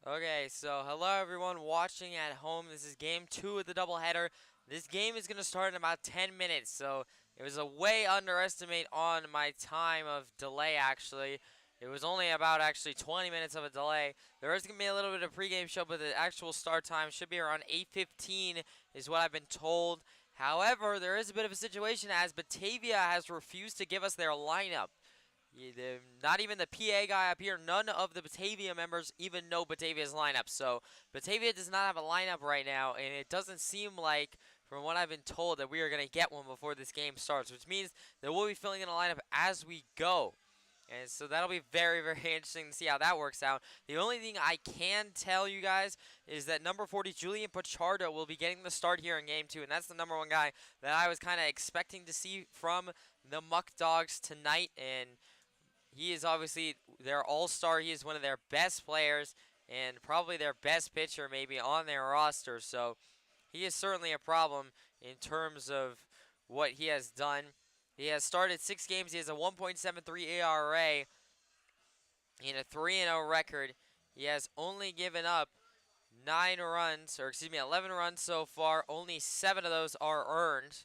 Okay, so hello everyone watching at home. This is game 2 of the doubleheader. This game is going to start in about 10 minutes, so it was a way underestimate on my time of delay actually. It was only about 20 minutes of a delay. There is going to be a little bit of pregame show, but the actual start time should be around 8:15 is what I've been told. However, there is a bit of a situation as Batavia has refused to give us their lineup. Not even the PA guy up here, none of the Batavia members even know Batavia's lineup. So Batavia does not have a lineup right now, and it doesn't seem like, from what I've been told, that we are going to get one before this game starts, which means that we'll be filling in a lineup as we go. And so that'll be very, very interesting to see how that works out. The only thing I can tell you guys is that number 40, Julian Pichardo, will be getting the start here in Game 2. And that's the number one guy that I was kind of expecting to see from the Muckdogs tonight. And he is obviously their all-star. He is one of their best players and probably their best pitcher maybe on their roster. So he is certainly a problem in terms of what he has done. He has started 6 games. He has a 1.73 ERA and a 3-0 record. He has only given up 11 runs so far. Only 7 of those are earned.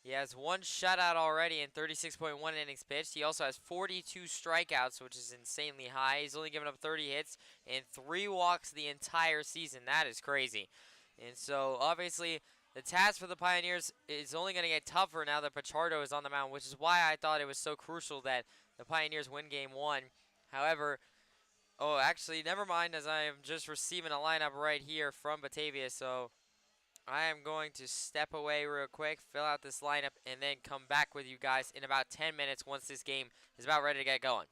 He has 1 shutout already in 36.1 innings pitched. He also has 42 strikeouts, which is insanely high. He's only given up 30 hits and 3 walks the entire season. That is crazy. And so, obviously, the task for the Pioneers is only going to get tougher now that Pichardo is on the mound, which is why I thought it was so crucial that the Pioneers win Game 1. However, actually, never mind, as I am just receiving a lineup right here from Batavia, so I am going to step away real quick, fill out this lineup, and then come back with you guys in about 10 minutes once this game is about ready to get going.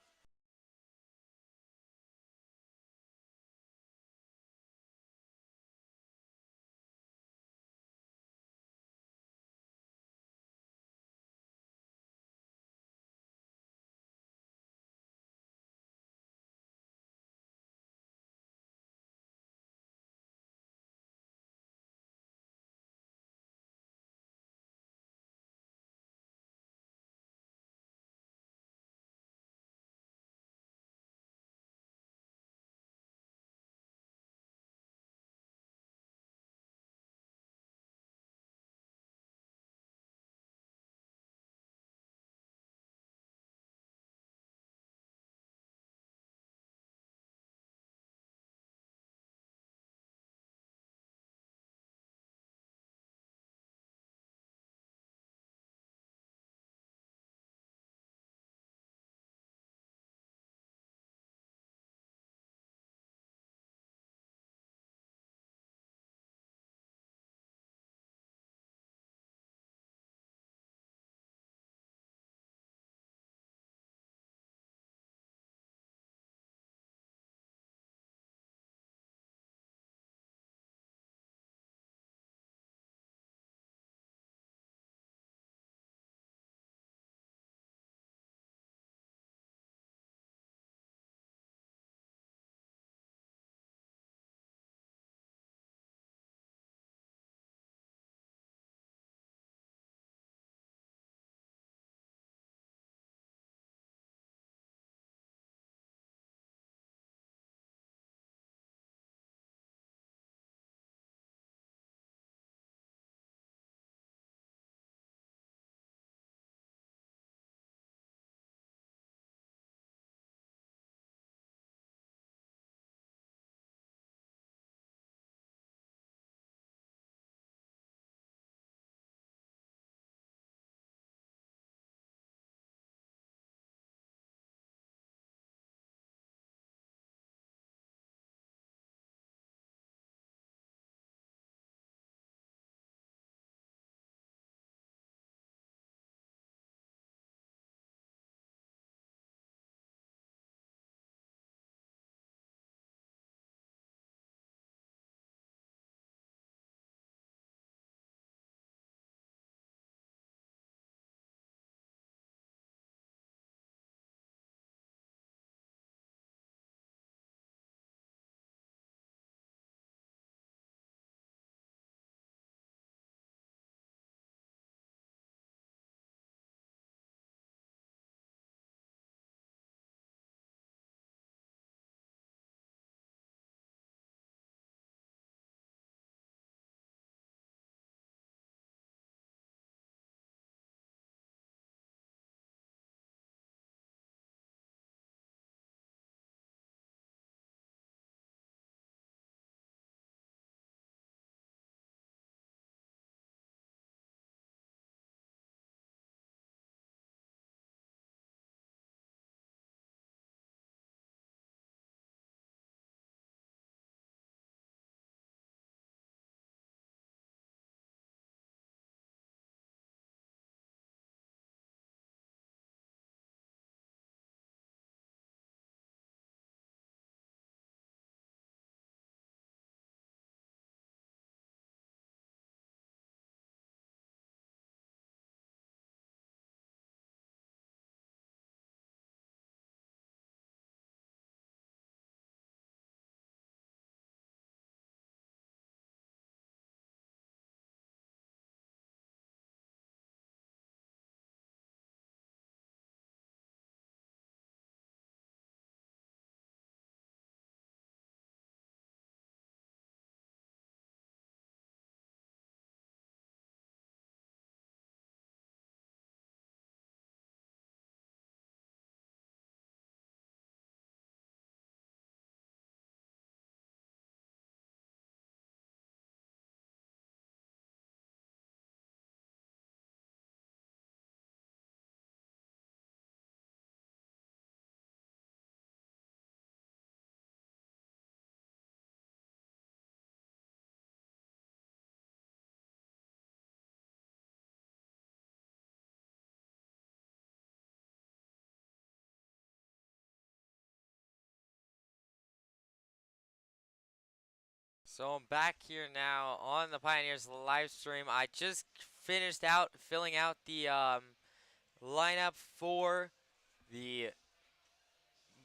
So I'm back here now on the Pioneers live stream. I just finished out filling out the lineup for the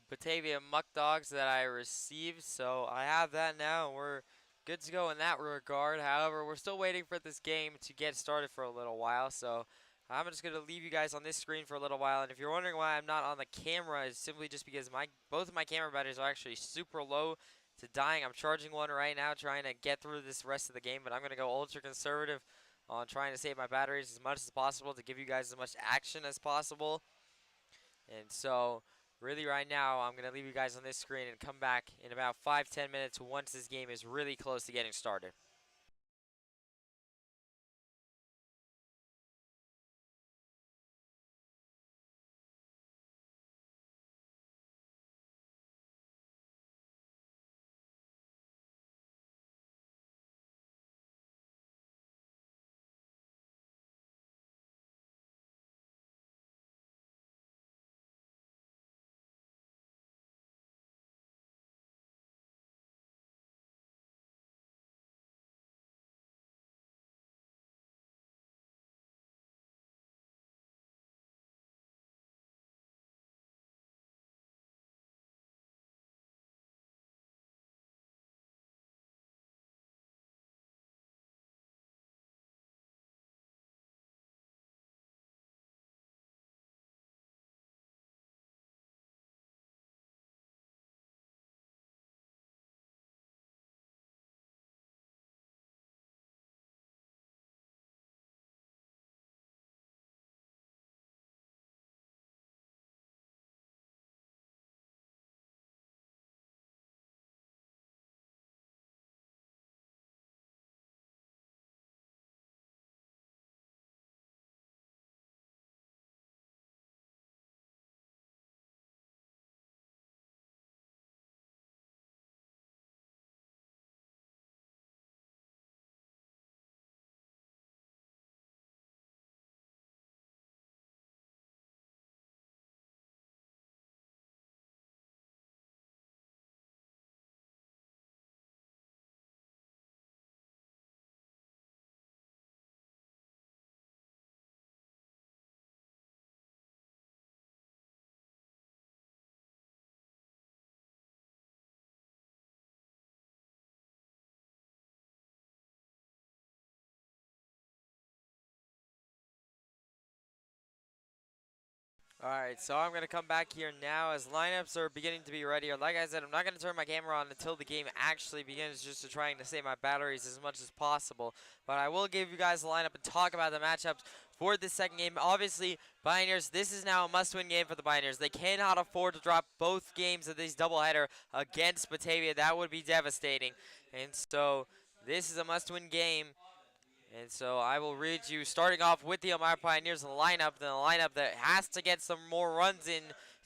Batavia Muckdogs that I received. So I have that now. We're good to go in that regard. However, we're still waiting for this game to get started for a little while. So I'm just going to leave you guys on this screen for a little while. And if you're wondering why I'm not on the camera, it's simply just because both of my camera batteries are actually super low to dying. I'm charging one right now trying to get through this rest of the game. But I'm going to go ultra conservative on trying to save my batteries as much as possible to give you guys as much action as possible. And so really right now, I'm going to leave you guys on this screen and come back in about 5-10 minutes once this game is really close to getting started. Alright, so I'm going to come back here now as lineups are beginning to be ready. Like I said, I'm not going to turn my camera on until the game actually begins, just to trying to save my batteries as much as possible. But I will give you guys the lineup and talk about the matchups for this second game. Obviously, Pioneers, this is now a must-win game for the Pioneers. They cannot afford to drop both games of this doubleheader against Batavia. That would be devastating. And so this is a must-win game. And so I will read you, starting off with the Elmira Pioneers lineup, the lineup that has to get some more runs in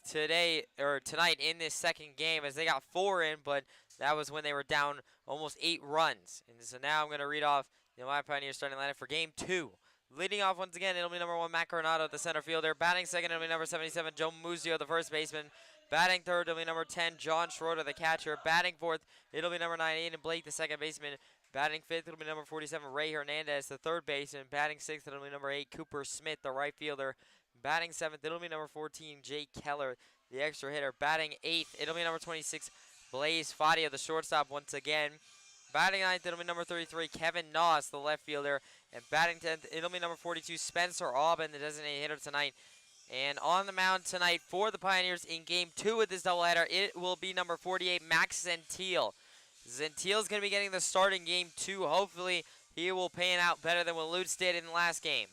today or tonight in this second game, as they got 4 in, but that was when they were down almost 8 runs. And so now I'm going to read off the Elmira Pioneers starting lineup for game 2. Leading off once again, it'll be number 1, Matt Coronado, the center fielder. Batting second, it'll be number 77, Joe Muzio, the first baseman. Batting third, it'll be number 10, John Schroeder, the catcher. Batting fourth, it'll be number 9, Aiden Blake, the second baseman. Batting fifth, it'll be number 47, Ray Hernandez, the third baseman. Batting sixth, it'll be number 8, Cooper Smith, the right fielder. Batting seventh, it'll be number 14, Jake Keller, the extra hitter. Batting eighth, it'll be number 26, Blaze Fadia, the shortstop once again. Batting ninth, it'll be number 33, Kevin Noss, the left fielder. And batting 10th, it'll be number 42, Spencer Aubin, the designated hitter tonight. And on the mound tonight for the Pioneers in Game 2 of this doubleheader, it will be number 48, Max Zentiel. Zentiel's going to be getting the start in Game 2. Hopefully, he will pan out better than what Lutz did in the last game.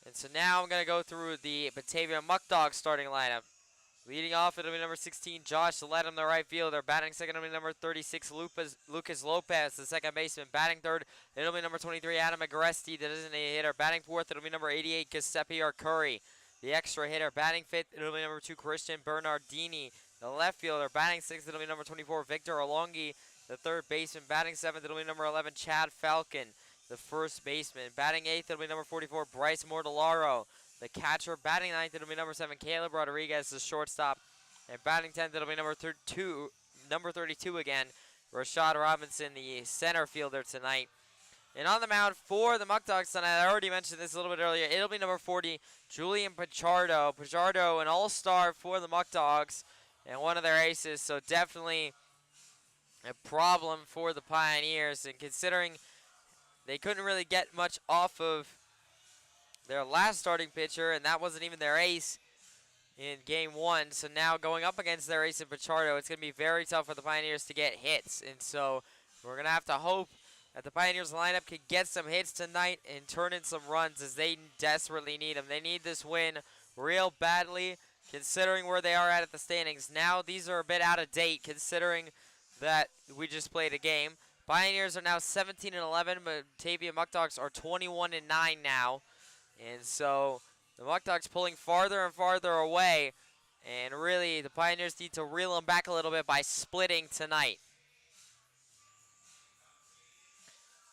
And so now I'm going to go through the Batavia Muckdogs starting lineup. Leading off, it'll be number 16, Josh Ledham, the right fielder. Batting second, it'll be number 36, Lucas Lopez, the second baseman. Batting third, it'll be number 23, Adam Agresti, the designated hitter. Batting fourth, it'll be number 88, Giuseppe Arcuri, the extra hitter. Batting fifth, it'll be number 2, Christian Bernardini, the left fielder. Batting sixth, it'll be number 24, Victor Alongi, the third baseman. Batting seventh, it'll be number 11, Chad Falcon, the first baseman. Batting eighth, it'll be number 44, Bryce Mortellaro, the catcher. Batting ninth, it'll be number 7, Caleb Rodriguez, the shortstop. And batting 10th, it'll be number 32 again, Rashad Robinson, the center fielder tonight. And on the mound for the Muckdogs tonight, I already mentioned this a little bit earlier, it'll be number 40, Julian Pichardo. Pichardo, an all-star for the Muckdogs and one of their aces, so definitely a problem for the Pioneers. And considering they couldn't really get much off of their last starting pitcher, and that wasn't even their ace in game one. So now going up against their ace in Pichardo, it's going to be very tough for the Pioneers to get hits. And so we're going to have to hope that the Pioneers lineup can get some hits tonight and turn in some runs, as they desperately need them. They need this win real badly, considering where they are at the standings. Now these are a bit out of date, considering that we just played a game. Pioneers are now 17-11, but Batavia Muckdogs are 21-9 now. And so the Muckdogs pulling farther and farther away, and really the Pioneers need to reel them back a little bit by splitting tonight.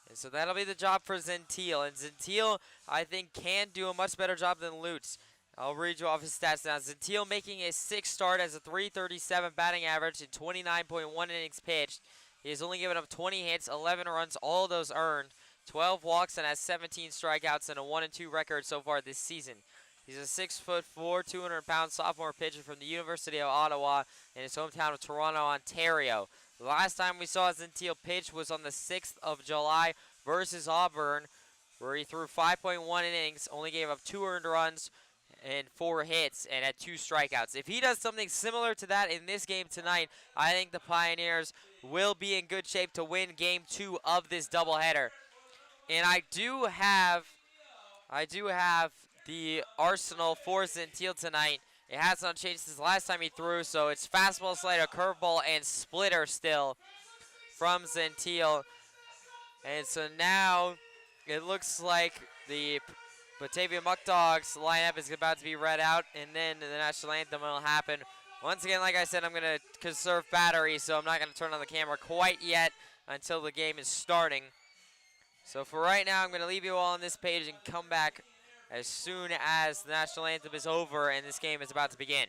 And so that'll be the job for Gentile. And Gentile, I think, can do a much better job than Lutz. I'll read you off his stats now. Gentile making a 6 start as a .337 batting average and 29.1 innings pitched. He has only given up 20 hits, 11 runs, all of those earned, 12 walks, and has 17 strikeouts and a 1-2 record so far this season. He's a 6'4", 200-pound sophomore pitcher from the University of Ottawa in his hometown of Toronto, Ontario. The last time we saw Gentile pitch was on the 6th of July versus Auburn, where he threw 5.1 innings, only gave up 2 earned runs and 4 hits, and had 2 strikeouts. If he does something similar to that in this game tonight, I think the Pioneers will be in good shape to win game 2 of this doubleheader. And I do have the arsenal for Gentile tonight. It has not changed since the last time he threw, so it's fastball, slider, curveball, and splitter still from Gentile. And so now it looks like the Batavia Muckdogs lineup is about to be read out, and then the national anthem will happen. Once again, like I said, I'm going to conserve battery, so I'm not going to turn on the camera quite yet until the game is starting. So for right now, I'm going to leave you all on this page and come back as soon as the national anthem is over and this game is about to begin.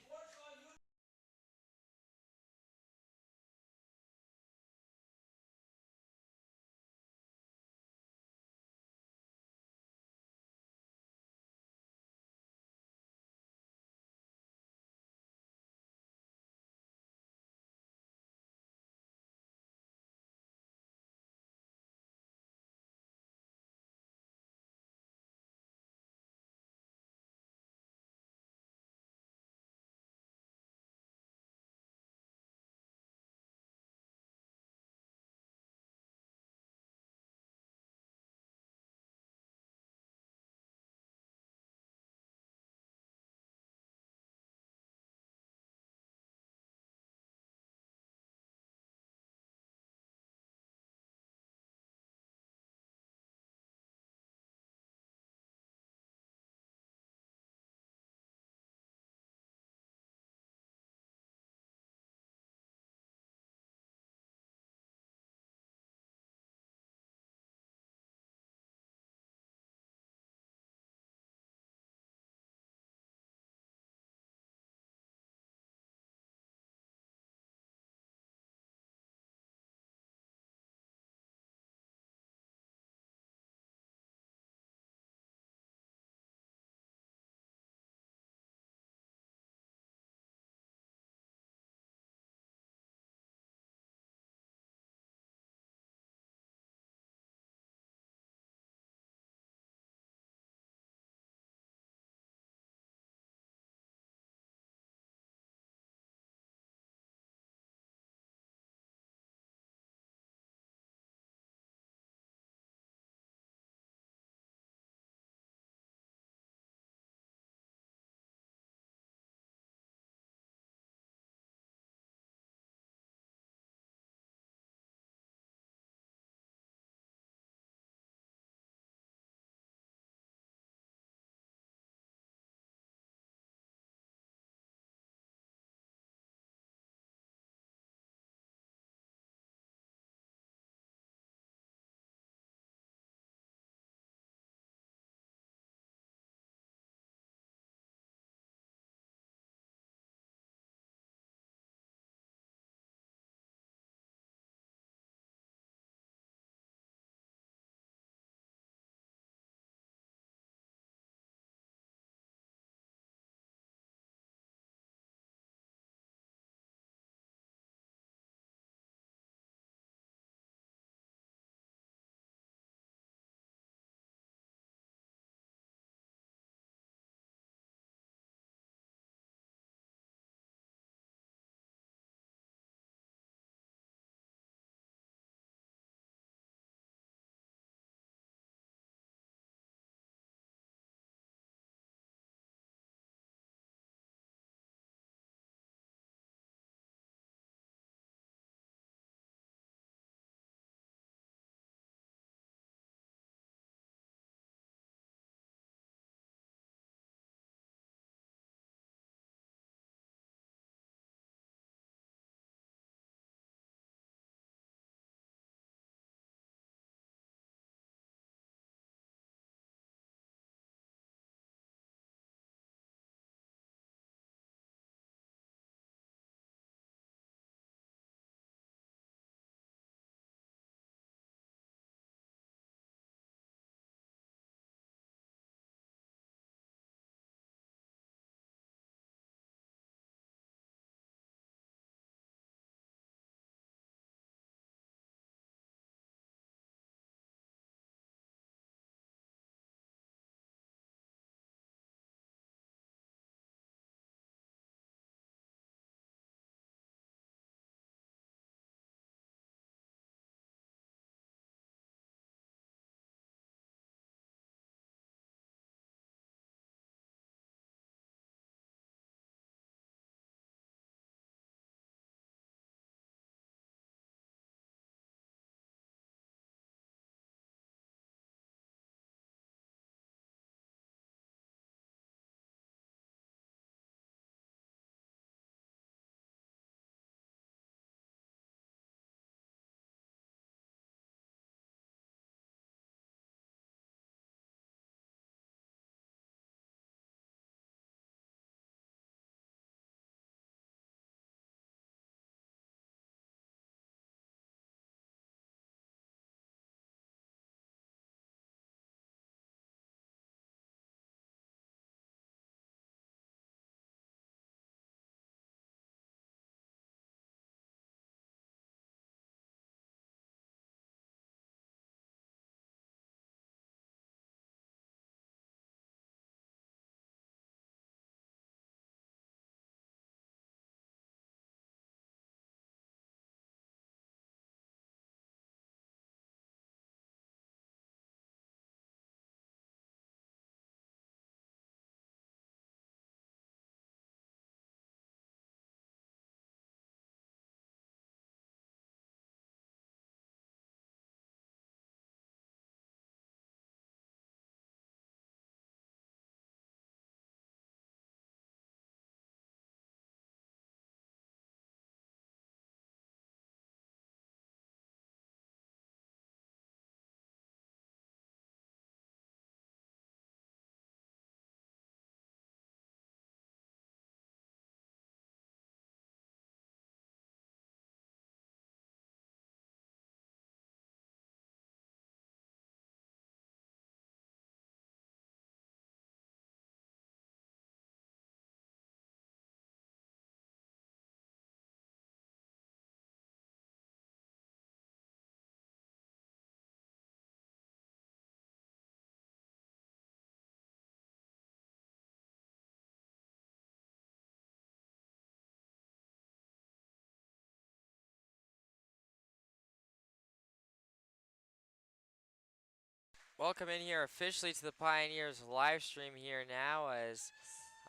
Welcome in here officially to the Pioneers live stream here now, as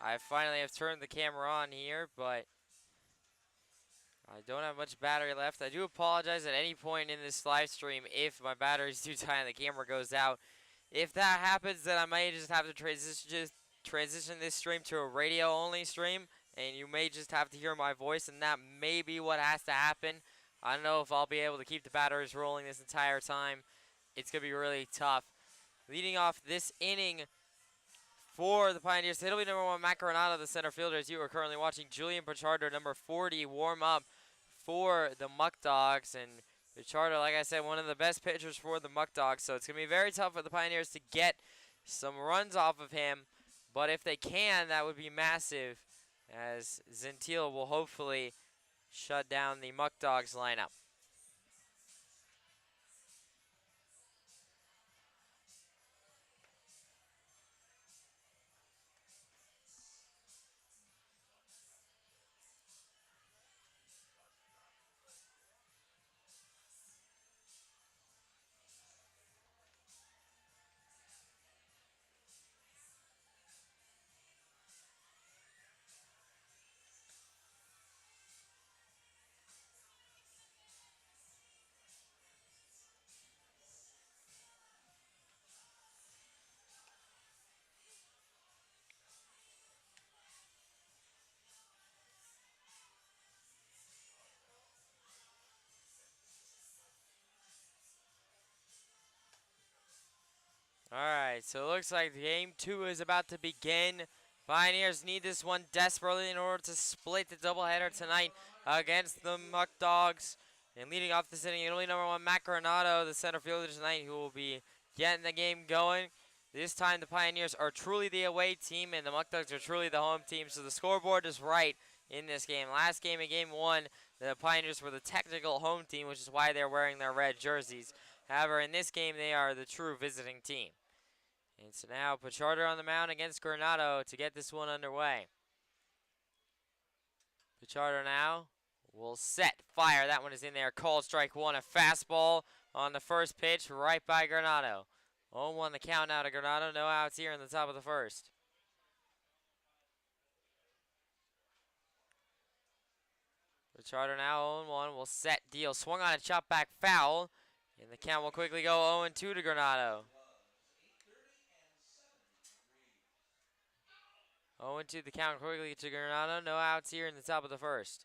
I finally have turned the camera on here, but I don't have much battery left. I do apologize at any point in this live stream if my battery's too tight and the camera goes out. If that happens, then I might just have to transition this stream to a radio-only stream, and you may just have to hear my voice, and that may be what has to happen. I don't know if I'll be able to keep the batteries rolling this entire time. It's going to be really tough. Leading off this inning for the Pioneers, it'll be number 1, Matt Granado, the center fielder, as you are currently watching Julian Pichardo, number 40, warm up for the Muckdogs. And Pichardo, like I said, one of the best pitchers for the Muckdogs, so it's going to be very tough for the Pioneers to get some runs off of him. But if they can, that would be massive, as Gentile will hopefully shut down the Muckdogs lineup. Alright, so it looks like game 2 is about to begin. Pioneers need this one desperately in order to split the doubleheader tonight against the Muckdogs. And leading off this inning, it'll be number 1, Matt Granado, the center fielder tonight, who will be getting the game going. This time the Pioneers are truly the away team and the Muckdogs are truly the home team, so the scoreboard is right in this game. Last game, in game 1, the Pioneers were the technical home team, which is why they're wearing their red jerseys. However, in this game, they are the true visiting team. And so now Pichardo on the mound against Granado to get this one underway. Pichardo now will set, fire. That one is in there. Called strike 1. A fastball on the first pitch right by Granado. 0-1 the count now to Granado. No outs here in the top of the first. Pichardo now 0-1 will set, deal. Swung on a chop back foul. And the count will quickly go 0-2 to Granado. 0-2 the count quickly to Granado. No outs here in the top of the first.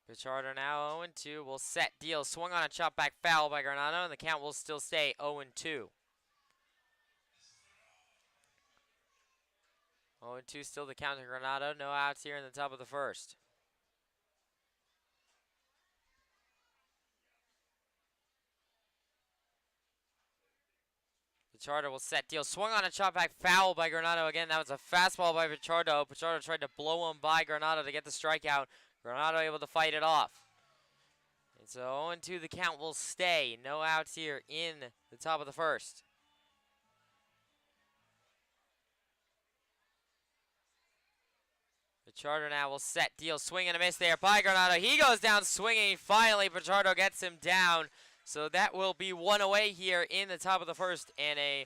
Pichardo now 0-2 will set, deal. Swung on a chop back foul by Granado, and the count will still stay 0-2. 0-2 still the count to Granado. No outs here in the top of the first. Pichardo will set, deal. Swung on a chop back foul by Granado again. That was a fastball by Pichardo. Pichardo tried to blow him by Granado to get the strikeout. Granado able to fight it off. And so 0-2 the count will stay. No outs here in the top of the first. Pichardo now will set, deal. Swing and a miss there by Granado. He goes down swinging. Finally, Pichardo gets him down. So that will be one away here in the top of the first, and a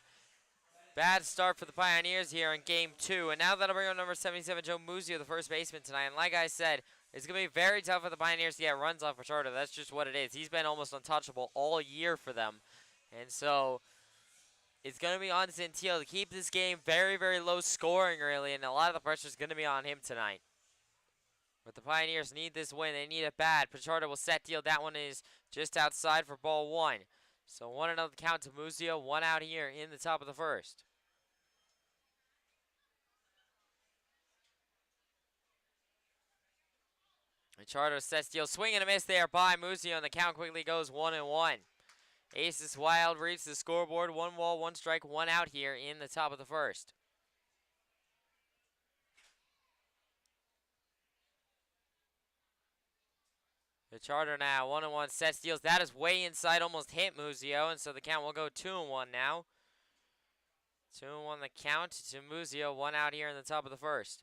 bad start for the Pioneers here in game 2. And now that'll bring on number 77, Joe Muzio, the first baseman tonight. And like I said, it's going to be very tough for the Pioneers to get runs off Pichardo. That's just what it is. He's been almost untouchable all year for them. And so it's going to be on Gentile to keep this game very, very low scoring, really. And a lot of the pressure is going to be on him tonight. But the Pioneers need this win. They need it bad. Pichardo will set, deal. That one is just outside for ball 1. So 1-0 count to Muzio. 1 out here in the top of the first. Pichardo sets, deal. Swing and a miss there by Muzio, and the count quickly goes 1-1. Aces Wild reads the scoreboard. 1 ball, 1 strike, 1 out here in the top of the first. Pichardo now 1-1 sets, deals. That is way inside, almost hit Muzio, and so the count will go 2-1 now. 2-1 the count to Muzio. 1 out here in the top of the first.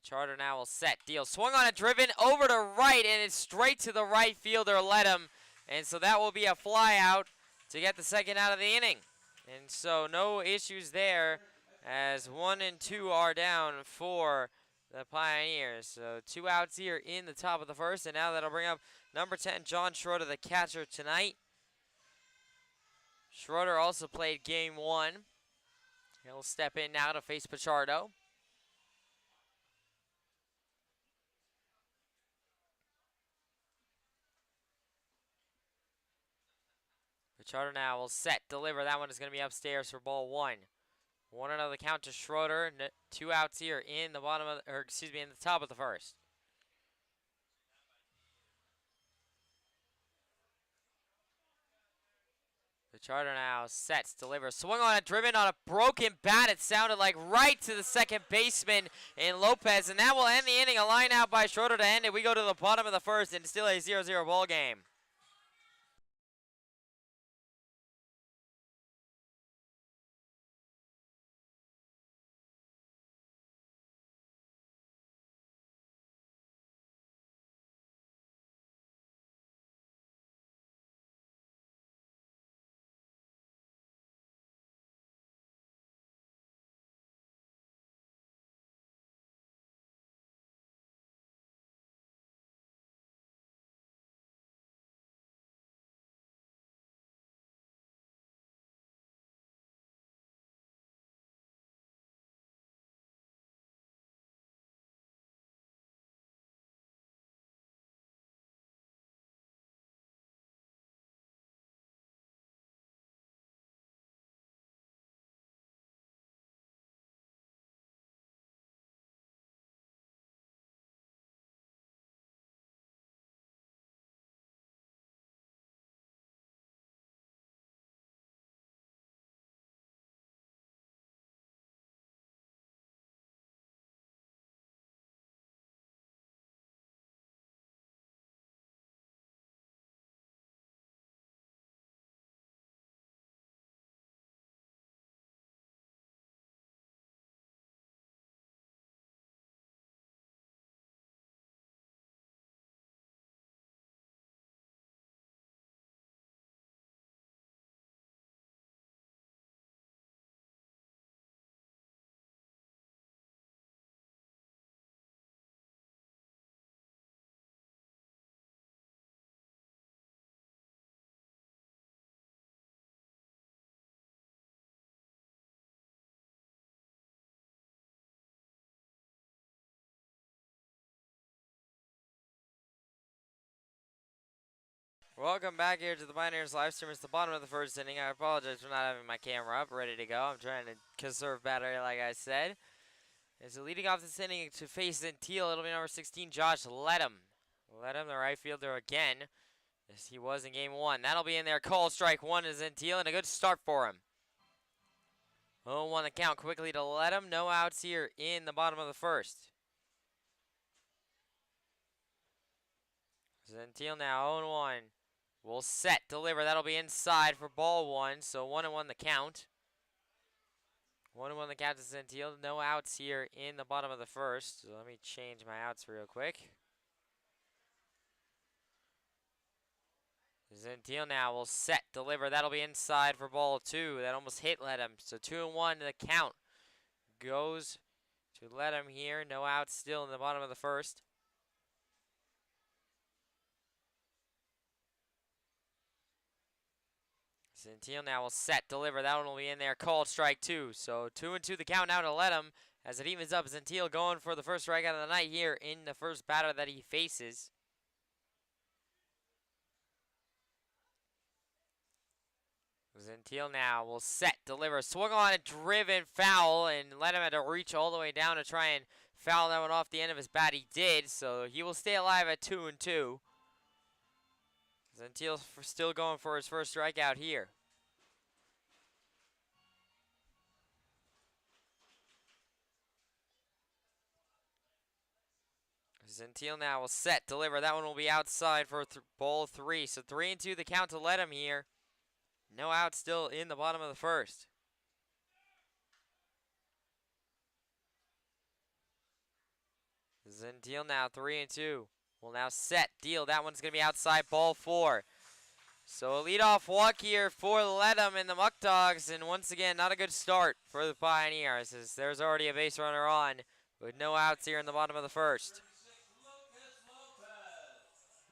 Charter now will set. Deal. Swung on it, driven over to right, and it's straight to the right fielder. Let him. And so that will be a fly out to get the second out of the inning. And so no issues there as 1 and 2 are down for the Pioneers. So 2 outs here in the top of the first. And now that'll bring up number 10, John Schroeder, the catcher tonight. Schroeder also played game 1. He'll step in now to face Pichardo. Pichardo now will set, deliver. That one is going to be upstairs for ball 1. 1-0 the count to Schroeder. 2 outs here in the bottom of, in the top of the first. Pichardo now sets, delivers. Swung on it, driven on a broken bat. It sounded like right to the second baseman in Lopez, and that will end the inning. A line out by Schroeder to end it. We go to the bottom of the first, and still a 0-0 ball game. Welcome back here to the Pioneers live stream. It's the bottom of the first inning. I apologize for not having my camera up, ready to go. I'm trying to conserve battery, like I said. And so leading off this inning to face Zentil, it'll be number 16, Josh Ledham. Ledham, the right fielder again, as he was in game 1. That'll be in there. Call strike 1 to Zentil, and a good start for him. 0-1 the count quickly to Ledham. No outs here in the bottom of the first. Zentil now 0-1. Will set, deliver. That'll be inside for ball 1. So 1-1 the count. 1-1 the count to Zentil. No outs here in the bottom of the first. So let me change my outs real quick. Zentil now will set, deliver. That'll be inside for ball 2. That almost hit Ledham. So 2-1 the count goes to Ledham here. No outs still in the bottom of the first. Zentil now will set, deliver. That one will be in there. Called strike 2. So 2-2 the count now to Ledham as it evens up. Zentil going for the first strikeout of the night here in the first batter that he faces. Zentil now will set, deliver. Swung on it, driven, foul, and Ledham had to reach all the way down to try and foul that one off the end of his bat. He did, so he will stay alive at 2-2. Zentil still going for his first strikeout here. Zentil now will set, deliver. That one will be outside for ball 3. So 3-2 the count to Ledham here. No out still in the bottom of the first. Gentile now 3-2. Will now set, deal. That one's going to be outside, ball 4. So a leadoff walk here for Ledham and the Muckdogs, and once again, not a good start for the Pioneers, as there's already a base runner on with no outs here in the bottom of the first.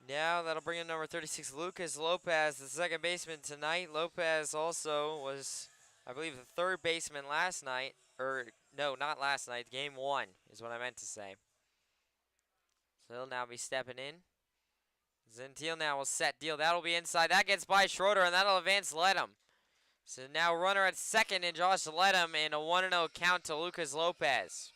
Now that'll bring in number 36, Lucas Lopez, the second baseman tonight. Lopez also was, I believe, the third baseman last night. Or, no, not last night. Game 1 is what I meant to say. So he'll now be stepping in. Gentile now will set, deal. That'll be inside. That gets by Schroeder, and that'll advance Ledham. So now runner at second in Josh Ledham, and a 1-0 count to Lucas Lopez.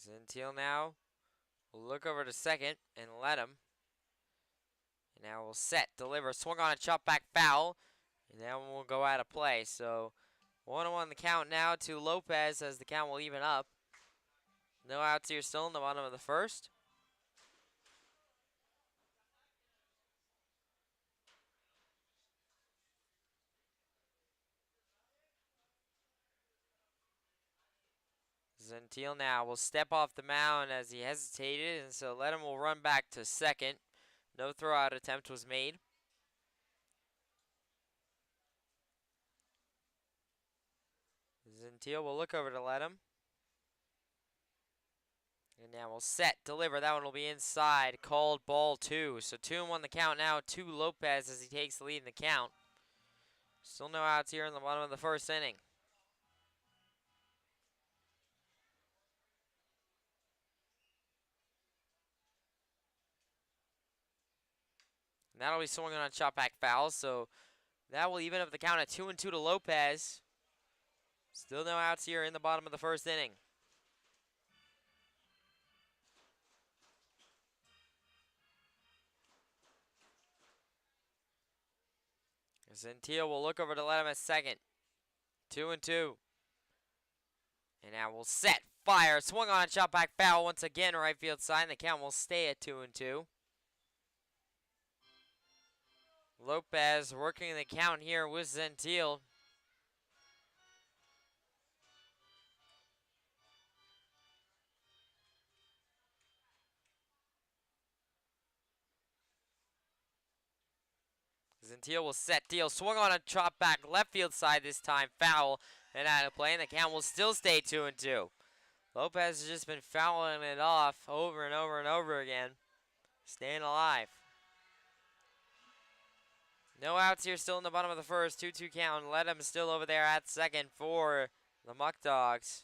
Gentile now will look over to second and Ledham. And now we'll set, deliver, swung on a chop back foul. And that one will go out of play. So 1-1 the count now to Lopez as the count will even up. No outs here still in the bottom of the first. Gentile now will step off the mound as he hesitated, and so Ledham will run back to second. No throw-out attempt was made. Gentile will look over to Ledham. And now we'll set, deliver. That one will be inside. Called ball 2. So 2-1 the count now to Lopez as he takes the lead in the count. Still no outs here in the bottom of the first inning. And that'll be swinging on chop back foul. So that will even up the count at 2-2 to Lopez. Still no outs here in the bottom of the first inning. Gentile will look over to Ledham at second. 2-2. And now we'll set, fire, swung on a chop back foul once again, right field side, and the count will stay at 2-2. Lopez working the count here with Gentile. Gentile will set, deal, swung on a chop back left field side this time, foul, and out of play, and the count will still stay 2-2. Lopez has just been fouling it off over and over and over again, staying alive. No outs here still in the bottom of the first, 2-2 count. Ledham still over there at second for the Muckdogs.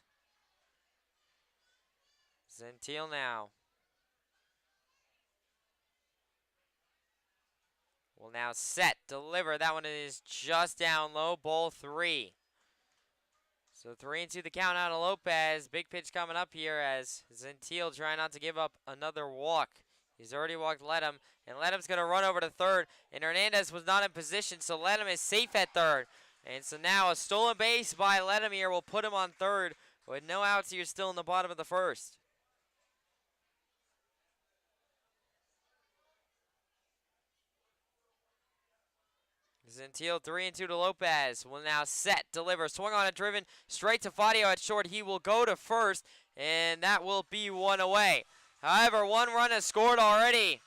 Gentile now. Will now set, deliver. That one is just down low, ball 3. So 3-2 the count out of Lopez. Big pitch coming up here as Gentile trying not to give up another walk. He's already walked Ledham, and Ledham's going to run over to third, and Hernandez was not in position, so Ledham is safe at third. And so now a stolen base by Ledham here will put him on third with no outs here still in the bottom of the first. Gentile 3-2 to Lopez. Will now set, deliver, swung on a driven straight to Fadio at short. He will go to first, and that will be one away. However, one run has scored already.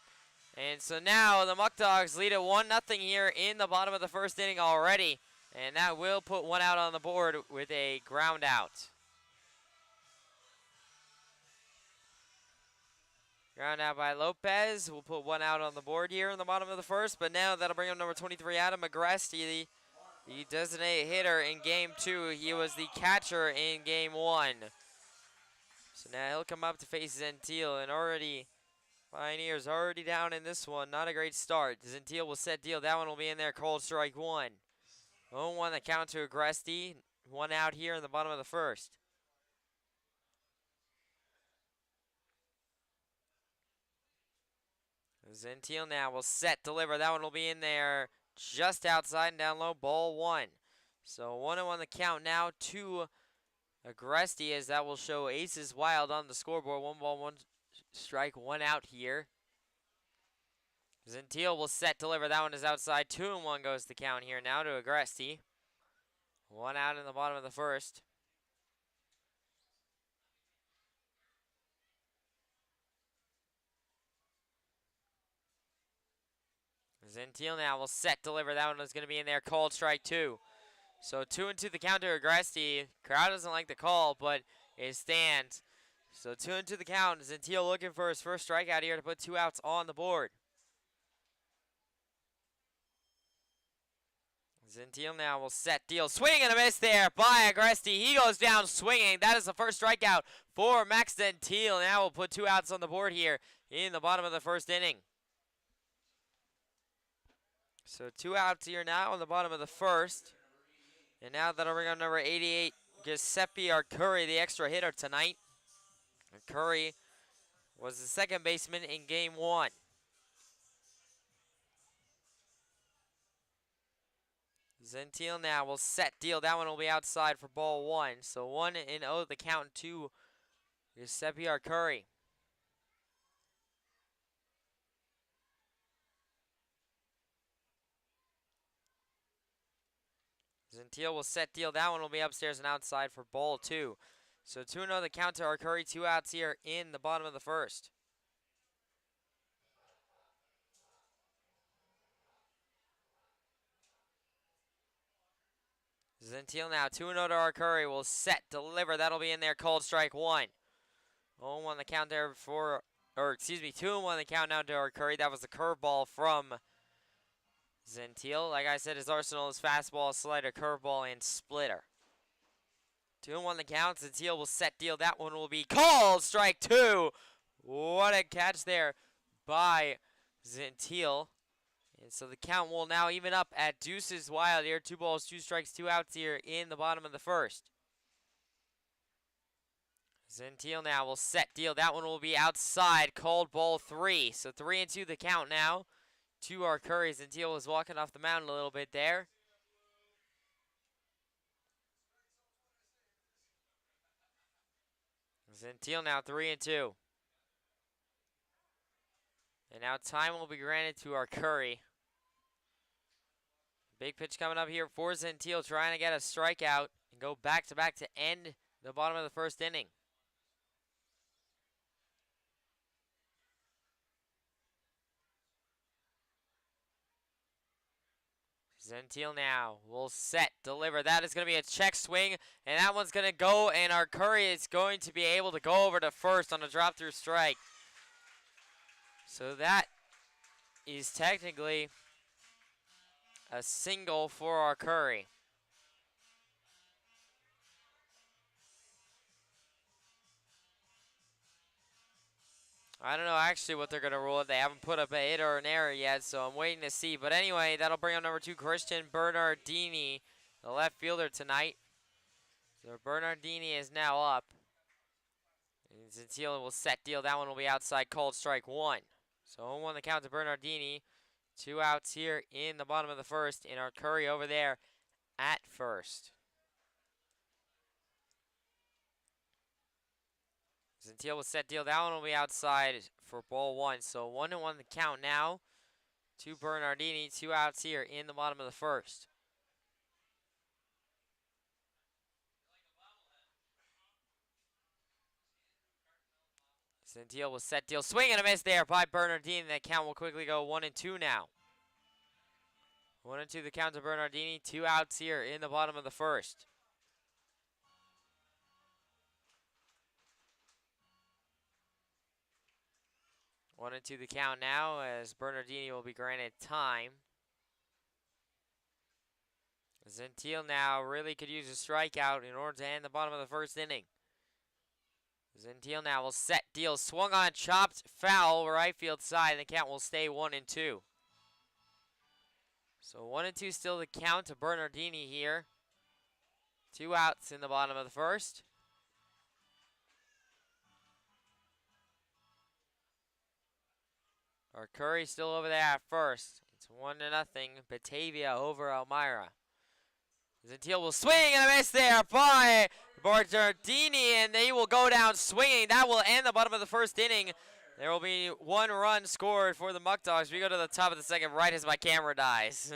And so now the Muckdogs lead at 1-0 here in the bottom of the first inning already. And that will put one out on the board with a ground out. Ground out by Lopez. We'll put one out on the board here in the bottom of the first. But now that'll bring up number 23, Adam McGrasty, the designated hitter in Game 2. He was the catcher in Game 1. So now he'll come up to face Gentile, and already Pioneers already down in this one. Not a great start. Gentile will set, deal. That one will be in there. Cold strike 1. 0-1 the count to Agresti. One out here in the bottom of the first. Gentile now will set, deliver. That one will be in there just outside and down low. Ball 1. So 1-1 the count now to Agresti, as that will show aces wild on the scoreboard. 1 ball, 1 Strike one out here. Gentile will set, deliver. That one is outside. 2-1 goes the count here now to Agresti. One out in the bottom of the first. Gentile now will set, deliver. That one is going to be in there. Called strike two. So 2-2 the count to Agresti. Crowd doesn't like the call, but it stands. So 2-2 the count. Gentile looking for his first strikeout here to put 2 outs on the board. Gentile now will set, deal, swing and a miss there by Agresti. He goes down swinging. That is the first strikeout for Max Gentile. Now we'll put 2 outs on the board here in the bottom of the first inning. So 2 outs here now in the bottom of the first. And now that'll bring up number 88, Giuseppe Arcuri, the extra hitter tonight. Arcuri was the second baseman in game 1. Gentile now will set, deal. That one will be outside for ball 1. So 1-0 the count to Giuseppe Arcuri. Gentile will set, deal. That one will be upstairs and outside for ball 2. So 2-0 the count to Arcuri. 2 outs here in the bottom of the first. Gentile now, 2-0 to Arcuri, will set, deliver. That'll be in there, called strike 1. 0-1 the count there for, 2-1 the count now to Arcuri. That was the curveball from Gentile. Like I said, his arsenal is fastball, slider, curveball, and splitter. 2-1 the count. Gentile will set, deal. That one will be called strike 2. What a catch there by Gentile. And so the count will now even up at deuces wild here. 2 balls, 2 strikes, 2 outs here in the bottom of the first. Gentile now will set, deal. That one will be outside, called ball 3. So 3-2 the count now to Arcuri. Gentile was walking off the mound a little bit there. Gentile now 3-2. And now time will be granted to Arcuri. Big pitch coming up here for Gentile, trying to get a strikeout and go back-to-back to end the bottom of the first inning. Gentile now will set, deliver. That is going to be a check swing, and that one's going to go, and Arcuri is going to be able to go over to first on a drop-through strike. So that is technically a single for Arcuri. I don't know actually what they're going to rule it. They haven't put up a hit or an error yet, so I'm waiting to see. But anyway, that'll bring up number 2, Christian Bernardini, the left fielder tonight. So Bernardini is now up. And Gentile will set, deal. That one will be outside, called strike 1. So 0-1 the count to Bernardini. 2 outs here in the bottom of the first, and Arcuri over there at first. Gentile will set, deal. That one will be outside for ball 1. So 1-1 the count now to Bernardini. 2 outs here in the bottom of the first. Gentile will set, deal. Swing and a miss there by Bernardini. That count will quickly go 1-2 now. 1-2 the count to Bernardini. 2 outs here in the bottom of the first. One and two the count now as Bernardini will be granted time. Gentile now really could use a strikeout in order to end the bottom of the first inning. Gentile now will set, deal, swung on, chopped, foul, right field side, and the count will stay 1-2. So 1-2 still the count to Bernardini here. 2 outs in the bottom of the first. Arcuri still over there at first. It's 1-0, Batavia over Elmira. Gentile will swing and a miss there by Bernardini, and they will go down swinging. That will end the bottom of the first inning There will be 1 run scored for the Muckdogs. We go to the top of the second right as my camera dies.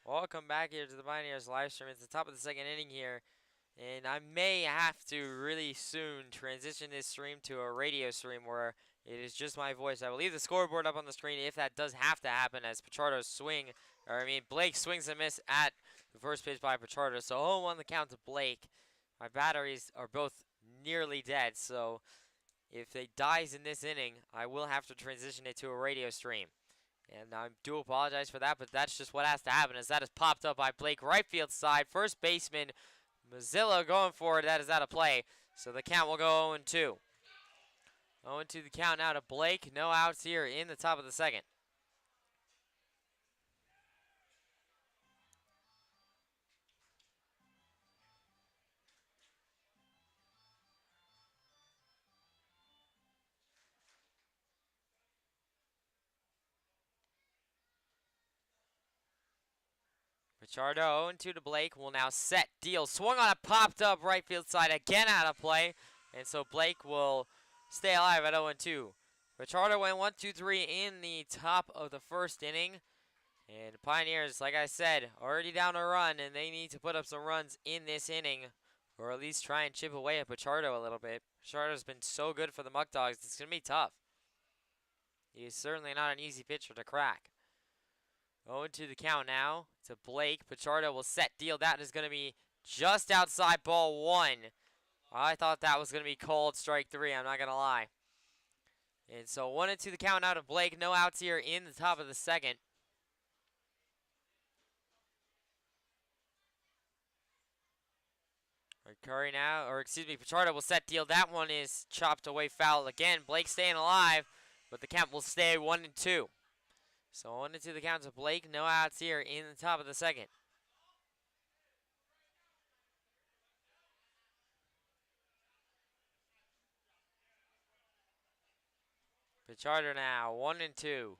Welcome back here to the Pioneers live stream. It's the top of the second inning here. And I may have to really soon transition this stream to a radio stream where it is just my voice. I will leave the scoreboard up on the screen if that does have to happen as Blake swings and miss at the first pitch by Pichardo. So 0-1 the count to Blake. My batteries are both nearly dead, so if it dies in this inning, I will have to transition it to a radio stream. And I do apologize for that, but that's just what has to happen as that is popped up by Blake right field side. First baseman Mozilla going for it. That is out of play. So the count will go 0-2. 0-2 the count now to Blake. No outs here in the top of the second. Pichardo 0-2 to Blake. Will now set, deal. Swung on a popped up right field side. Again out of play. And so Blake will stay alive at 0-2. Pichardo went 1-2-3 in the top of the first inning. And the Pioneers, like I said, already down a run, and they need to put up some runs in this inning, or at least try and chip away at Pichardo a little bit. Pichardo's been so good for the Muckdogs, it's going to be tough. He is certainly not an easy pitcher to crack. 0-2 the count now to Blake. Pichardo will set, deal. That is going to be just outside ball 1. I thought that was going to be called strike 3, I'm not going to lie. And so 1-2 the count now to Blake. No outs here in the top of the second. Pichardo will set, deal. That one is chopped away foul again. Blake staying alive, but the count will stay 1-2. So 1-2 the count to Blake. No outs here in the top of the second. Pichardo now 1-2.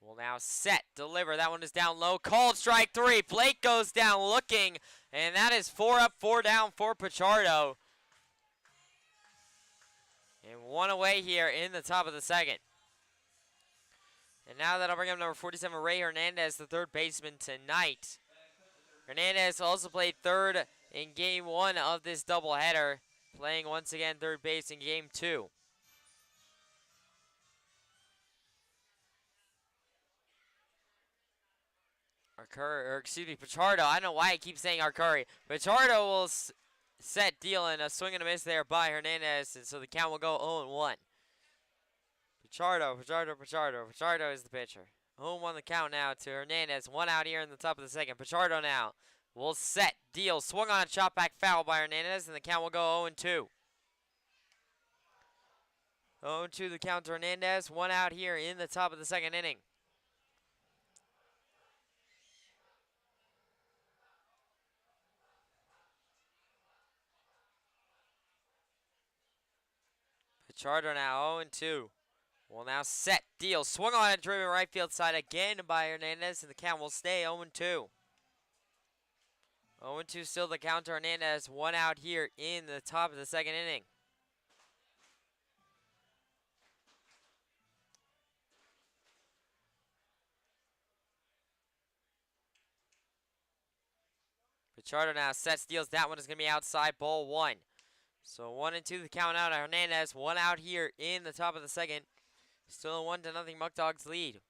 Will now set, deliver. That one is down low. Called strike 3. Blake goes down looking, and that is 4 up, 4 down for Pichardo. And 1 away here in the top of the second. And now that'll bring up number 47, Ray Hernandez, the third baseman tonight. Hernandez also played third in game 1 of this doubleheader, playing once again third base in game 2. Pichardo. I don't know why I keep saying Arcuri. Pichardo will set, deal, and a swing and a miss there by Hernandez, and so the count will go 0-1. Pichardo is the pitcher. 0-1 the count now to Hernandez. 1 out here in the top of the second. Pichardo now will set, deal. Swung on a chop back foul by Hernandez, and the count will go 0-2. 0-2 the count to Hernandez. 1 out here in the top of the second inning. Pichardo now 0-2. Will now set, deal, swung on a driven right field side again by Hernandez, and the count will stay 0-2. 0-2 still the count to Hernandez. 1 out here in the top of the second inning. Pichardo now sets, deals. That one is going to be outside, ball 1. So 1-2 the count out. Hernandez 1 out here in the top of the second. Still a 1-0 Muckdogs lead.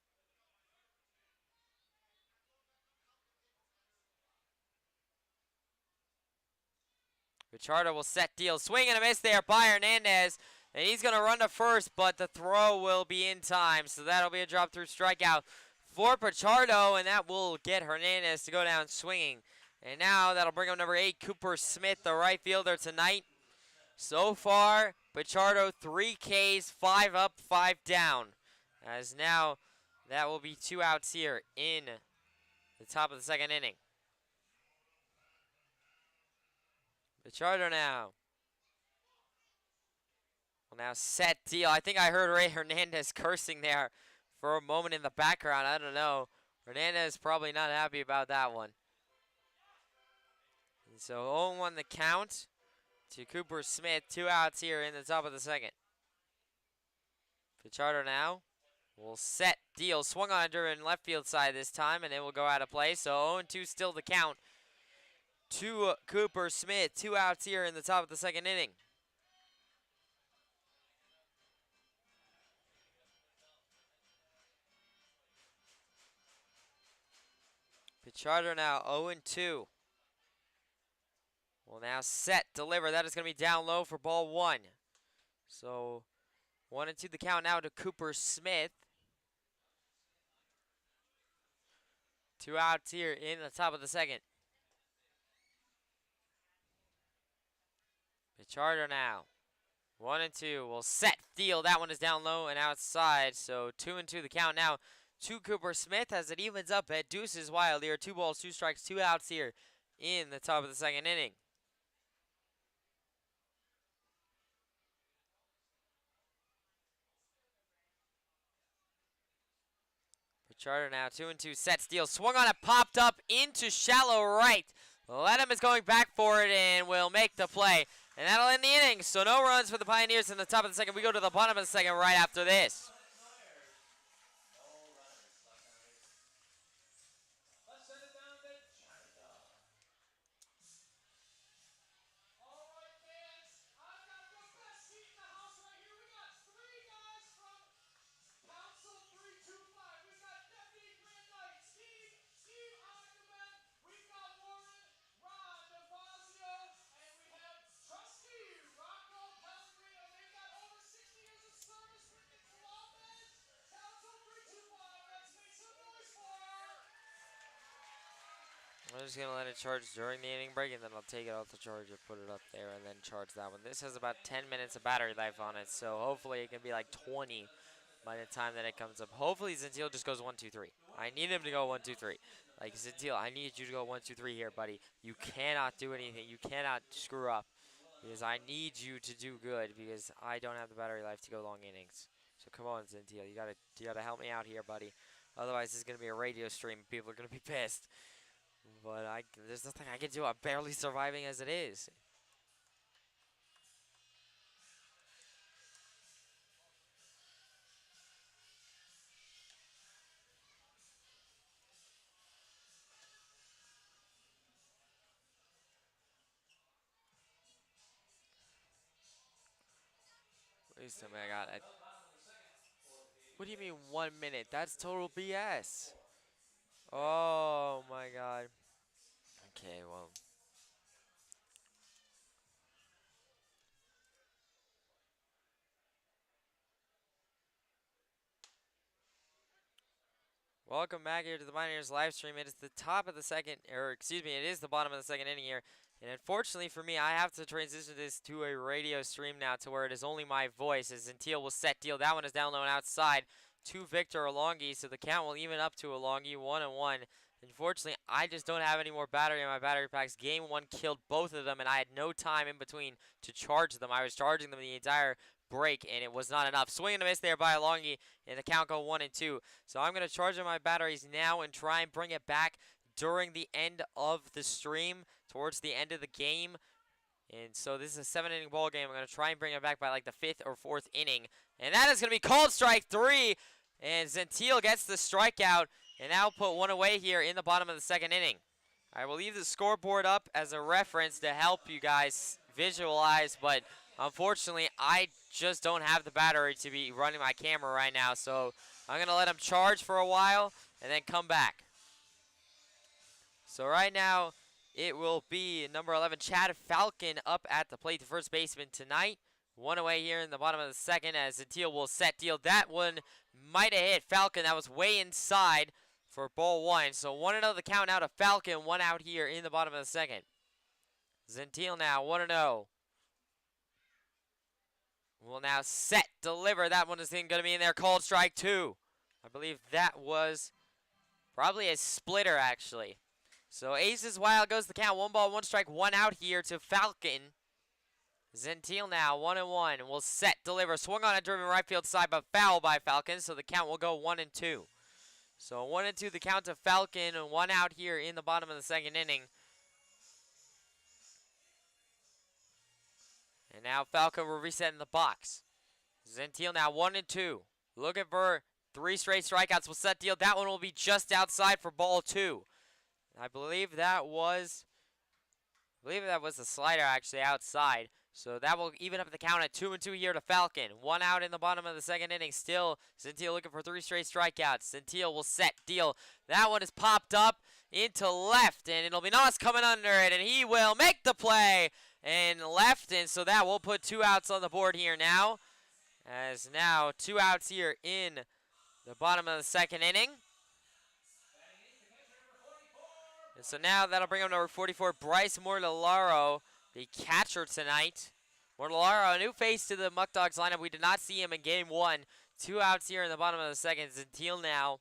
Pichardo will set, deal, swing and a miss there by Hernandez, and he's going to run to first, but the throw will be in time, so that'll be a drop through strikeout for Pichardo, and that will get Hernandez to go down swinging. And now that'll bring up number 8, Cooper Smith, the right fielder tonight. So far, Pichardo 3 Ks, 5 up, 5 down. As now that will be 2 outs here in the top of the second inning. Pichardo now. Well, now set, deal. I think I heard Ray Hernandez cursing there for a moment in the background. I don't know. Hernandez probably not happy about that one. And so 0-1 the count to Cooper Smith. 2 outs here in the top of the second. Pichardo now will set, deal, swung on a driven left field side this time, and it will go out of play. So 0-2 still the count to Cooper Smith. 2 outs here in the top of the second inning. Pichardo now 0-2. Will now set, deliver. That is going to be down low for ball 1. So 1-2 the count now to Cooper Smith. 2 outs here in the top of the second. Pichardo now. 1-2 will set, deal. That one is down low and outside. So 2-2 the count now to Cooper Smith as it evens up at Deuces Wild here. 2 balls, 2 strikes, 2 outs here in the top of the second inning. Pichardo now 2-2 sets, deal, swung on it, popped up into shallow right. Ledham is going back for it and will make the play. And that'll end the inning. So no runs for the Pioneers in the top of the second. We go to the bottom of the second right after this. I'm just going to let it charge during the inning break, and then I'll take it off the charger, put it up there, and then charge that one. This has about 10 minutes of battery life on it, so hopefully it can be like 20 by the time that it comes up. Hopefully Zentil just goes 1, 2, 3. I need him to go 1, 2, 3. Like, Zentil, I need you to go 1, 2, 3 here, buddy. You cannot do anything. You cannot screw up, because I need you to do good, because I don't have the battery life to go long innings. So come on, Zentil, you gotta help me out here, buddy. Otherwise, this is gonna be a radio stream. People are gonna be pissed. But there's nothing I can do. I'm barely surviving as it is. Please tell me I got it. What do you mean 1 minute? That's total BS. Oh my god. Okay, well. Welcome back here to the Pioneers live stream. It is the top of the second, or excuse me, it is the bottom of the second inning here. And unfortunately for me, I have to transition this to a radio stream now to where it is only my voice. As Zentil will set deal. That one is down low and outside to Victor Alongi, so the count will even up to Alongi, 1-1. Unfortunately, I just don't have any more battery in my battery packs. Game 1 killed both of them, and I had no time in between to charge them. I was charging them the entire break, and it was not enough. Swing and a miss there by Alongi, and the count go 1-2. So I'm going to charge up my batteries now and try and bring it back during the end of the stream, towards the end of the game. And so this is a 7-inning ball game. I'm going to try and bring it back by like the 5th or 4th inning. And that is going to be called strike 3. And Zentil gets the strikeout. And now put one away here in the bottom of the second inning. I will leave the scoreboard up as a reference to help you guys visualize. But unfortunately, I just don't have the battery to be running my camera right now. So I'm going to let him charge for a while and then come back. So right now, it will be number 11, Chad Falcon, up at the plate, the first baseman tonight. One away here in the bottom of the second as Zentil will set deal. That one might have hit Falcon. That was way inside for ball 1. So 1-0 the count now to Falcon. One out here in the bottom of the second. Zentil now 1-0. Will now set, deliver. That one is going to be in there. Called strike 2. I believe that was probably a splitter, actually. So aces wild goes the count. 1 ball, 1 strike, 1 out here to Falcon. Zentil now 1-1. Will set, deliver. Swung on a driven right field side, but foul by Falcon. So the count will go 1-2. So 1-2 the count to Falcon, and 1 out here in the bottom of the second inning. And now Falcon will reset in the box. Zentil now 1-2. Looking for 3 straight strikeouts. Will set deal. That one will be just outside for ball 2. I believe that was a slider actually outside. So that will even up the count at 2-2 here to Falcon. 1 out in the bottom of the second inning. Still, Zentil looking for 3 straight strikeouts. Zentil will set deal. That one is popped up into left, and it'll be Nos coming under it, and he will make the play and left, and so that will put 2 outs on the board here now. As now 2 outs here in the bottom of the second inning. And so now that'll bring up number 44, Bryce Mortellaro, the catcher tonight. Mortellaro, a new face to the Muckdogs lineup. We did not see him in game 1. 2 outs here in the bottom of the second. Zentil now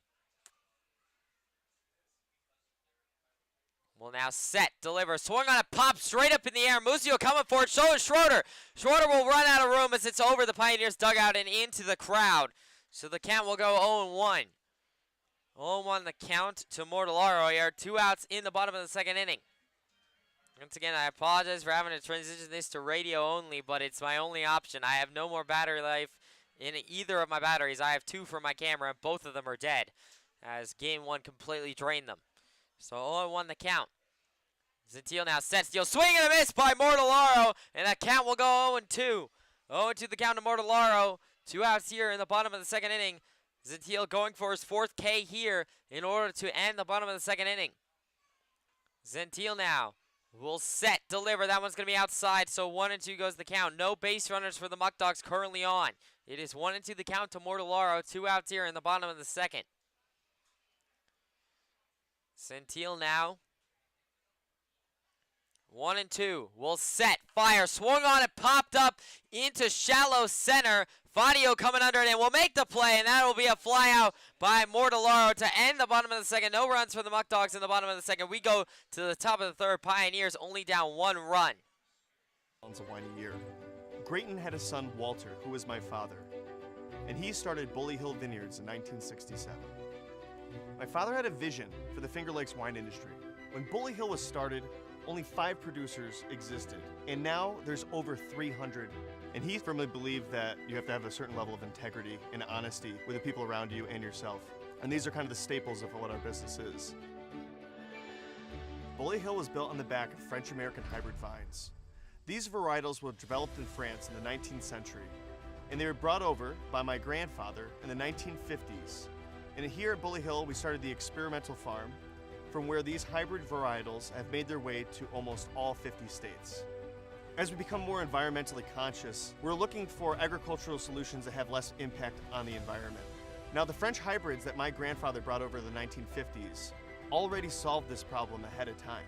will now set, deliver. Swung on a pop straight up in the air. Musio coming for it. So is Schroeder. Schroeder will run out of room as it's over the Pioneers dugout and into the crowd. So the count will go 0-1. 0-1 the count to Mortellaro here. 2 outs in the bottom of the second inning. Once again, I apologize for having to transition this to radio only, but it's my only option. I have no more battery life in either of my batteries. I have 2 for my camera, and both of them are dead, as game 1 completely drained them. So 0-1 the count. Zentil now sets deal. Swing and a miss by Mortellaro, and that count will go 0-2. 0-2 the count to Mortellaro. 2 outs here in the bottom of the second inning. Zentil going for his 4th K here in order to end the bottom of the second inning. Zentil now will set, deliver. That one's going to be outside, so 1-2 goes the count. No base runners for the Muckdogs currently on. It is 1-2 the count to Mortellaro. 2 outs here in the bottom of the second. Zentil now 1-2. Will set, fire, swung on it, popped up into shallow center. Fadio coming under it and will make the play, and that will be a fly out by Mortellaro to end the bottom of the second. No runs for the Muckdogs in the bottom of the second. We go to the top of the third. Pioneers only down 1 run. A whiny year. Grayton had a son, Walter, who was my father, and he started Bully Hill Vineyards in 1967. My father had a vision for the Finger Lakes wine industry. When Bully Hill was started, only 5 producers existed, and now there's over 300. And he firmly believed that you have to have a certain level of integrity and honesty with the people around you and yourself. And these are kind of the staples of what our business is. Bully Hill was built on the back of French-American hybrid vines. These varietals were developed in France in the 19th century, and they were brought over by my grandfather in the 1950s. And here at Bully Hill, we started the experimental farm, from where these hybrid varietals have made their way to almost all 50 states. As we become more environmentally conscious, we're looking for agricultural solutions that have less impact on the environment. Now, the French hybrids that my grandfather brought over in the 1950s already solved this problem ahead of time.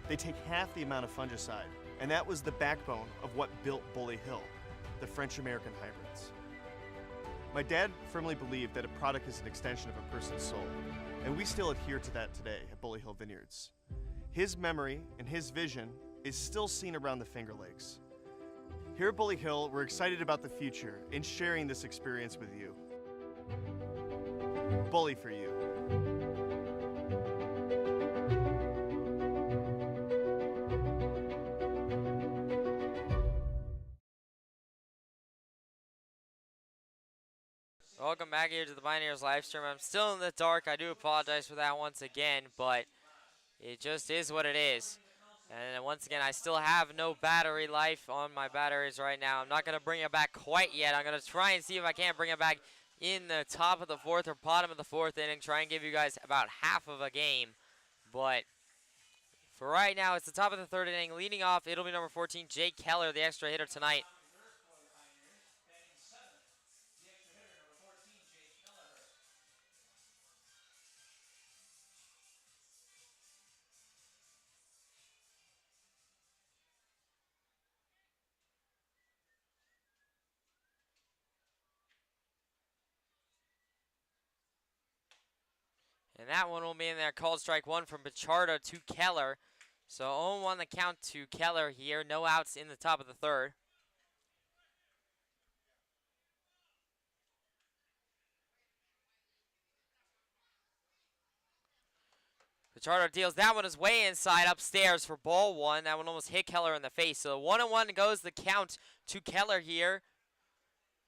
They take half the amount of fungicide, and that was the backbone of what built Bully Hill, the French-American hybrids. My dad firmly believed that a product is an extension of a person's soul, and we still adhere to that today at Bully Hill Vineyards. His memory and his vision is still seen around the Finger Lakes. Here at Bully Hill, we're excited about the future and sharing this experience with you. Bully for you. Welcome back here to the Pioneers live stream. I'm still in the dark. I do apologize for that once again, but it just is what it is. And once again, I still have no battery life on my batteries right now. I'm not going to bring it back quite yet. I'm going to try and see if I can't bring it back in the top of the fourth or bottom of the fourth inning. Try and give you guys about half of a game. But for right now, it's the top of the third inning. Leading off, it'll be number 14, Jake Keller, the extra hitter tonight. And that one will be in there. Called strike one from Pichardo to Keller. So 0-1 the count to Keller here. No outs in the top of the third. Pichardo deals. That one is way inside upstairs for ball one. That one almost hit Keller in the face. So 1-1 goes the count to Keller here.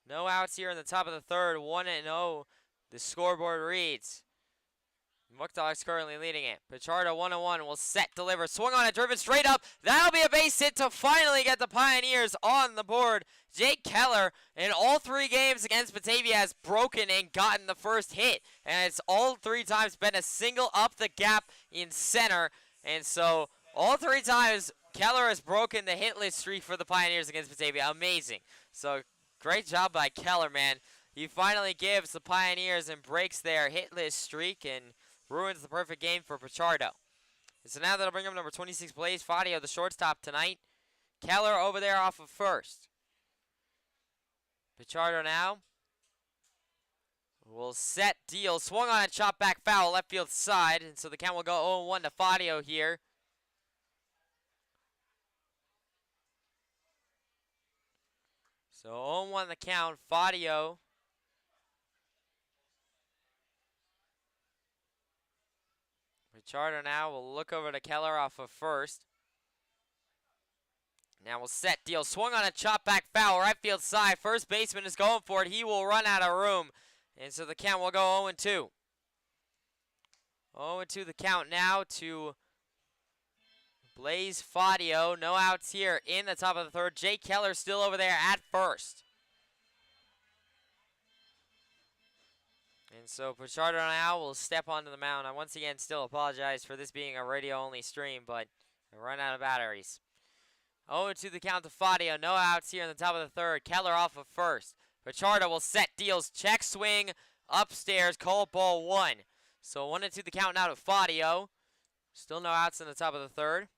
No outs here in the top of the third. 1-0. The scoreboard reads. Muckdogs currently leading it. Pichardo 1-1 will set, deliver, swung on it, driven straight up. That'll be a base hit to finally get the Pioneers on the board. Jake Keller in all three games against Batavia has broken and gotten the first hit. And it's all three times been a single up the gap in center. And so all three times Keller has broken the hitless streak for the Pioneers against Batavia. Amazing. So great job by Keller, man. He finally gives the Pioneers and breaks their hitless streak and ruins the perfect game for Pichardo. And so now that'll bring up number 26, Blaze Fadio, the shortstop tonight. Keller over there off of first. Pichardo now will set, deal, swung on a chop back foul, left field side, and so the count will go 0-1 to Fadio here. So 0-1 the count, Fadio. Pichardo now will look over to Keller off of first. Now we'll set, deal, swung on a chop back foul, right field side. First baseman is going for it. He will run out of room. And so the count will go 0-2. 0-2 the count now to Blaze Fadio. No outs here in the top of the third. Jake Keller still over there at first. And so Pichardo now will step onto the mound. I once again still apologize for this being a radio-only stream, but I run out of batteries. 0-2 the count to Fadio. No outs here in the top of the third. Keller off of first. Pichardo will set, deals, check swing, upstairs, called ball one. So 1-2 the count now to Fadio. Still no outs in the top of the third.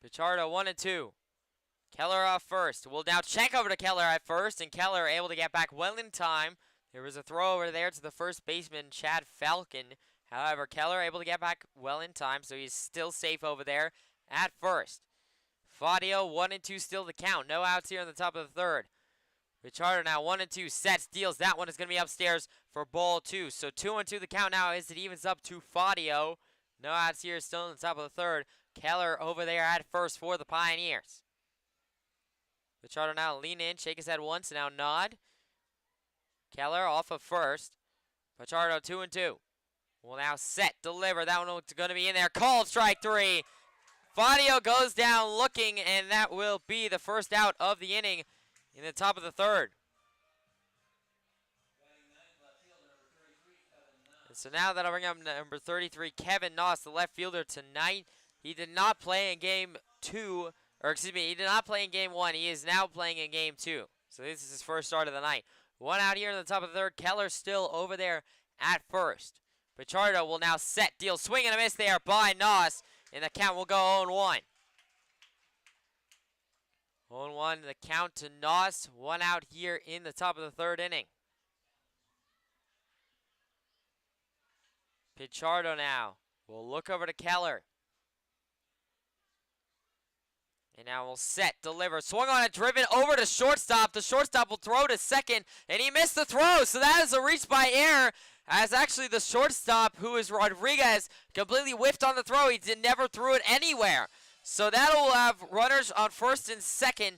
Pichardo 1-2. Keller off first. We'll now check over to Keller at first, and Keller able to get back well in time. There was a throw over there to the first baseman, Chad Falcon. However, Keller able to get back well in time, so he's still safe over there at first. Fadio 1-2 still the count. No outs here in the top of the third. Pichardo now 1-2 sets, deals. That one is going to be upstairs for ball two. So 2-2 the count now as it evens up to Fadio. No outs here still in the top of the third. Keller over there at first for the Pioneers. Pichardo now lean in, shake his head once, now nod. Keller off of first. Pichardo 2-2. Will now set, deliver. That one looks going to be in there. Called strike three. Fadio goes down looking, and that will be the first out of the inning in the top of the third. And so now that'll bring up number 33, Kevin Noss, the left fielder tonight. He did not play in game 2, or excuse me, he did not play in game 1. He is now playing in game 2. So this is his first start of the night. One out here in the top of the third. Keller still over there at first. Pichardo will now set, deal, swing and a miss there by Noss, and the count will go 0-1. 0-1, the count to Noss. One out here in the top of the third inning. Pichardo now will look over to Keller. And now we'll set, deliver, swung on it, driven over to shortstop. The shortstop will throw to second, and he missed the throw. So that is a reach by error, as actually the shortstop, who is Rodriguez, completely whiffed on the throw. He never threw it anywhere. So that'll have runners on first and second,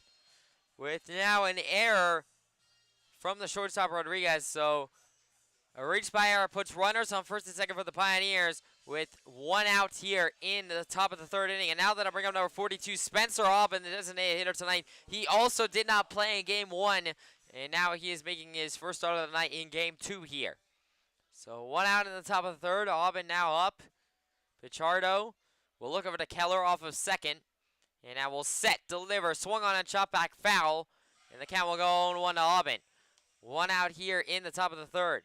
with now an error from the shortstop Rodriguez. So a reach by error puts runners on first and second for the Pioneers, with one out here in the top of the third inning. And now that I bring up number 42, Spencer Aubin, the designated hitter tonight. He also did not play in game 1, and now he is making his first start of the night in game 2 here. So one out in the top of the third. Aubin now up. Pichardo will look over to Keller off of second. And now we'll set, deliver, swung on and chop back foul. And the count will go 0-1 to Aubin. One out here in the top of the third.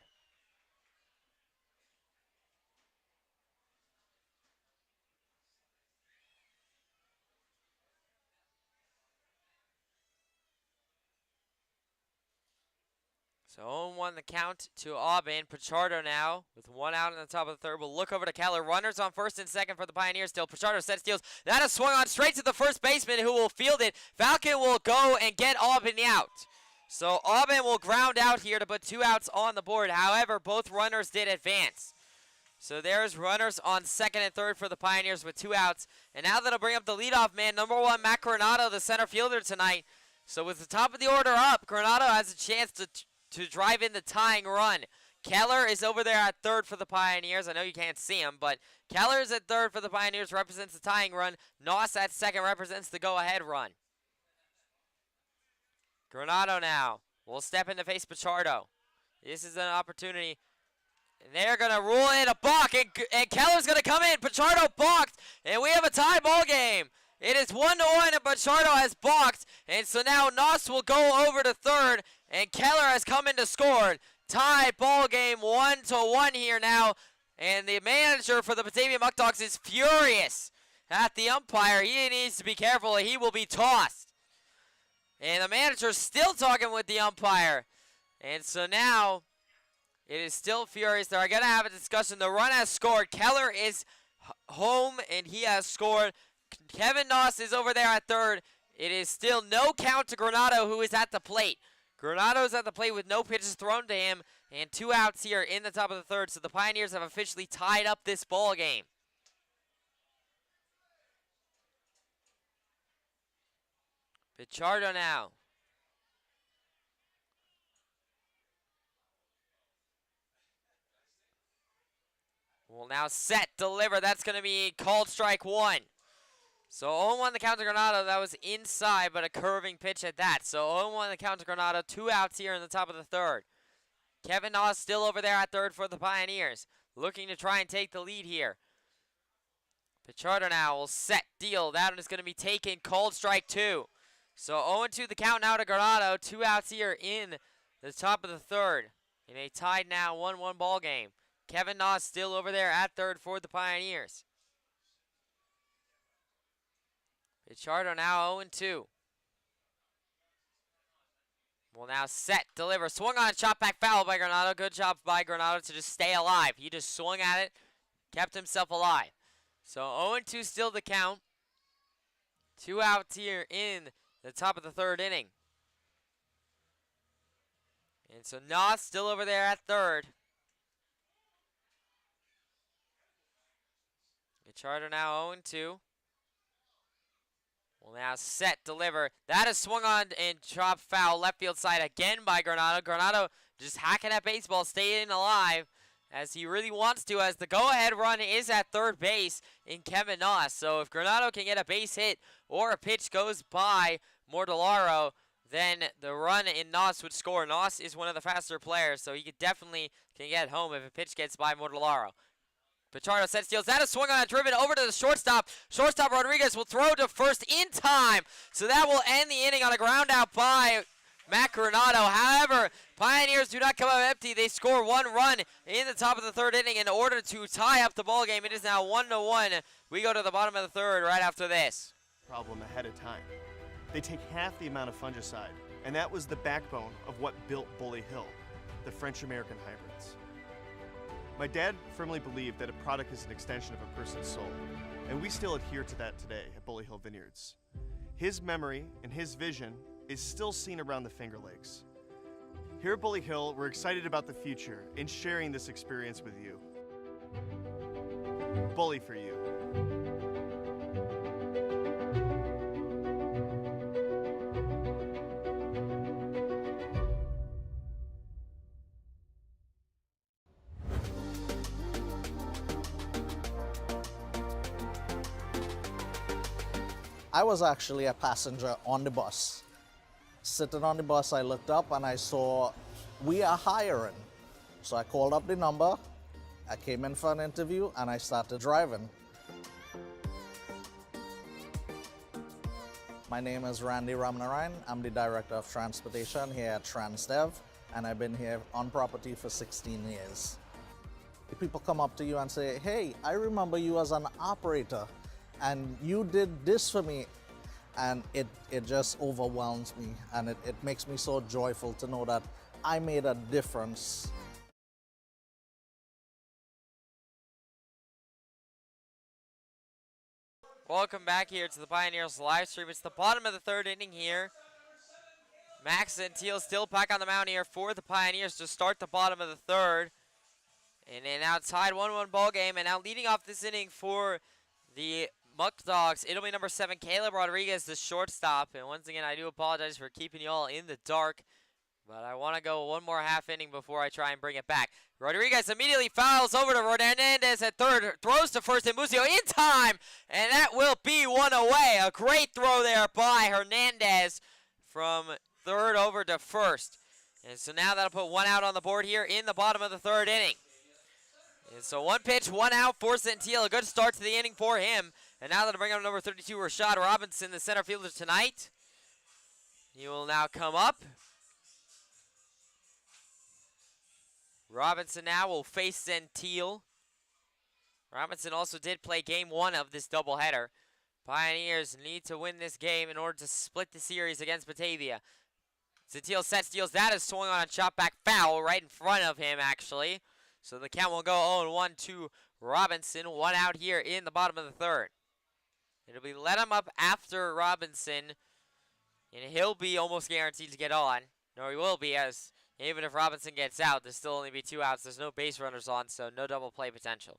So 0-1 the count to Aubin. Pichardo now with one out in the top of the third. We'll look over to Keller. Runners on first and second for the Pioneers still. Pichardo sets, steals. That is swung on straight to the first baseman, who will field it. Falcon will go and get Aubin out. So Aubin will ground out here to put 2 outs on the board. However, both runners did advance. So there's runners on second and third for the Pioneers with 2 outs. And now that'll bring up the leadoff man, number 1, Matt Granado, the center fielder tonight. So with the top of the order up, Granado has a chance to drive in the tying run. Keller is over there at third for the Pioneers. I know you can't see him, but Keller is at third for the Pioneers, represents the tying run. Noss at second represents the go-ahead run. Granado now will step in to face Pichardo. This is an opportunity. And they're going to rule in a balk, and Keller's going to come in. Pichardo balked, and we have a tie ball game. It is 1-1, and Pichardo has balked. And so now Noss will go over to third, and Keller has come in to score. Tie ball game 1-1 here now. And the manager for the Batavia Muckdogs is furious at the umpire. He needs to be careful. He will be tossed. And the manager's still talking with the umpire. And so now it is still furious. They're going to have a discussion. The run has scored. Keller is home, and he has scored. Kevin Noss is over there at third. It is still no count to Granado, who is at the plate. Granado's at the plate with no pitches thrown to him, and 2 outs here in the top of the third. So the Pioneers have officially tied up this ball game. Pichardo now. Will now set, deliver. That's going to be called strike 1. So 0-1 the count to Granado. That was inside, but a curving pitch at that. So 0-1 the count to Granado. 2 outs here in the top of the third. Kevin Noss still over there at third for the Pioneers, looking to try and take the lead here. Pichardo now will set, deal. That one is going to be taken. Called strike 2. So 0-2 the count now to Granado. 2 outs here in the top of the third. In a tied now 1-1 ball game. Kevin Noss still over there at third for the Pioneers. Pichardo now 0-2. Will now set, deliver, swung on, chop back foul by Granado. Good job by Granado to just stay alive. He just swung at it, kept himself alive. So 0-2 still the count. 2 outs here in the top of the third inning. And so Noss still over there at third. Pichardo now 0-2. Will now set, deliver. That is swung on and chopped foul left field side again by Granado. Granado just hacking at baseball, staying alive as he really wants to, as the go-ahead run is at third base in Kevin Noss. So if Granado can get a base hit or a pitch goes by Mortellaro, then the run in Noss would score. Noss is one of the faster players, so he could definitely can get home if a pitch gets by Mortellaro. Pichardo sets, steals. That is swung on a driven over to the shortstop. Shortstop Rodriguez will throw to first in time. So that will end the inning on a ground out by Matt Granado. However, Pioneers do not come up empty. They score 1 run in the top of the third inning in order to tie up the ball game. It is now 1-1. We go to the bottom of the third right after this. Problem ahead of time. They take half the amount of fungicide, and that was the backbone of what built Bully Hill, the French-American hybrids. My dad firmly believed that a product is an extension of a person's soul, and we still adhere to that today at Bully Hill Vineyards. His memory and his vision is still seen around the Finger Lakes. Here at Bully Hill, we're excited about the future and sharing this experience with you. Bully for you. I was actually a passenger on the bus. Sitting on the bus, I looked up and I saw we are hiring. So I called up the number, I came in for an interview, and I started driving. My name is Randy Ramnarayan. I'm the Director of Transportation here at TransDev, and I've been here on property for 16 years. People come up to you and say, hey, I remember you as an operator, and you did this for me, and it just overwhelms me, and it makes me so joyful to know that I made a difference. Welcome back here to the Pioneers live stream. It's the bottom of the third inning here. Max Gentile still back on the mound here for the Pioneers to start the bottom of the third. And then now tied 1-1 ball game, and now leading off this inning for the Muckdogs, it'll be number 7, Caleb Rodriguez, the shortstop. And once again, I do apologize for keeping you all in the dark, but I want to go one more half inning before I try and bring it back. Rodriguez immediately fouls over to Hernandez at third, throws to first, and Musio in time, and that will be one away. A great throw there by Hernandez from third over to first. And so now that'll put one out on the board here in the bottom of the third inning. And so 1 pitch, 1 out for Gentile. A good start to the inning for him. And now that'll bring up number 32, Rashad Robinson, the center fielder tonight. He will now come up. Robinson now will face Gentile. Robinson also did play game 1 of this doubleheader. Pioneers need to win this game in order to split the series against Batavia. Gentile sets, steals. That is swung on a chop back foul right in front of him, actually. So the count will go 0-1 to Robinson. 1 out here in the bottom of the third. It'll be let him up after Robinson, and he'll be almost guaranteed to get on. No, he will be, as even if Robinson gets out, there'll still only be 2 outs. There's no base runners on, so no double play potential.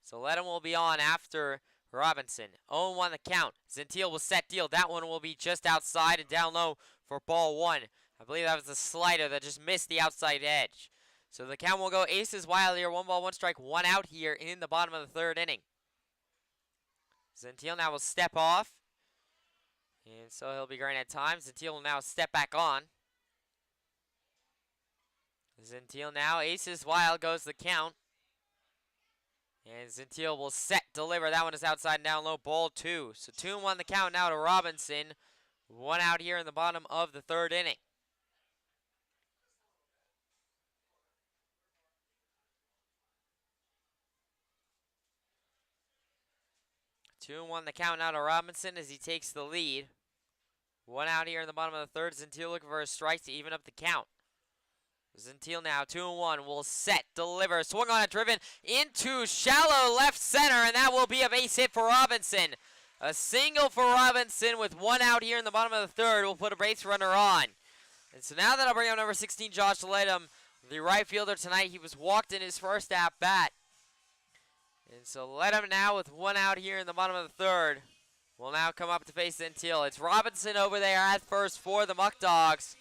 So let him will be on after Robinson. 0-1 the count. Gentile will set, deal. That one will be just outside and down low for ball 1. I believe that was a slider that just missed the outside edge. So the count will go aces wild here. 1 ball, 1 strike, 1 out here in the bottom of the third inning. Gentile now will step off. And so he'll be granted time. Gentile will now step back on. Gentile now, aces wild goes the count. And Gentile will set, deliver. That one is outside and down low, ball 2. So 2-1 the count now to Robinson. 1 out here in the bottom of the third inning. 2-1 the count now to Robinson as he takes the lead. 1 out here in the bottom of the third. Gentile looking for a strike to even up the count. Gentile now, 2-1, will set, deliver, swung on it, driven into shallow left center, and that will be a base hit for Robinson. A single for Robinson with 1 out here in the bottom of the third. Will put a base runner on. And so now that'll bring up number 16, Josh Ledham, the right fielder tonight. He was walked in his first at-bat. And so Ledham now with 1 out here in the bottom of the third will now come up to face Gentile. It's Robinson over there at first for the Muckdogs.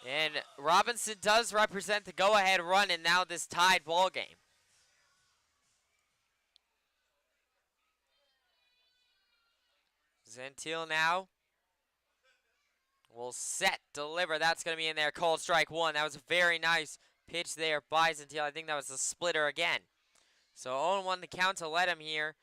And Robinson does represent the go-ahead run in now this tied ball game. Gentile now will set, deliver. That's going to be in there. Called strike 1. That was a very nice pitch there by Gentile. I think that was a splitter again. So 0-1 the count to let him here.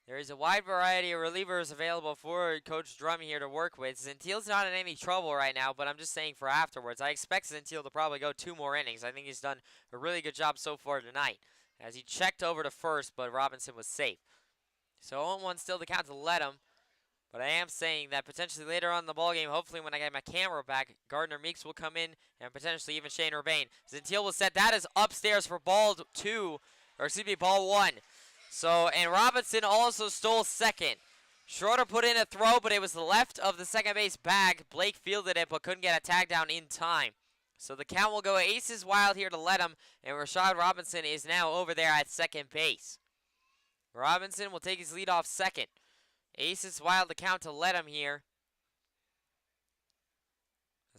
There is a wide variety of relievers available for Coach Drum here to work with. Zentil's not in any trouble right now, but I'm just saying for afterwards. I expect Zentil to probably go 2 more innings. I think he's done a really good job so far tonight, as he checked over to first, but Robinson was safe. So 0-1 still the count to let him. But I am saying that potentially later on in the ballgame, hopefully when I get my camera back, Gardner Meeks will come in and potentially even Shane Urbane. Zentil will set. That is upstairs for ball 2, or excuse me, ball 1. So, and Robinson also stole second. Schroeder put in a throw, but it was the left of the second base bag. Blake fielded it, but couldn't get a tag down in time. So the count will go aces wild here to let him, and Rashad Robinson is now over there at second base. Robinson will take his lead off second. Aces wild the count to let him here.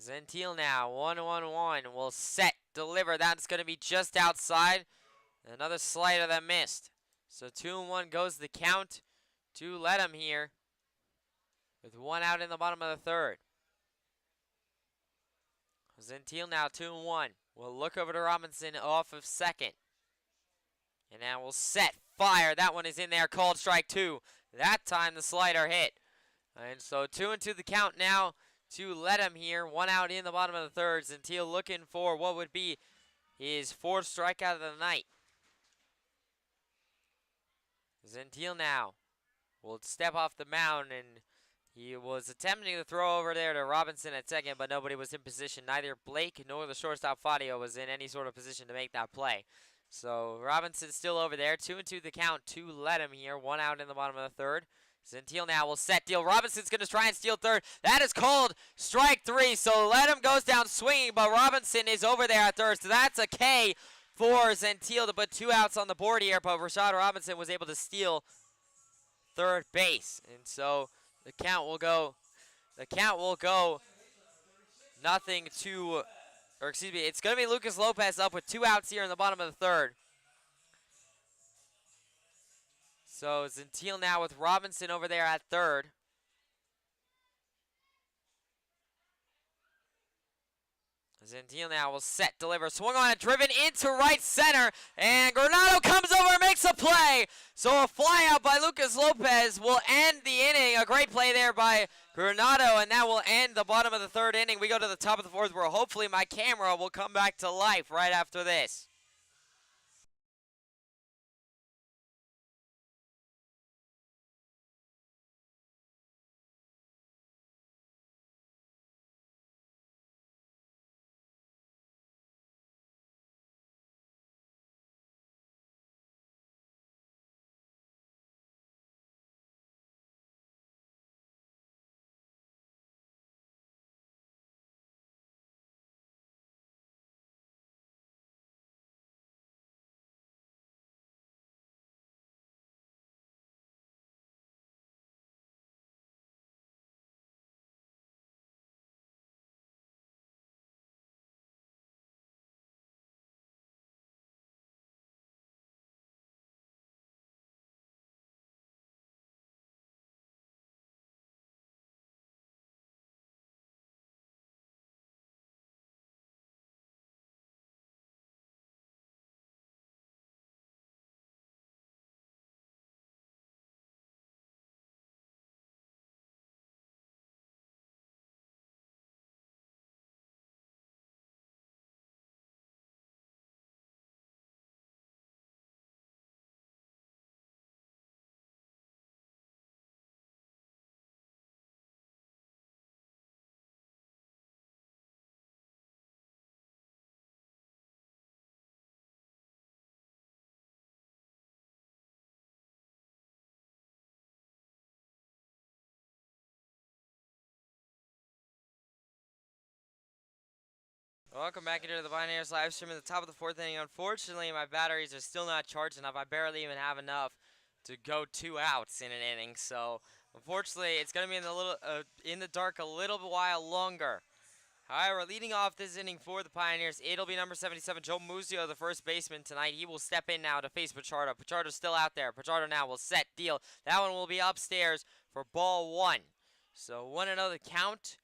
Zentil now, 1-1-1, will set, deliver. That's going to be just outside. Another slider that missed. So 2-1 goes the count to let him here, with 1 out in the bottom of the third. Zentil now 2-1. We'll look over to Robinson off of second. And now we'll set, fire. That one is in there, called strike 2. That time the slider hit. And so 2-2 the count now to let him here. 1 out in the bottom of the third. Zentil looking for what would be his 4th strikeout of the night. Zentil now will step off the mound, and he was attempting to throw over there to Robinson at second, but nobody was in position. Neither Blake nor the shortstop Fadio was in any sort of position to make that play. So Robinson's still over there. 2-2 the count to let him here. 1 out in the bottom of the third. Zentil now will set deal. Robinson's going to try and steal third. That is called strike 3. So let him goes down swinging, but Robinson is over there at third. So that's a K for Zentil to put 2 outs on the board here, but Rashad Robinson was able to steal third base. And so the count will go nothing to, or excuse me, it's going to be Lucas Lopez up with 2 outs here in the bottom of the third. So Zentil now with Robinson over there at third. Zentil now will set, deliver, swung on it, driven into right center, and Granado comes over and makes a play. So a fly out by Lucas Lopez will end the inning. A great play there by Granado, and that will end the bottom of the third inning. We go to the top of the fourth, where hopefully my camera will come back to life right after this. Welcome back into the Pioneers live stream at the top of the fourth inning. Unfortunately, my batteries are still not charged enough. I barely even have enough to go 2 outs in an inning. So, unfortunately, it's going to be in the dark a little while longer. However, leading off this inning for the Pioneers, it'll be number 77, Joe Muzio, the first baseman tonight. He will step in now to face Pichardo. Pichardo's still out there. Pichardo now will set, deal. That one will be upstairs for ball 1. So 1-0 the count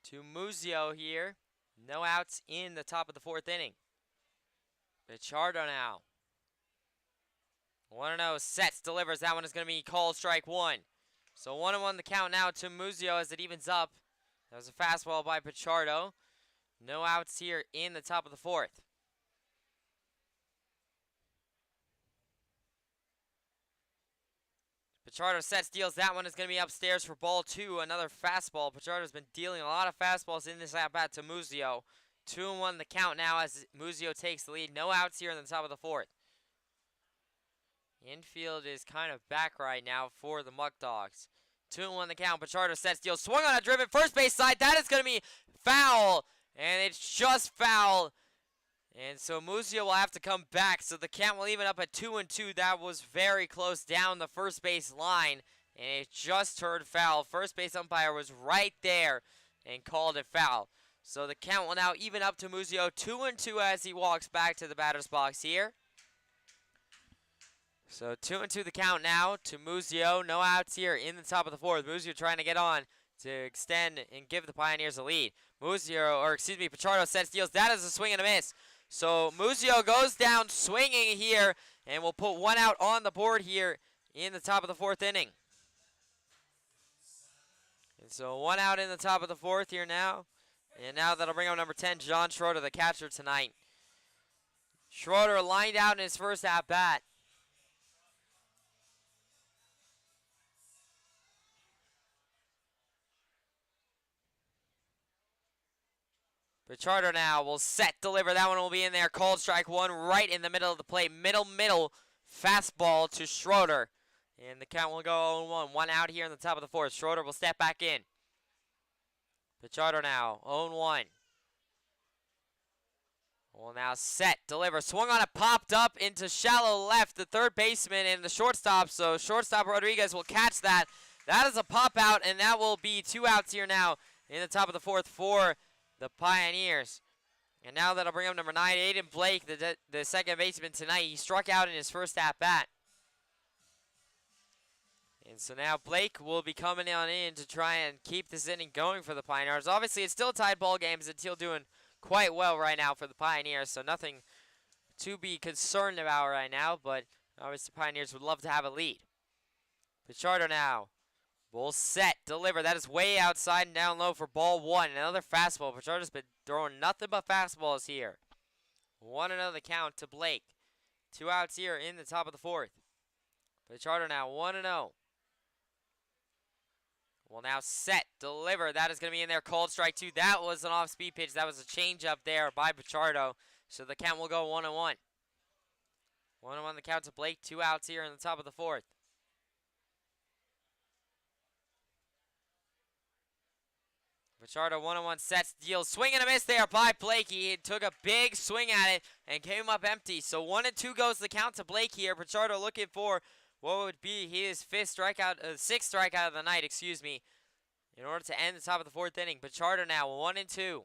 to Muzio here. No outs in the top of the fourth inning. Pichardo now 1-0, sets, delivers. That one is going to be called strike one. So 1-1 the count now to Muzio as it evens up. That was a fastball by Pichardo. No outs here in the top of the fourth. Pichardo sets, deals. That one is going to be upstairs for ball two. Another fastball. Pichardo's been dealing a lot of fastballs in this at-bat to Muzio. 2-1 the count now as Muzio takes the lead. No outs here in the top of the fourth. Infield is kind of back right now for the Muckdogs. 2-1 the count. Pichardo sets, deals. Swung on a driven first base side. That is going to be foul. And it's just foul. And so Muzio will have to come back. So the count will even up at 2-2. That was very close down the first base line. And it just turned foul. First base umpire was right there and called it foul. So the count will now even up to Muzio. 2-2 as he walks back to the batter's box here. So 2-2 the count now to Muzio. No outs here in the top of the fourth. Muzio trying to get on to extend and give the Pioneers a lead. Pichardo sets, deals. That is a swing and a miss. So Muzio goes down swinging here, and we'll put one out on the board here in the top of the fourth inning. And so one out in the top of the fourth here now. And now that'll bring up number 10, John Schroeder, the catcher tonight. Schroeder lined out in his first at-bat. Pichardo now will set, deliver. That one will be in there. Called strike one right in the middle of the plate. Middle. Fastball to Schroeder. And the count will go 0-1. One out here in the top of the fourth. Schroeder will step back in. Pichardo now, 0-1. Will now set, deliver. Swung on it, popped up into shallow left. The third baseman and the shortstop. So shortstop Rodriguez will catch that. That is a pop out, and that will be two outs here now in the top of the fourth for the Pioneers. And now that'll bring up number 9, Aiden Blake, the second baseman tonight. He struck out in his first at-bat. And so now Blake will be coming on in to try and keep this inning going for the Pioneers. Obviously, it's still tied ball games. It's still doing quite well right now for the Pioneers, so nothing to be concerned about right now, but obviously the Pioneers would love to have a lead. Pichardo now will set, deliver. That is way outside and down low for ball one. Another fastball. Pichardo's been throwing nothing but fastballs here. 1-0 the count to Blake. Two outs here in the top of the fourth. Pichardo now 1-0. Will now set, deliver. That is going to be in there. Called strike two. That was an off-speed pitch. That was a changeup there by Pichardo. So the count will go 1-1. 1-1 the count to Blake. Two outs here in the top of the fourth. Pichardo 1-1 sets, deals. Swing and a miss there by Blake. He took a big swing at it and came up empty. So 1-2 goes the count to Blake here. Pichardo looking for what would be his sixth strikeout of the night, in order to end the top of the fourth inning. Pichardo now 1-2.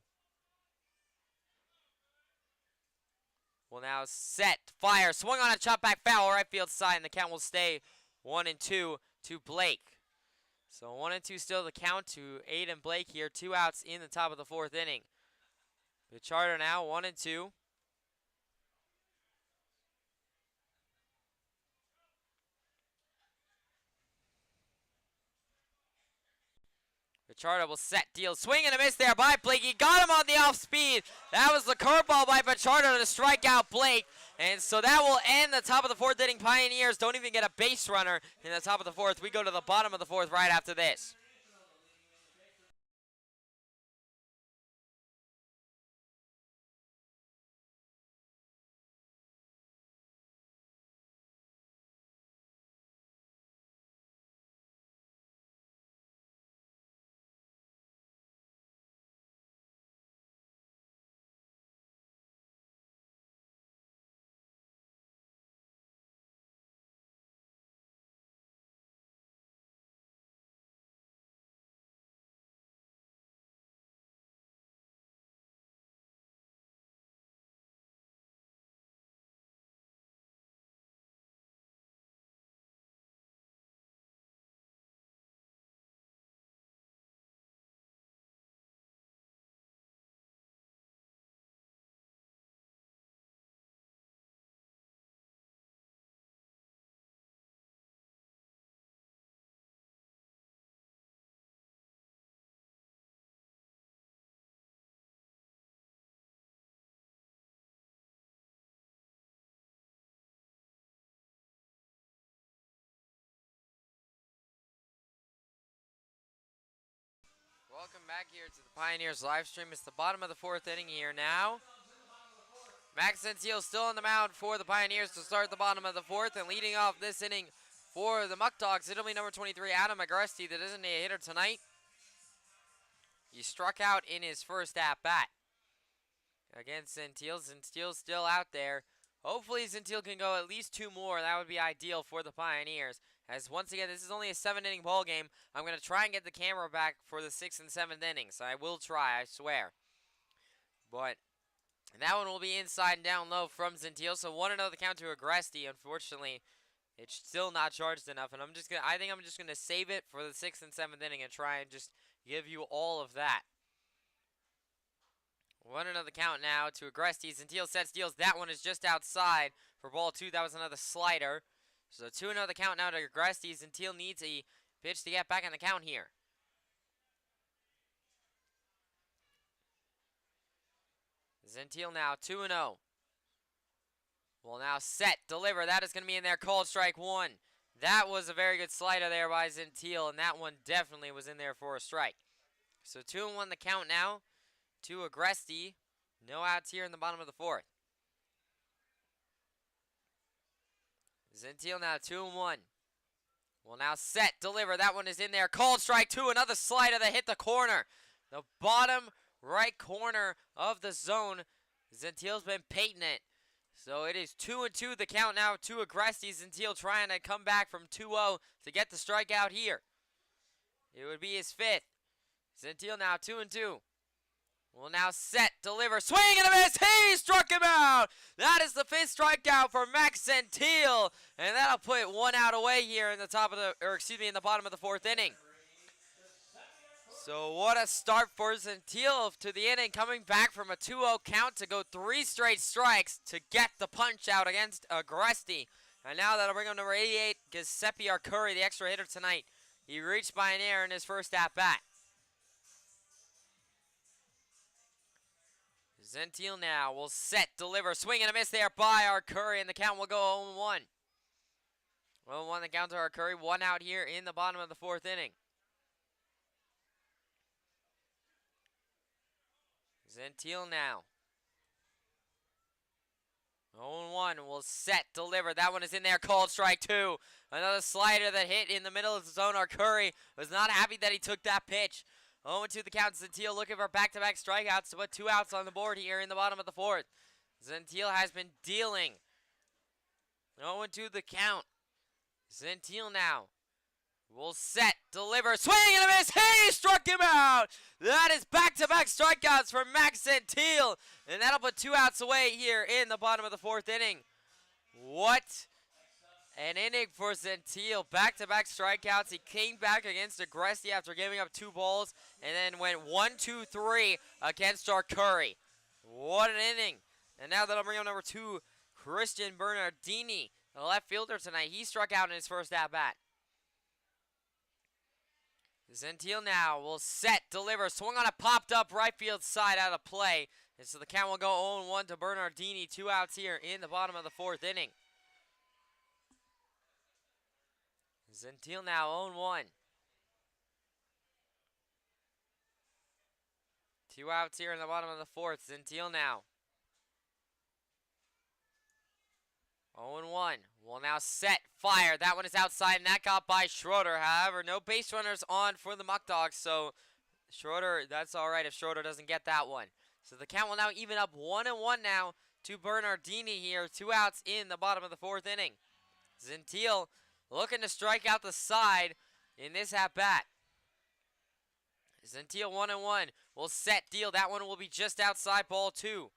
Will now set, fire, swung on a chop back foul, right field side, and the count will stay 1-2 to Blake. So 1-2 still the count to Aiden Blake here. Two outs in the top of the fourth inning. Pichardo now 1-2. Pichardo will set, deal, swing and a miss there by Blake. He got him on the off speed. That was the curveball by Pichardo to strike out Blake. And so that will end the top of the fourth inning. Pioneers don't even get a base runner in the top of the fourth. We go to the bottom of the fourth right after this. Welcome back here to the Pioneers live stream. It's the bottom of the 4th inning here now. Max Gentile still on the mound for the Pioneers to start the bottom of the 4th, and leading off this inning for the Muckdogs, it'll be number 23, Adam Agresti, the designated hitter tonight. He struck out in his first at-bat against Gentile. Gentile's still out there. Hopefully Gentile can go at least 2 more. That would be ideal for the Pioneers. As once again, this is only a 7-inning ball game. I'm going to try and get the camera back for the 6th and 7th innings. I will try, I swear. But that one will be inside and down low from Gentile. So 1-0 the count to Agresti. Unfortunately, it's still not charged enough. And I think I'm just gonna save it for the 6th and 7th inning and try and just give you all of that. 1-0 the count now to Agresti. Gentile sets, deals. That one is just outside for ball 2. That was another slider. So 2-0 the count now to Agresti. Gentile needs a pitch to get back on the count here. Gentile now 2-0. Will now set, deliver. That is going to be in there. Called strike 1. That was a very good slider there by Gentile, and that one definitely was in there for a strike. So 2-1 the count now to Agresti. No outs here in the bottom of the 4th. Gentile now 2-1. Will now set, deliver. That one is in there. Called strike 2. Another slider that hit the corner. The bottom right corner of the zone. Gentile's been painting it. So it is 2-2 the count now to Agresti. Gentile trying to come back from 2-0 to get the strikeout here. It would be his 5th. Gentile now 2-2. Will now set, deliver, swing and a miss. He struck him out. That is the 5th strikeout for Max Gentile, and that'll put 1 out away here in the in the bottom of the 4th inning. So what a start for Gentile to the inning, coming back from a 2-0 count to go 3 straight strikes to get the punch out against Agresti. And now that'll bring him number 88, Giuseppe Arcuri, the extra hitter tonight. He reached by an error in his first at-bat. Gentile now will set, deliver, swing and a miss there by Arcuri, and the count will go 0-1. 0-1 the count to Arcuri, 1 out here in the bottom of the 4th inning. Gentile now. 0-1 will set, deliver. That one is in there, called strike 2. Another slider that hit in the middle of the zone. Arcuri was not happy that he took that pitch. 0-2 the count. Gentile looking for back-to-back strikeouts to put 2 outs on the board here in the bottom of the 4th. Gentile has been dealing. 0-2 the count. Gentile now will set, deliver, swing and a miss. He struck him out. That is back-to-back strikeouts for Max Gentile, and that'll put 2 outs away here in the bottom of the 4th inning. What an inning for Gentile. Back-to-back strikeouts. He came back against Agresti after giving up 2 balls, and then went 1-2-3 against Arcuri. What an inning. And now that'll bring up number 2, Christian Bernardini, the left fielder tonight. He struck out in his first at-bat. Gentile now will set, deliver, swung on a popped up right field side out of play. And so the count will go 0-1 to Bernardini. 2 outs here in the bottom of the 4th inning. Gentile now 0-1. 2 outs here in the bottom of the 4th. Gentile now 0-1. Will now set, fire. That one is outside, and that got by Schroeder. However, no base runners on for the Muckdogs, so Schroeder, that's all right if Schroeder doesn't get that one. So the count will now even up 1-1 now to Bernardini here. 2 outs in the bottom of the 4th inning. Gentile looking to strike out the side in this at-bat. Gentile 1-1. Will set, deal. That one will be just outside, ball 2.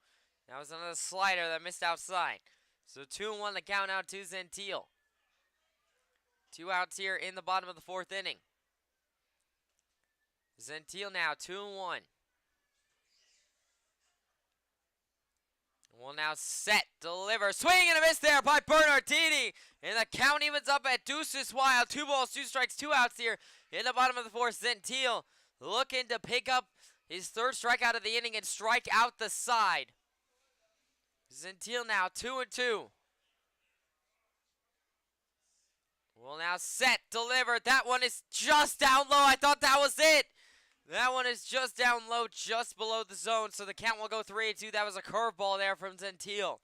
That was another slider that missed outside. So 2-1 the count out to Gentile. 2 outs here in the bottom of the 4th inning. Gentile now 2-1. Will now set, deliver, swing and a miss there by Bernardini. And the count evens up at deuces wild. 2 balls, 2 strikes, 2 outs here in the bottom of the 4th. Gentile looking to pick up his 3rd strikeout of the inning and strike out the side. Gentile now 2-2. Will now set, deliver. That one is just down low. I thought that was it. That one is just down low, just below the zone, so the count will go 3-2. That was a curveball there from Gentile.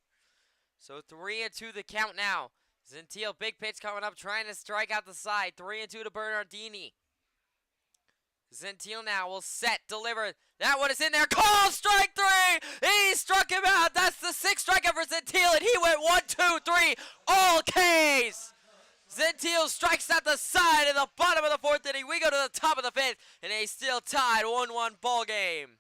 So 3-2 the count now. Gentile, big pitch coming up, trying to strike out the side. 3-2 to Bernardini. Gentile now will set, deliver. That one is in there. Call, strike three. He struck him out. That's the sixth strikeout for Gentile, and he went 1-2-3, all Ks. Gentile strikes at the side in the bottom of the fourth inning. We go to the top of the fifth, and a still tied 1-1 ball game.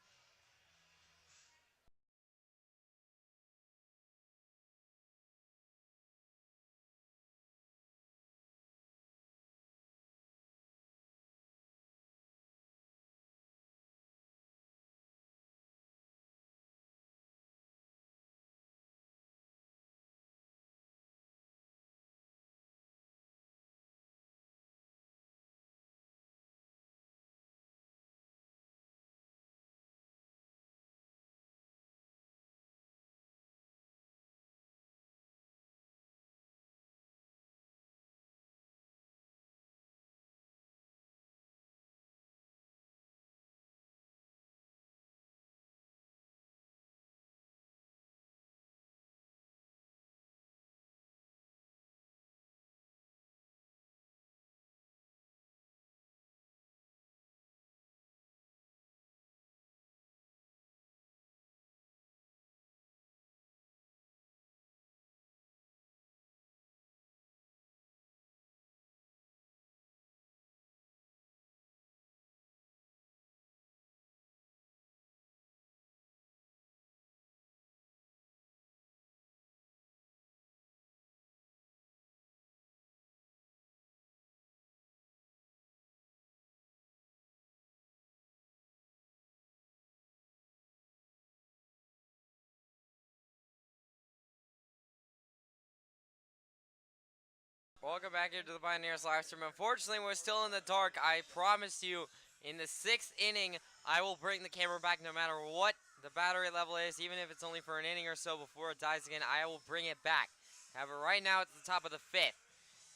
Welcome back here to the Pioneers live stream. Unfortunately, we're still in the dark. I promise you, in the sixth inning, I will bring the camera back no matter what the battery level is, even if it's only for an inning or so before it dies again. I will bring it back. However, right now it's the top of the fifth.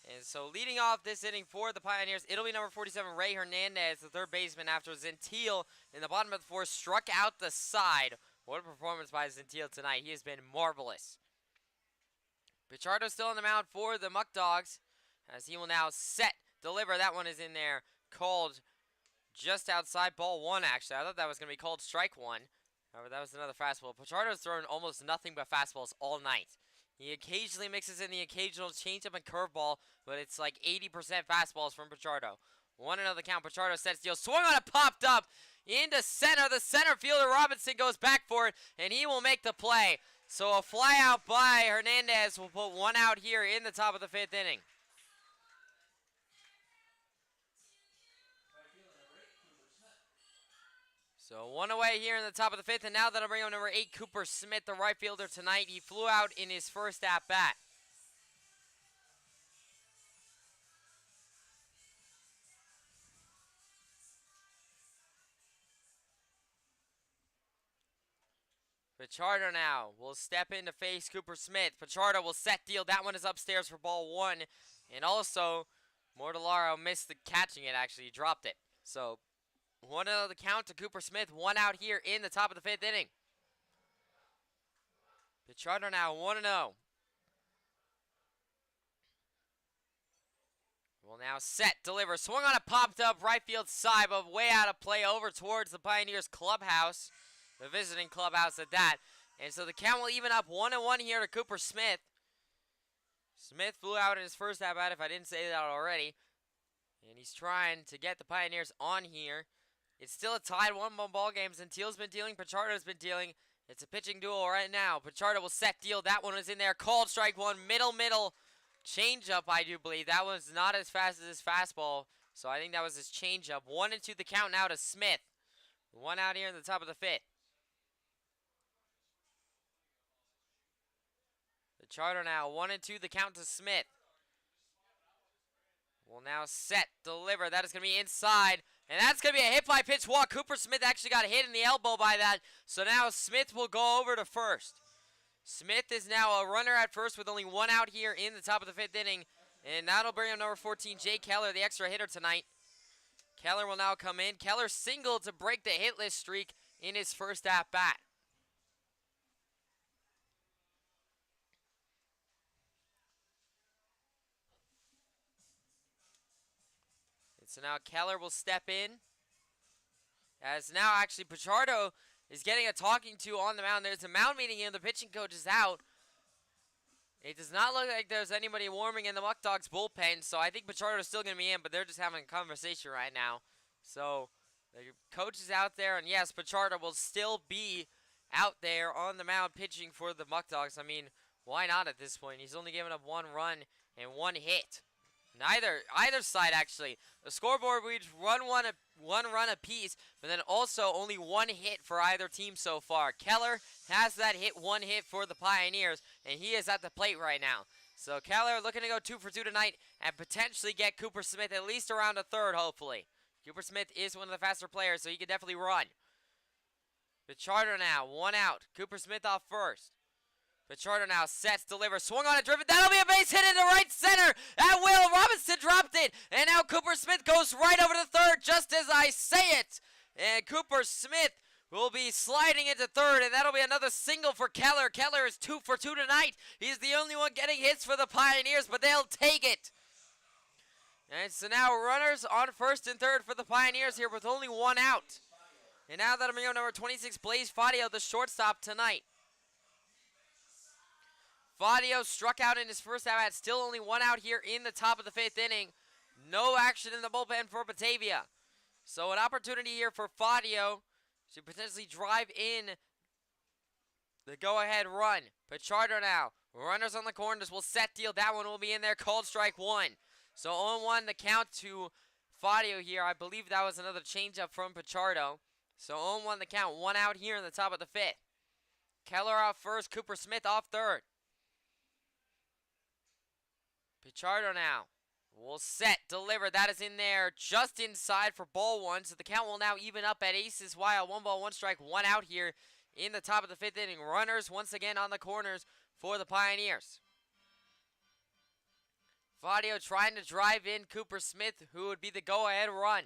And so leading off this inning for the Pioneers, it'll be number 47, Ray Hernandez, the third baseman, after Gentile in the bottom of the fourth struck out the side. What a performance by Gentile tonight. He has been marvelous. Pichardo still on the mound for the Muckdogs, as he will now set, deliver. That one is in there, called just outside, ball one, actually. I thought that was going to be called strike one. However, that was another fastball. Pichardo's thrown almost nothing but fastballs all night. He occasionally mixes in the occasional changeup and curveball, but it's like 80% fastballs from Pichardo. 1-0 the count. Pichardo sets deal, swung on it, popped up into center. The center fielder Robinson goes back for it, and he will make the play. So a fly out by Hernandez will put one out here in the top of the fifth inning. So one away here in the top of the fifth, and now that'll bring up number 8, Cooper Smith, the right fielder tonight. He flew out in his first at-bat. Pichardo now will step in to face Cooper Smith. Pichardo will set deal. That one is upstairs for ball one. And also, Mortellaro missed the catching it, actually. He dropped it. So, 1-0 the count to Cooper Smith. One out here in the top of the fifth inning. Pichardo now 1-0. Will now set, deliver. Swung on it, popped up right field side, but way out of play over towards the Pioneers clubhouse. The visiting clubhouse at that. And so the count will even up 1-1 here to Cooper Smith. Smith flew out in his first at-bat, if I didn't say that already. And he's trying to get the Pioneers on here. It's still a tied 1-1 ball game. Gentile's been dealing, Pichardo's been dealing. It's a pitching duel right now. Pichardo will set deal. That one is in there. Called strike one. Middle. Changeup, I do believe. That one's not as fast as his fastball. So I think that was his changeup. 1-2 the count now to Smith. One out here in the top of the fifth. Pichardo now 1-2 the count to Smith. Will now set, deliver. That is going to be inside. And that's going to be a hit by pitch walk. Cooper Smith actually got hit in the elbow by that. So now Smith will go over to first. Smith is now a runner at first with only one out here in the top of the fifth inning. And that'll bring him number 14, Jay Keller, the extra hitter tonight. Keller will now come in. Keller singled to break the hitless streak in his first at-bat. So now Keller will step in. As now actually Pichardo is getting a talking to on the mound. There's a mound meeting here. The pitching coach is out. It does not look like there's anybody warming in the Muckdogs bullpen, so I think Pichardo is still going to be in, but they're just having a conversation right now. So the coach is out there, and yes, Pichardo will still be out there on the mound pitching for the Muckdogs. I mean, why not at this point? He's only given up 1 run and 1 hit. Either side, actually. The scoreboard reads one run apiece, but then also only 1 hit for either team so far. Keller has that 1 hit for the Pioneers, and he is at the plate right now. So Keller looking to go 2 for 2 tonight and potentially get Cooper Smith at least around a third, hopefully. Cooper Smith is one of the faster players, so he could definitely run. Pichardo now, 1 out. Cooper Smith off first. Pichardo now sets, delivers, swung on a driven. That'll be a base hit into right center. At will, Robinson dropped it. And now Cooper Smith goes right over to third just as I say it. And Cooper Smith will be sliding into third, and that'll be another single for Keller. Keller is 2 for 2 tonight. He's the only one getting hits for the Pioneers, but they'll take it. And so now runners on first and third for the Pioneers here with only 1 out. And now that'll bring up number 26, Blaze Fadio, the shortstop tonight. Fadio struck out in his first at-bat, still only 1 out here in the top of the 5th inning. No action in the bullpen for Batavia. So an opportunity here for Fadio to potentially drive in the go-ahead run. Pichardo now, runners on the corners will set deal. That one will be in there, called strike 1. So 0-1 the count to Fadio here. I believe that was another changeup from Pichardo. So 0-1 the count, 1 out here in the top of the 5th. Keller off first, Cooper Smith off third. Pichardo now will set, deliver. That is in there just inside for ball 1. So the count will now even up at aces while 1 ball, 1 strike, 1 out here in the top of the 5th inning. Runners once again on the corners for the Pioneers. Fadio trying to drive in Cooper Smith, who would be the go-ahead run.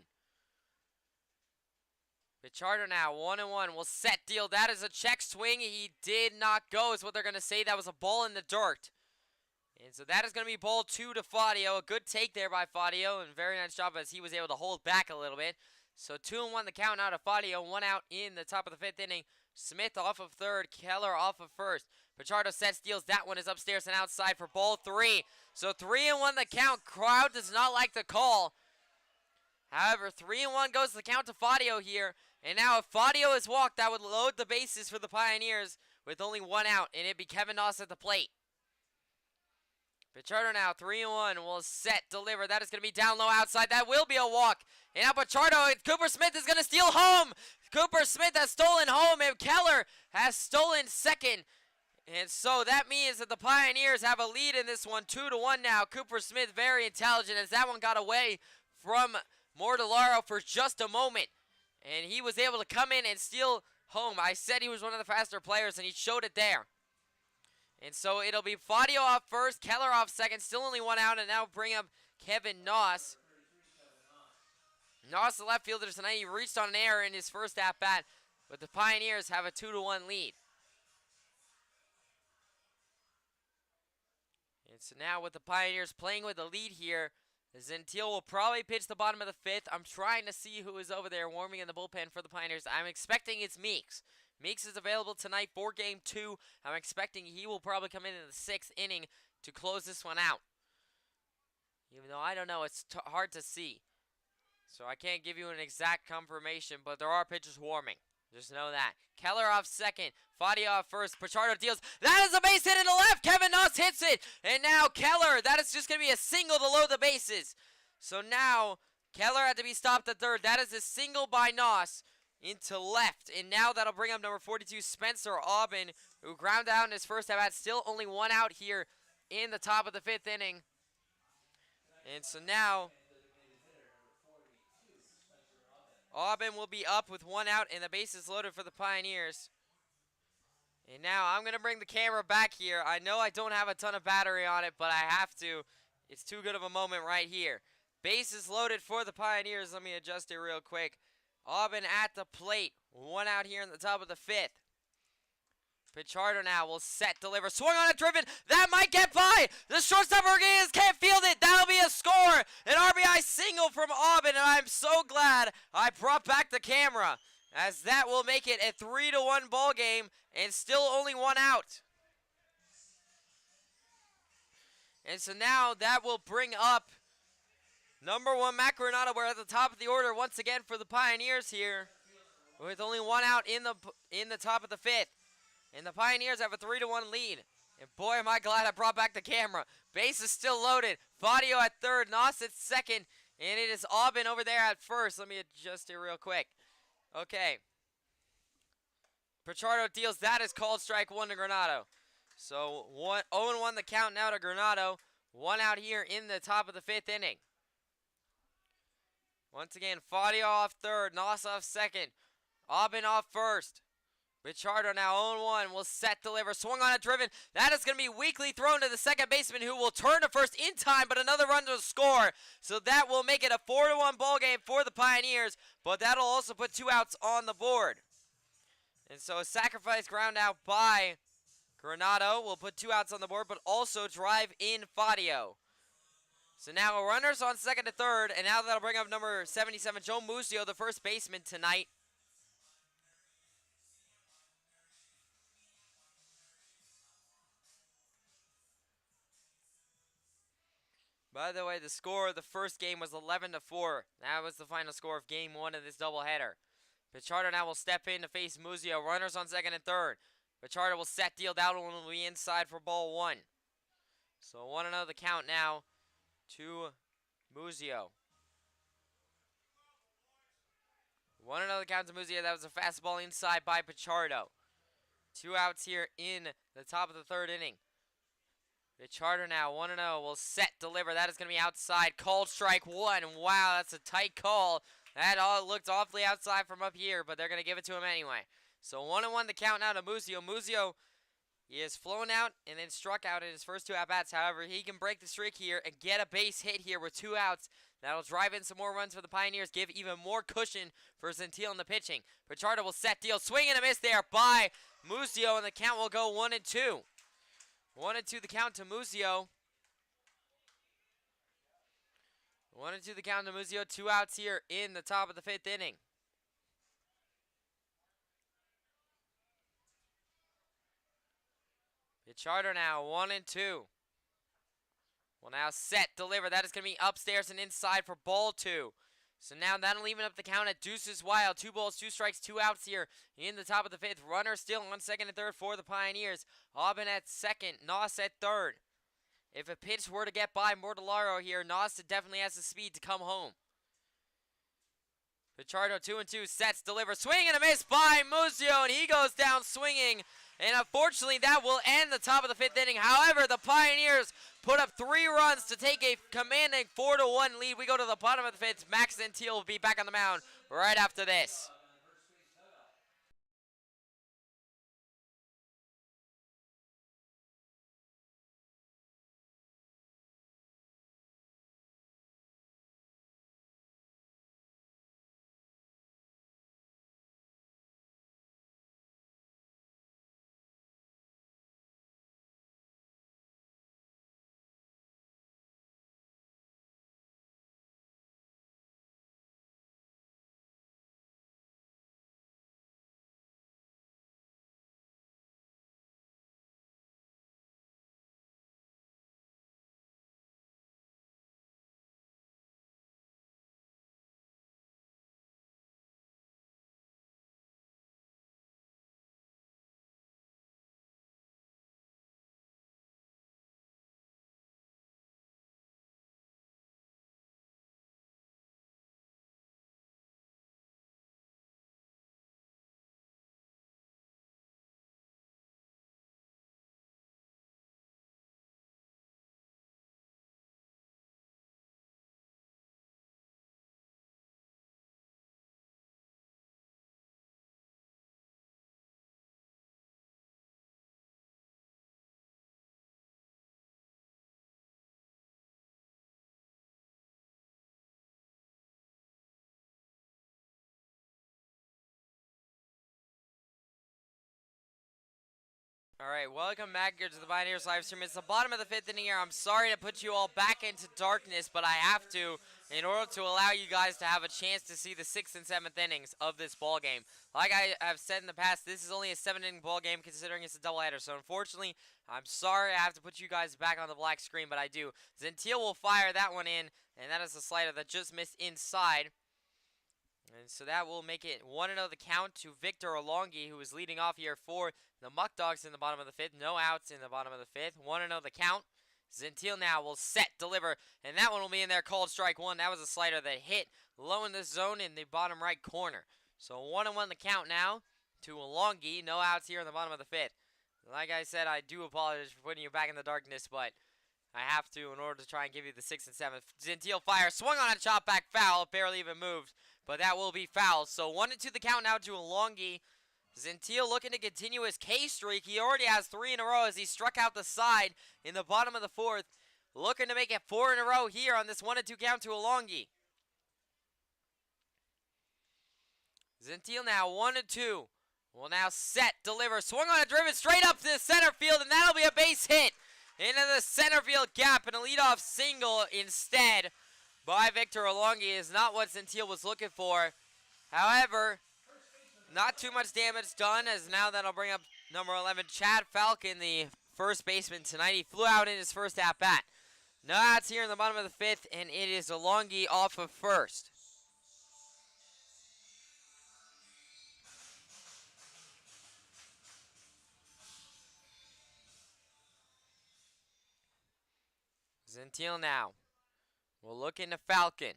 Pichardo now, 1-1, will set deal. That is a check swing. He did not go, is what they're going to say. That was a ball in the dirt. And so that is going to be ball 2 to Fadio. A good take there by Fadio, and very nice job as he was able to hold back a little bit. So 2-1 the count out of Fadio, 1 out in the top of the 5th inning. Smith off of third, Keller off of first. Pichardo sets, deals. That one is upstairs and outside for ball 3. So 3-1 the count. Crowd does not like the call. However, 3-1 goes the count to Fadio here. And now if Fadio is walked, that would load the bases for the Pioneers with only 1 out, and it'd be Kevin Noss at the plate. Pichardo now, 3-1, will set, deliver. That is going to be down low outside. That will be a walk. And now Pichardo, Cooper Smith is going to steal home. Cooper Smith has stolen home, and Keller has stolen second. And so that means that the Pioneers have a lead in this one, 2-1 now. Cooper Smith very intelligent as that one got away from Mortellaro for just a moment. And he was able to come in and steal home. I said he was one of the faster players, and he showed it there. And so it'll be Fadio off first, Keller off second, still only 1 out, and now bring up Kevin Noss. Noss, the left fielder tonight, he reached on an error in his first at-bat, but the Pioneers have a 2-1 lead. And so now with the Pioneers playing with the lead here, Gentile will probably pitch the bottom of the 5th. I'm trying to see who is over there warming in the bullpen for the Pioneers. I'm expecting it's Meeks. Meeks is available tonight for Game 2. I'm expecting he will probably come in the 6th inning to close this one out. Even though I don't know, it's hard to see. So I can't give you an exact confirmation, but there are pitchers warming. Just know that. Keller off second. Fadio off first. Pichardo deals. That is a base hit in the left. Kevin Noss hits it. And now Keller. That is just going to be a single to load the bases. So now Keller had to be stopped at third. That is a single by Noss into left. And now that'll bring up number 42, Spencer Aubin, who ground out in his first at-bat. Still only 1 out here in the top of the 5th inning. And so now Aubin will be up with 1 out and the bases loaded for the Pioneers. And now I'm going to bring the camera back here. I know I don't have a ton of battery on it, but I have to. It's too good of a moment right here. Bases loaded for the Pioneers. Let me adjust it real quick. Aubin at the plate. One out here in the top of the 5th. Pichardo now will set, deliver, swung on it, driven. That might get by. The shortstop Rodriguez can't field it. That'll be a score. An RBI single from Aubin, and I'm so glad I brought back the camera, as that will make it a 3-1 ball game and still only one out. And so now that will bring up number 1 Matt Granado. We're at the top of the order once again for the Pioneers here, with only one out in the top of the 5th. And the Pioneers have a 3-1 lead. And boy, am I glad I brought back the camera. Base is still loaded. Fadio at third, Noss at second, and it is Aubin over there at first. Let me adjust it real quick. Okay. Pichardo deals. That is called strike 1 to Granado. So 0-1 the count now to Granado. One out here in the top of the 5th inning. Once again, Fadio off third, Noss off second, Aubin off first. Pichardo now 0-1, will set, deliver, swung on it, driven. That is going to be weakly thrown to the second baseman, who will turn to first in time, but another run to score. So that will make it a 4-1 ball game for the Pioneers, but that'll also put 2 outs on the board. And so a sacrifice ground out by Granado will put 2 outs on the board, but also drive in Fadio. So now runners on second to third, and now that'll bring up number 77, Joe Musio, the first baseman tonight. By the way, the score of the first game was 11-4. That was the final score of game 1 of this doubleheader. Pichardo now will step in to face Musio. Runners on second and third. Pichardo will set, deal down, and will be inside for ball 1. So 1-0 the count now to Musio. 1-0 the count to Musio. That was a fastball inside by Pichardo. 2 outs here in the top of the 3rd inning. Pichardo now 1-0 will set, deliver. That is going to be outside. Called strike 1. Wow, that's a tight call. That all looked awfully outside from up here, but they're going to give it to him anyway. So 1-1 the count now to Musio. Musio, he has flown out and then struck out in his first 2 at-bats. However, he can break the streak here and get a base hit here with 2 outs. That'll drive in some more runs for the Pioneers, give even more cushion for Gentile in the pitching. Pichardo will set, deal, swing and a miss there by Musio, and the count will go 1-2. 1-2 the count to Musio. 1-2 the count to Musio. 2 outs here in the top of the 5th inning. Pichardo now 1-2. Will now set, deliver. That is going to be upstairs and inside for ball 2. So now that'll even up the count at deuces wild. 2 balls, 2 strikes, 2 outs here in the top of the 5th. Runner still on second and third for the Pioneers. Aubin at second, Noss at third. If a pitch were to get by Mortellaro here, Noss definitely has the speed to come home. Pichardo 2-2, sets, delivers, swing and a miss by Musio, and he goes down swinging. And unfortunately, that will end the top of the 5th inning. However, the Pioneers put up 3 runs to take a commanding 4-1 lead. We go to the bottom of the 5th. Max Gentile will be back on the mound right after this. All right, welcome back here to the Pioneers live stream. It's the bottom of the 5th inning here. I'm sorry to put you all back into darkness, but I have to in order to allow you guys to have a chance to see the 6th and 7th innings of this ball game. Like I have said in the past, this is only a 7-inning ball game considering it's a doubleheader. So unfortunately, I'm sorry I have to put you guys back on the black screen, but I do. Gentile will fire that one in, and that is a slider that just missed inside. And so that will make it 1-0 the count to Victor Olongi, who is leading off here for the Muckdogs in the bottom of the 5th. No outs in the bottom of the 5th. 1-0 the count. Gentile now will set, deliver, and that one will be in there, called strike one. That was a slider that hit low in the zone in the bottom right corner. So 1-1 the count now to Olongi. No outs here in the bottom of the 5th. Like I said, I do apologize for putting you back in the darkness, but I have to in order to try and give you the 6th and 7th. Gentile fire, swung on a chop back foul, barely even moved, but that will be foul. So 1-2 the count now to Olongi. Gentile looking to continue his K streak. He already has 3 in a row as he struck out the side in the bottom of the 4th. Looking to make it 4 in a row here on this 1-2 count to Olongi. Gentile now 1-2. Will now set, deliver, swung on a driven straight up to the center field, and that'll be a base hit into the center field gap, and a leadoff single instead by Victor Olongi is not what Gentile was looking for. However, not too much damage done, as now that'll bring up number 11, Chad Falcon, the first baseman tonight. He flew out in his first at-bat. No outs here in the bottom of the 5th, and it is Olongi off of first. Gentile now will look into Falcon.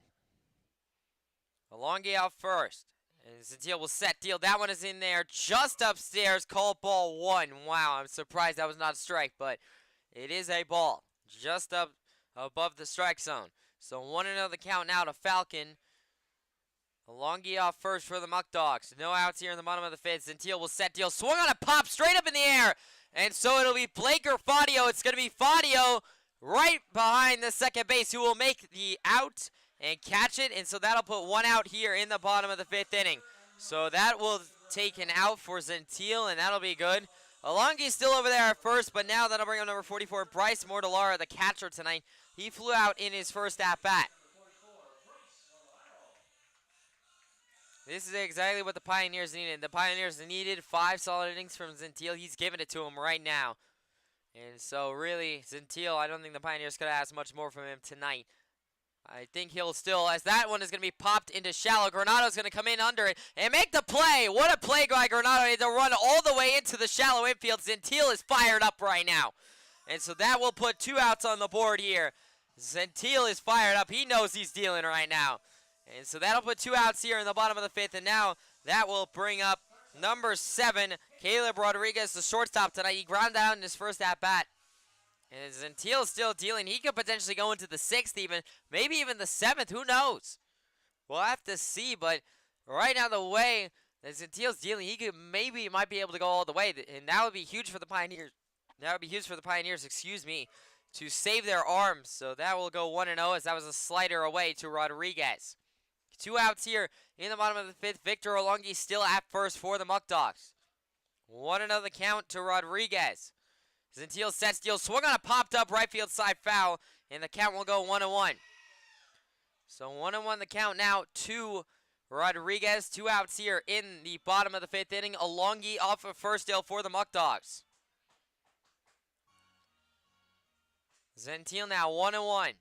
Olongi out first. And Gentile will set, deal. That one is in there just upstairs. Called ball 1. Wow, I'm surprised that was not a strike, but it is a ball just up above the strike zone. So 1-0 the count now to Falcon. Olongi off first for the Muckdogs. No outs here in the bottom of the 5th. Gentile will set, deal. Swung on a pop straight up in the air. And so it'll be Blake or Fadio. It's going to be Fadio right behind the second base, who will make the out and catch it, and so that'll put 1 out here in the bottom of the 5th inning. So that will take an out for Gentile, and that'll be good. Olongi's still over there at first, but now that'll bring up number 44, Bryce Mortalara, the catcher tonight. He flew out in his first at-bat. This is exactly what the Pioneers needed. The Pioneers needed 5 solid innings from Gentile. He's giving it to him right now. And so, really, Gentile, I don't think the Pioneers could have asked much more from him tonight. I think he'll still, as that one is going to be popped into shallow. Granado's going to come in under it and make the play. What a play by Granado. He had to run all the way into the shallow infield. Gentile is fired up right now. And so that will put 2 outs on the board here. Gentile is fired up. He knows he's dealing right now. And so that'll put 2 outs here in the bottom of the 5th. And now that will bring up number 7, Caleb Rodriguez, the shortstop tonight. He ground down in his first at-bat. And Gentile is still dealing. He could potentially go into the 6th even, maybe even the 7th. Who knows? We'll have to see. But right now, the way that Gentile's dealing, he could might be able to go all the way. And that would be huge for the Pioneers. That would be huge for the Pioneers, to save their arms. So that will go 1-0 as that was a slider away to Rodriguez. 2 outs here in the bottom of the 5th. Victor Olongi still at first for the Muckdogs. 1-0 the count to Rodriguez. Gentile sets, deal, swung on a popped up right field side foul, and the count will go 1-1. So 1-1 the count now to Rodriguez. 2 outs here in the bottom of the 5th inning. Olongi off of first still for the Muckdogs. Gentile now 1-1.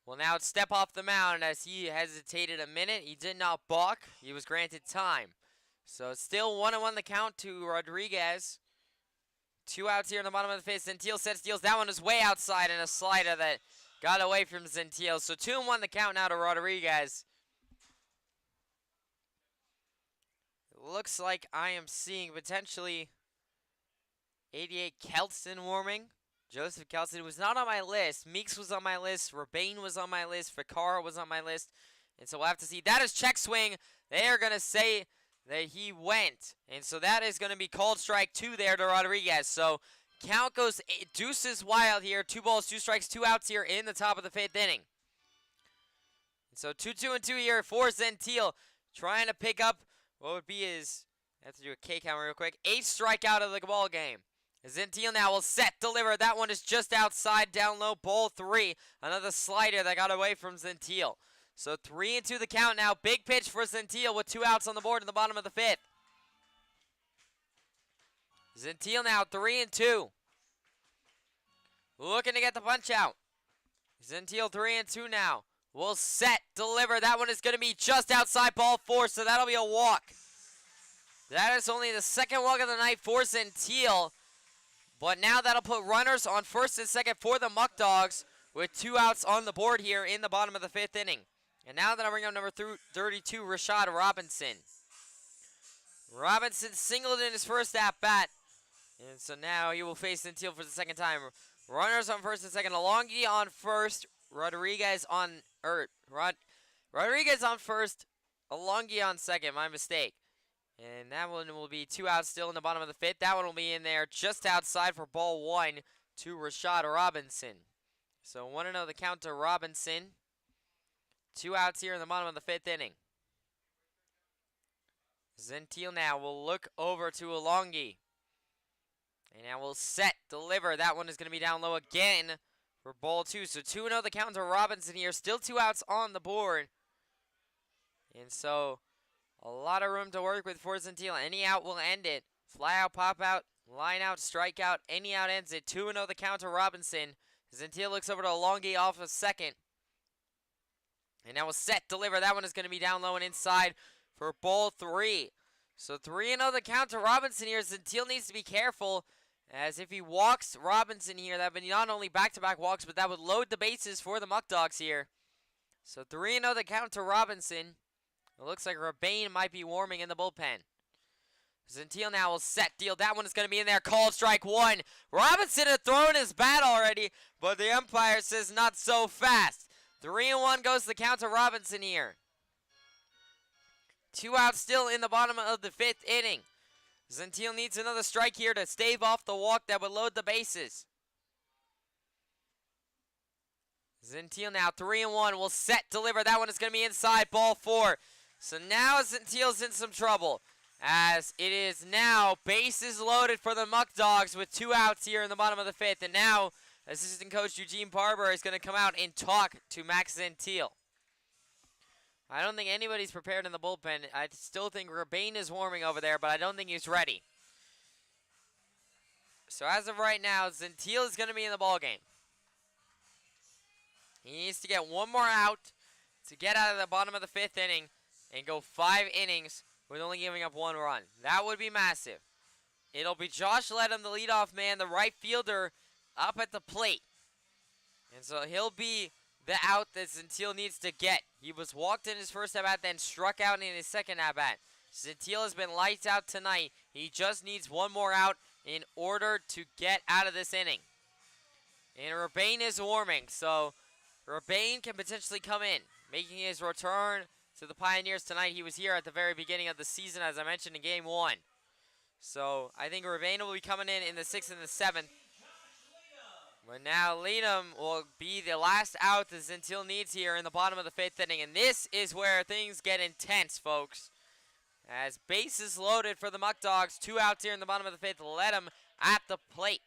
Will now step off the mound as he hesitated a minute. He did not balk. He was granted time. So it's still 1-1 the count to Rodriguez. 2 outs here in the bottom of the 5th. Gentile sets, deals. That one is way outside and a slider that got away from Gentile. So 2-1 the count now to Rodriguez. It looks like I am seeing potentially 88 Kelson warming. Joseph Kelson was not on my list. Meeks was on my list. Rebane was on my list. Ficara was on my list. And so we'll have to see. That is check swing. They are going to say that he went. And so that is going to be called strike 2 there to Rodriguez. So count goes deuces wild here. 2 balls, 2 strikes, 2 outs here in the top of the 5th inning. And so 2-2-2 here for Gentile. Trying to pick up what would be his I have to do a K count real quick. 8th strikeout of the ball game. Zintiel now will set, deliver. That one is just outside, down low, ball 3. Another slider that got away from Zintiel. So 3-2 the count now. Big pitch for Zintiel with 2 outs on the board in the bottom of the 5th. Zintiel now 3-2. Looking to get the punch out. Zintiel 3-2 now. Will set, deliver. That one is going to be just outside, ball 4, so that'll be a walk. That is only the 2nd walk of the night for Zintiel. But now that'll put runners on 1st and 2nd for the Muckdogs with 2 outs on the board here in the bottom of the 5th inning. And now that'll bring up number 32, Rashad Robinson. Robinson singled in his first at-bat. And so now he will face Zintiel for the 2nd time. Runners on 1st and 2nd. Alongi on 1st. Rodriguez on 1st. Alongi on 2nd. My mistake. And that one will be 2 outs still in the bottom of the 5th. That one will be in there just outside for ball 1 to Rashad Robinson. So 1-0 the count to Robinson. 2 outs here in the bottom of the 5th inning. Zintiel now will look over to Alongi. And now we'll set, deliver. That one is going to be down low again for ball 2. So 2-0 the count to Robinson here. Still 2 outs on the board. And so a lot of room to work with for Zintiel. Any out will end it. Fly out, pop out, line out, strike out. Any out ends it. 2-0 the count to Robinson. Zintiel looks over to Alongi off of 2nd. And now we'll set, deliver. That one is going to be down low and inside for ball 3. So 3-0 the count to Robinson here. Zintiel needs to be careful, as if he walks Robinson here, that would be not only back-to-back walks, but that would load the bases for the Muckdogs here. So 3-0 the count to Robinson. It looks like Rebane might be warming in the bullpen. Zintiel now will set, deal. That one is going to be in there. Called strike 1. Robinson had thrown his bat already, but the umpire says not so fast. 3-1 goes the count to Robinson here. 2 outs still in the bottom of the 5th inning. Zintiel needs another strike here to stave off the walk that would load the bases. Zintiel now 3-1 will set, deliver. That one is going to be inside, ball 4. So now Zintiel's in some trouble, as it is now bases loaded for the Muckdogs with 2 outs here in the bottom of the 5th. And now assistant coach Eugene Barber is going to come out and talk to Max Zintiel. I don't think anybody's prepared in the bullpen. I still think Rebane is warming over there, but I don't think he's ready. So as of right now, Zintiel is going to be in the ballgame. He needs to get 1 more out to get out of the bottom of the 5th inning and go 5 innings with only giving up 1 run. That would be massive. It'll be Josh Ledham, the leadoff man, the right fielder, up at the plate. And so he'll be the out that Zintiel needs to get. He was walked in his first at-bat, then struck out in his second at-bat. Zintiel has been lights out tonight. He just needs 1 more out in order to get out of this inning. And Rebane is warming, so Rebane can potentially come in, making his return to the Pioneers tonight. He was here at the very beginning of the season, as I mentioned in Game 1. So I think Rebane will be coming in the 6th and the 7th. But now Leadham will be the last out that Zintiel needs here in the bottom of the 5th inning. And this is where things get intense, folks. As bases loaded for the Muckdogs. 2 outs here in the bottom of the 5th. Ledham at the plate.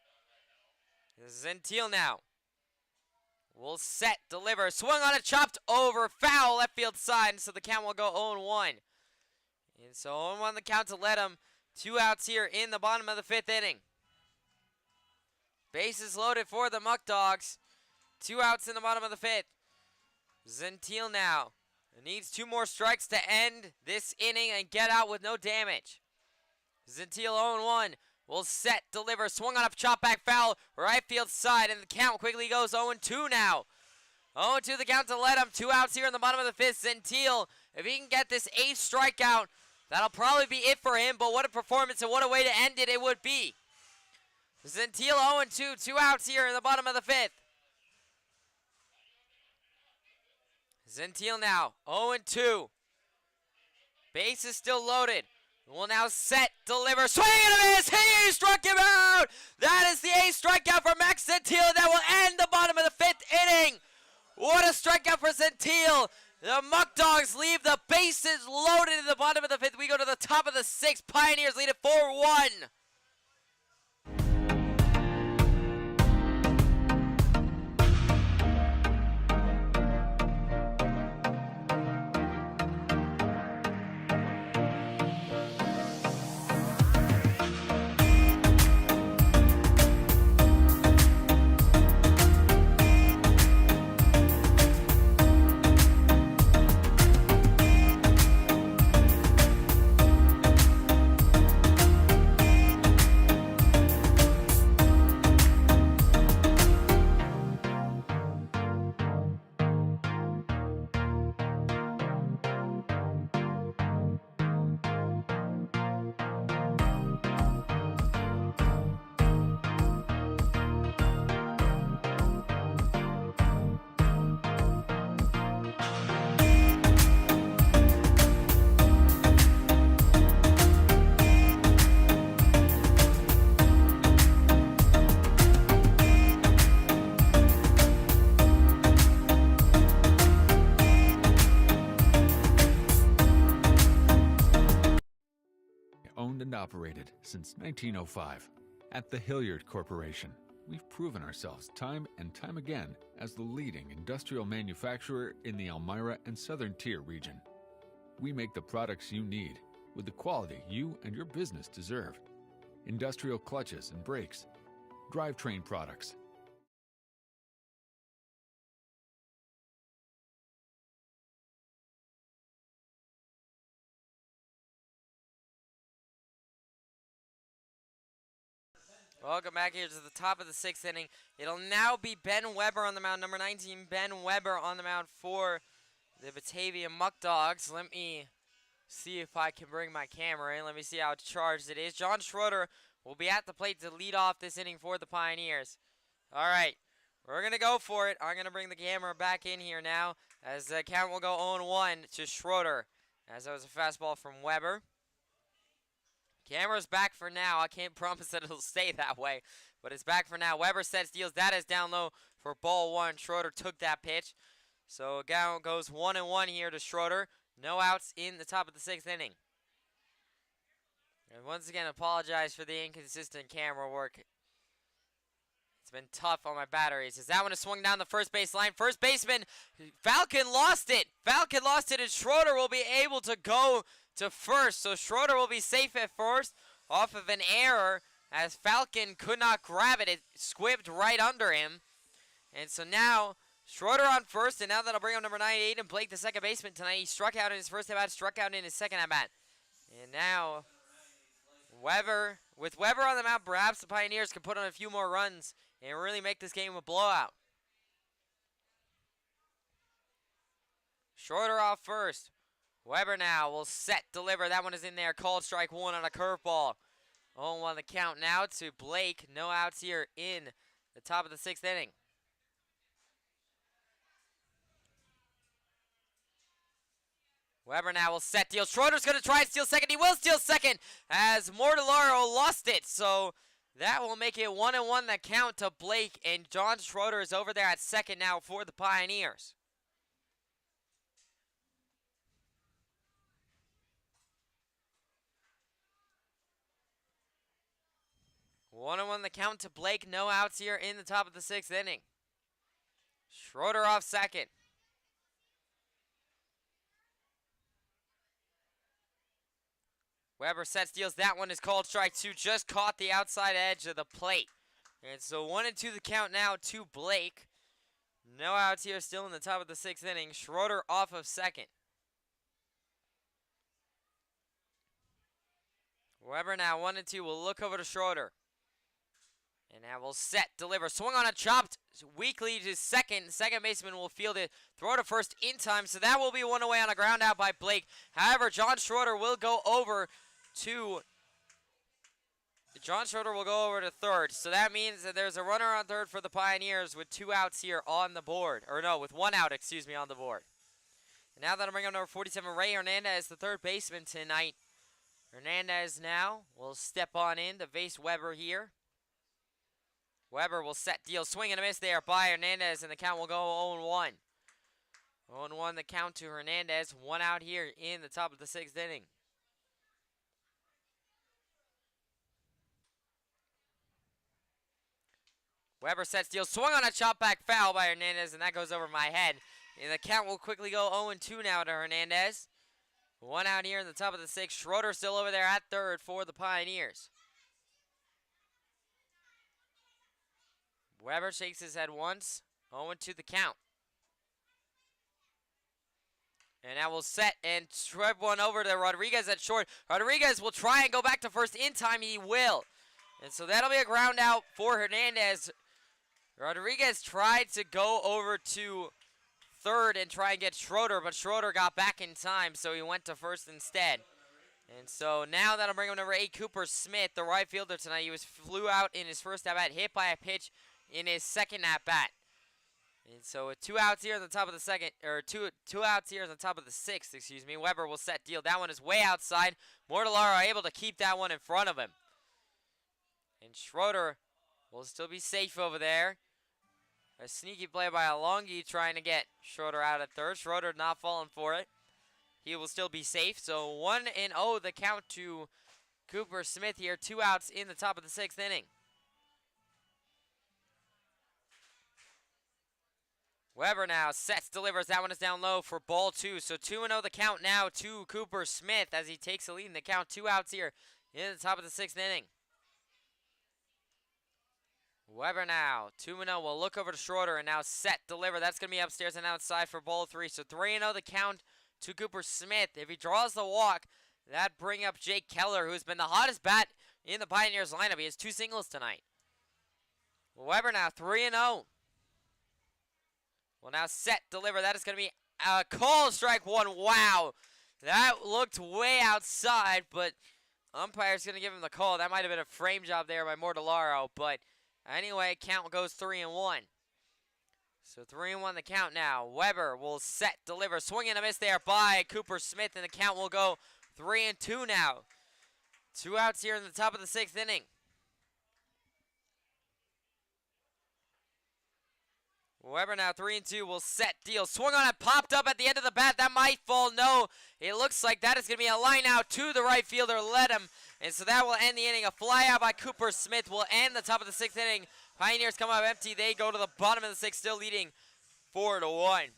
Zintiel now will set, deliver. Swung on it, chopped over. Foul left field side. And so the count will go 0-1. And so 0-1 the count to Ledham. 2 outs here in the bottom of the 5th inning. Bases loaded for the Muckdogs. 2 outs in the bottom of the 5th. Zintiel now needs 2 more strikes to end this inning and get out with no damage. Zintiel 0-1 will set, deliver, swung on a chop back foul, right field side, and the count quickly goes 0-2 now. 0-2 the count to Ledham. 2 outs here in the bottom of the 5th. Zintiel, if he can get this 8th strikeout, that'll probably be it for him, but what a performance and what a way to end it would be. Zintiel 0-2, 2 outs here in the bottom of the 5th. Zintiel now 0-2. Base is still loaded. Will now set, deliver, swing and a miss. He struck him out. That is the 8th strikeout for Max Zintiel. That will end the bottom of the 5th inning. What a strikeout for Zintiel. The Muckdogs leave the bases loaded in the bottom of the 5th. We go to the top of the 6th. Pioneers lead it 4-1. Owned and operated since 1905. At the Hilliard Corporation, we've proven ourselves time and time again as the leading industrial manufacturer in the Elmira and Southern Tier region. We make the products you need with the quality you and your business deserve. Industrial clutches and brakes, drivetrain products, Welcome back here to the top of the 6th inning. It'll now be Ben Weber on the mound, number 19, Ben Weber on the mound for the Batavia Muckdogs. Let me see if I can bring my camera in. Let me see how charged it is. John Schroeder will be at the plate to lead off this inning for the Pioneers. All right, we're going to go for it. I'm going to bring the camera back in here now as the count will go 0-1 to Schroeder, as that was a fastball from Weber. Camera's back for now. I can't promise that it'll stay that way, but it's back for now. Weber sets, deals. That is down low for ball 1. Schroeder took that pitch. So count goes 1-1 here to Schroeder. No outs in the top of the 6th inning. And once again, apologize for the inconsistent camera work. It's been tough on my batteries. As that one is swung down the first base line. First baseman, Falcon lost it. Falcon lost it, and Schroeder will be able to go to first. So Schroeder will be safe at first off of an error as Falcon could not grab it. It squibbed right under him. And so now Schroeder on first, and now that'll bring up number 98 and Blake, the second baseman tonight. He struck out in his first at-bat, struck out in his second at-bat. And now Weber, with Weber on the mound, perhaps the Pioneers can put on a few more runs and really make this game a blowout. Schroeder off first. Weber now will set, deliver. That one is in there. Called strike 1 on a curveball. 0-1 the count now to Blake. No outs here in the top of the 6th inning. Weber now will set, deal. Schroeder's going to try and steal second. He will steal second as Mortellaro lost it. So that will make it 1-1 the count to Blake. And John Schroeder is over there at second now for the Pioneers. One and 1 the count to Blake. No outs here in the top of the 6th inning. Schroeder off second. Weber sets, deals. That one is called strike 2. Just caught the outside edge of the plate. And so 1-2 the count now to Blake. No outs here still in the top of the 6th inning. Schroeder off of second. Weber now 1-2 will look over to Schroeder. And now will set, deliver. Swung on a chopped weakly to second. Second baseman will field it. Throw to first in time. So that will be one away on a ground out by Blake. However, John Schroeder will go over to third. So that means that there's a runner on third for the Pioneers with 2 outs here on the board. Or no, with 1 out, on the board. And now that'll bring up number 47, Ray Hernandez, the third baseman tonight. Hernandez now will step on in to face Weber here. Weber will set, deal, swing and a miss there by Hernandez, and the count will go 0-1. 0-1 the count to Hernandez. 1 out here in the top of the 6th inning. Weber sets deal. Swung on a chop back foul by Hernandez, and that goes over my head. And the count will quickly go 0-2 now to Hernandez. 1 out here in the top of the 6th. Schroeder still over there at third for the Pioneers. Weber shakes his head once. 0-2 the count. And that will set and shred one over to Rodriguez at short. Rodriguez will try and go back to first in time. He will. And so that'll be a ground out for Hernandez. Rodriguez tried to go over to third and try and get Schroeder, but Schroeder got back in time, so he went to first instead. And so now that'll bring him number 8, Cooper Smith, the right fielder tonight. He flew out in his first at-bat, hit by a pitch in his second at-bat. And so with 2 outs here in the top of the second, or two outs here in the top of the 6th, excuse me, Weber will set deal. That one is way outside. Mortellaro able to keep that one in front of him. And Schroeder will still be safe over there. A sneaky play by Alongi trying to get Schroeder out at third. Schroeder not falling for it. He will still be safe. So 1-0 the count to Cooper Smith here. 2 outs in the top of the 6th inning. Weber now sets, delivers. That one is down low for ball 2. So 2-0 the count now to Cooper Smith as he takes a lead in the count. 2 outs here in the top of the 6th inning. Weber now, 2-0, will look over to Schroeder and now set, deliver. That's going to be upstairs and outside for ball 3. So 3-0 the count to Cooper Smith. If he draws the walk, that bring up Jake Keller, who's been the hottest bat in the Pioneers lineup. He has 2 singles tonight. Weber now, 3-0. Will now set, deliver. That is going to be a call, strike 1. Wow. That looked way outside, but umpire's going to give him the call. That might have been a frame job there by Mortellaro, but anyway, count goes 3-1. So 3-1 the count now. Weber will set, deliver. Swing and a miss there by Cooper Smith, and the count will go 3-2 now. 2 outs here in the top of the 6th inning. Weber now 3-2 will set, deal. Swung on it, popped up at the end of the bat. That might fall. No, it looks like that is going to be a line out to the right fielder. Let him. And so that will end the inning. A fly out by Cooper Smith will end the top of the 6th inning. Pioneers come up empty. They go to the bottom of the 6th, still leading 4-1.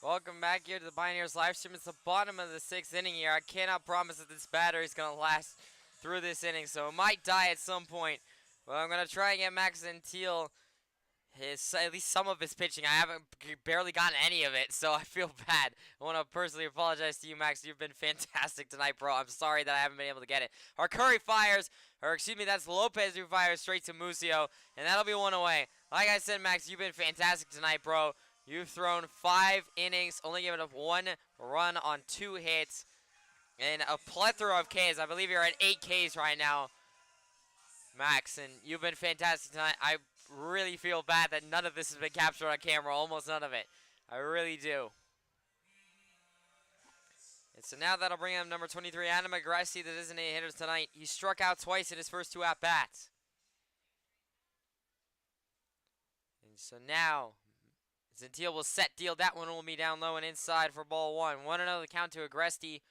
Welcome back here to the Pioneers live stream. It's the bottom of the 6th inning here. I cannot promise that this battery is going to last through this inning, so it might die at some point. But I'm going to try and get Max Gentile at least some of his pitching. I haven't barely gotten any of it, so I feel bad. I want to personally apologize to you, Max. You've been fantastic tonight, bro. I'm sorry that I haven't been able to get it. Our Curry fires, or excuse me, that's Lopez who fires straight to Musio, and that'll be 1 away. Like I said, Max, you've been fantastic tonight, bro. You've thrown 5 innings, only given up 1 run on 2 hits. and a plethora of Ks. I believe you're at 8 Ks right now, Max, and you've been fantastic tonight. I really feel bad that none of this has been captured on camera, almost none of it. I really do. And so now that'll bring up number 23, Adam Agressi, the designated hitter tonight. He struck out twice in his first 2 at-bats. And so now, Gentile will set deal. That one will be down low and inside for ball 1. 1-0 the count to Agresti.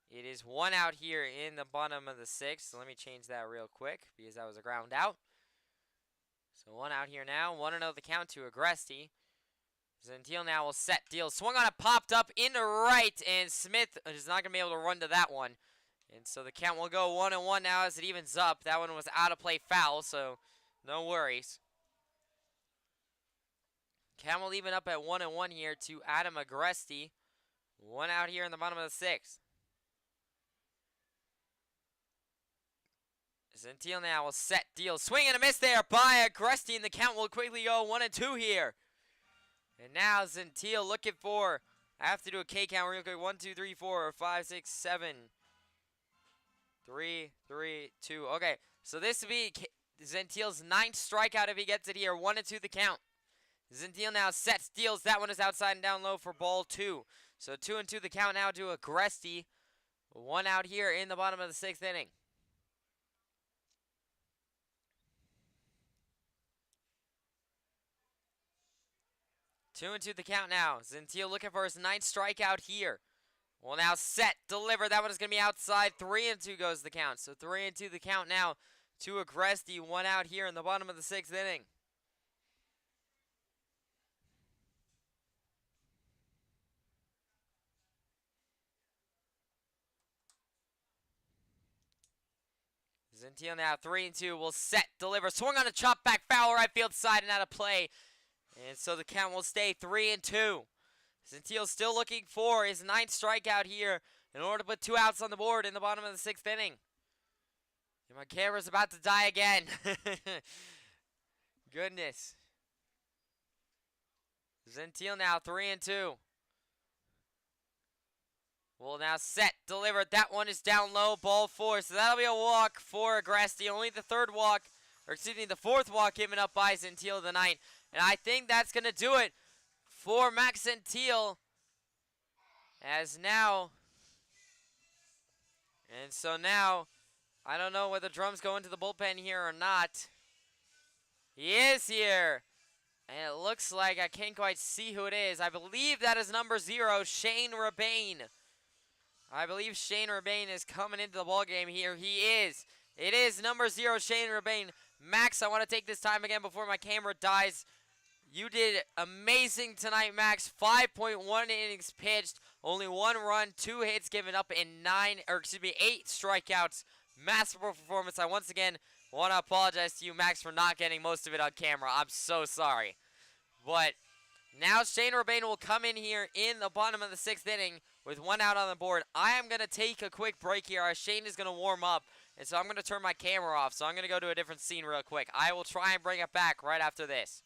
It is 1 out here in the bottom of the 6th. So let me change that real quick because that was a ground out. So 1 out here now. 1-0 the count to Agresti. Gentile now will set deal. Swung on it, popped up into right, and Smith is not going to be able to run to that one. And so the count will go 1-1 now as it evens up. That one was out of play foul, so no worries. Count will even up at 1-1 here to Adam Agresti. 1 out here in the bottom of the 6th. Gentile now will set deal. Swing and a miss there by Agresti, and the count will quickly go 1-2 here. And now Gentile looking for, I have to do a K count real quick. 1, 2, 3, 4, 5, 6, 7. 3, 3, 2. Okay, so this will be Gentile's 9th strikeout if he gets it here. 1-2 the count. Gentile now sets, deals. That one is outside and down low for ball 2. So 2-2 the count now to Agresti. 1 out here in the bottom of the 6th inning. 2-2 the count now. Gentile looking for his 9th strikeout here. Will now set, deliver. That one is going to be outside. 3-2 goes the count. So 3-2 the count now to Agresti. 1 out here in the bottom of the 6th inning. Gentile now 3-2 will set, deliver. Swung on a chop back foul right field side and out of play. And so the count will stay 3-2. Gentile still looking for his 9th strikeout here in order to put 2 outs on the board in the bottom of the 6th inning. And my camera's about to die again. Goodness. Gentile now 3-2. Will now set, deliver. That one is down low, ball 4. So that'll be a walk for Agresti. Only the 4th walk given up by Gentile tonight. And I think that's going to do it for Max Gentile. As now, and so now, I don't know whether Drum's going to the bullpen here or not. He is here. And it looks like I can't quite see who it is. I believe that is number 0, Shane Rebane. I believe Shane Rebane is coming into the ballgame here. He is. It is number 0, Shane Rebane. Max, I want to take this time again before my camera dies. You did amazing tonight, Max. 5.1 innings pitched, only 1 run, 2 hits given up, and 8 strikeouts. Masterful performance. I once again want to apologize to you, Max, for not getting most of it on camera. I'm so sorry. But now Shane Rebane will come in here in the bottom of the 6th inning with 1 out on the board. I am going to take a quick break here. Shane is going to warm up, and so I'm going to turn my camera off. So I'm going to go to a different scene real quick. I will try and bring it back right after this.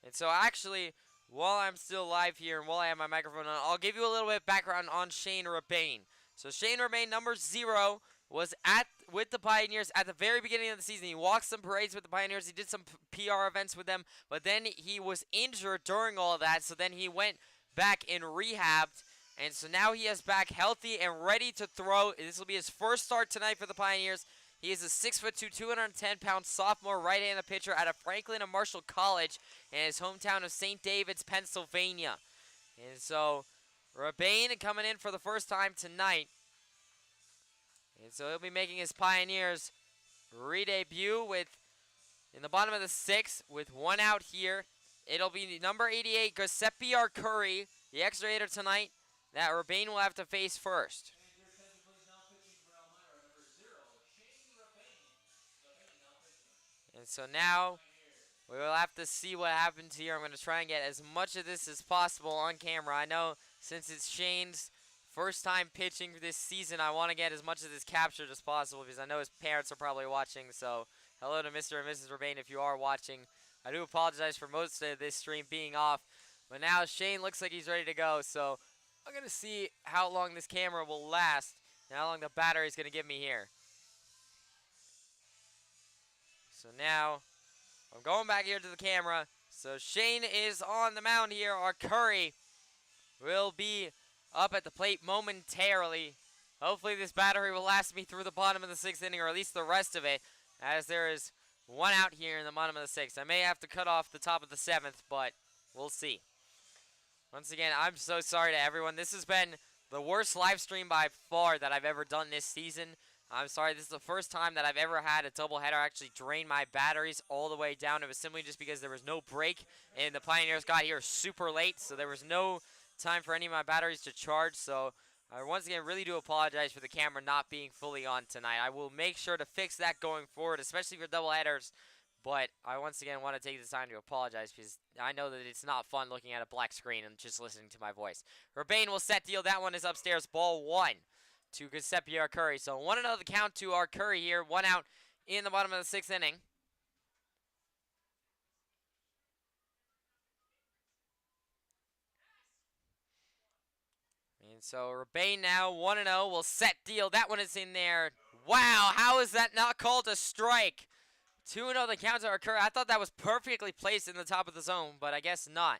And so actually, while I'm still live here and while I have my microphone on, I'll give you a little bit of background on Shane Rebane. So Shane Rebane, number 0, was with the Pioneers at the very beginning of the season. He walked some parades with the Pioneers. He did some PR events with them, but then he was injured during all of that, so then he went back and rehabbed. And so now he is back healthy and ready to throw. This will be his first start tonight for the Pioneers. He is a 6'2", 210-pound sophomore right-handed pitcher out of Franklin and Marshall College in his hometown of St. David's, Pennsylvania. And so Rebane coming in for the first time tonight. And so he'll be making his Pioneers re-debut in the bottom of the 6th with 1 out here. It'll be number 88, Giuseppe Arcuri, the extra hitter tonight, that Rebane will have to face first. And so now we will have to see what happens here. I'm going to try and get as much of this as possible on camera. I know since it's Shane's first time pitching this season, I want to get as much of this captured as possible because I know his parents are probably watching. So hello to Mr. and Mrs. Rebane if you are watching. I do apologize for most of this stream being off. But now Shane looks like he's ready to go. So I'm going to see how long this camera will last and how long the battery is going to give me here. So now I'm going back here to the camera. So Shane is on the mound here. Our Curry will be up at the plate momentarily. Hopefully this battery will last me through the bottom of the 6th inning, or at least the rest of it, as there is one out here in the bottom of the 6th. I may have to cut off the top of the 7th, but we'll see. Once again, I'm so sorry to everyone. This has been the worst live stream by far that I've ever done this season. I'm sorry, this is the first time that I've ever had a doubleheader actually drain my batteries all the way down. It was simply just because there was no break, and the Pioneers got here super late, so there was no time for any of my batteries to charge. So I once again really do apologize for the camera not being fully on tonight. I will make sure to fix that going forward, especially for doubleheaders. But I once again want to take this time to apologize because I know that it's not fun looking at a black screen and just listening to my voice. Urbane will set deal. That one is upstairs. Ball 1 to Giuseppe Arcuri. So 1-0 the count to Arcuri here. 1 out in the bottom of the 6th inning. And so Urbane now 1-0 will set deal. That one is in there. Wow, how is that not called a strike? 2-0 the count to Arcuri. I thought that was perfectly placed in the top of the zone, but I guess not.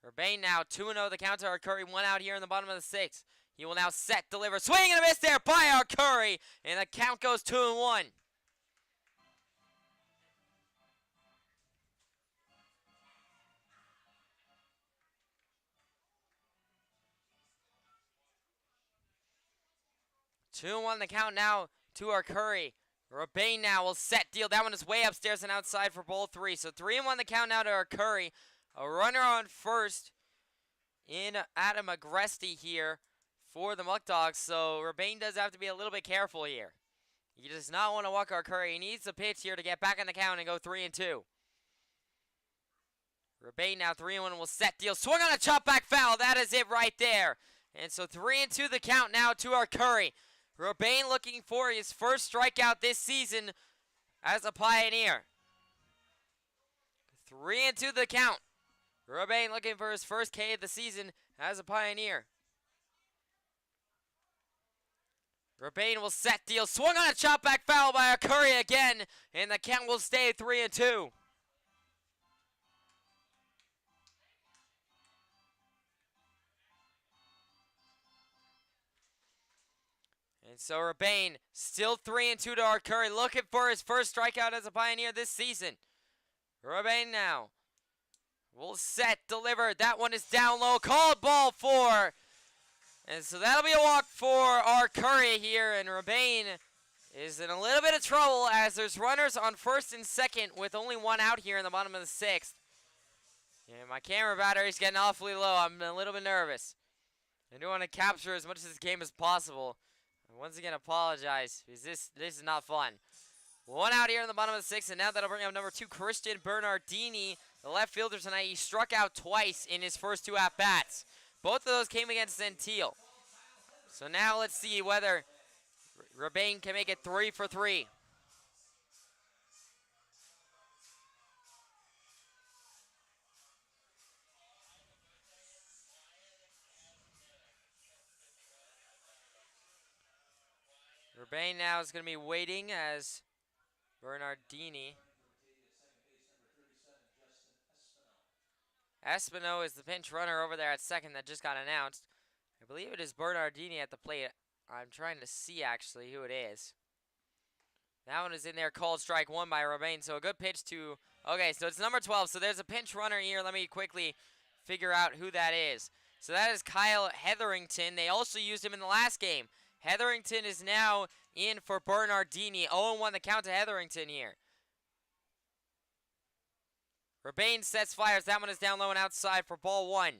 Urbane now 2-0 the count to Arcuri. 1 out here in the bottom of the 6th. He will now set, deliver, swing and a miss there by Arcuri, and the count goes 2-1. Two and 1 the count now to Arcuri. Urbane now will set deal. That one is way upstairs and outside for ball 3. So 3-1 the count now to Arcuri. A runner on first in Adam Agresti here for the Muckdogs. So Urbane does have to be a little bit careful here. He does not want to walk Arcuri. He needs a pitch here to get back on the count and go 3-2. Urbane now 3-1 will set deal. Swung on a chop back foul. That is it right there. And so 3-2 the count now to Arcuri. Urbane looking for his first strikeout this season as a Pioneer. 3-2 the count. Urbane looking for his first K of the season as a Pioneer. Urbane will set deal. Swung on a chop back foul by Arcuri again, and the count will stay 3-2. And so Urbane still 3-2 to Arcuri, looking for his first strikeout as a Pioneer this season. Urbane now will set, deliver. That one is down low. Called ball 4. And so that'll be a walk for Arcuri here. And Urbane is in a little bit of trouble as there's runners on first and second with only 1 out here in the bottom of the 6th. And my camera battery's getting awfully low. I'm a little bit nervous. I do want to capture as much of this game as possible. Once again, apologize, because this is not fun. 1 out here in the bottom of the 6th, and now that'll bring up number 2, Christian Bernardini, the left fielder tonight. He struck out twice in his first 2 at-bats. Both of those came against Gentile. So now let's see whether Urbane can make it 3 for 3. Urbane now is going to be waiting as Bernardini. Espino is the pinch runner over there at second that just got announced. I believe it is Bernardini at the plate. I'm trying to see actually who it is. That one is in there, called strike 1 by Urbane. So a good pitch to, okay, so it's number 12. So there's a pinch runner here. Let me quickly figure out who that is. So that is Kyle Hetherington. They also used him in the last game. Hetherington is now in for Bernardini. 0-1 the count to Hetherington here. Urbane sets, fires. That one is down low and outside for ball 1.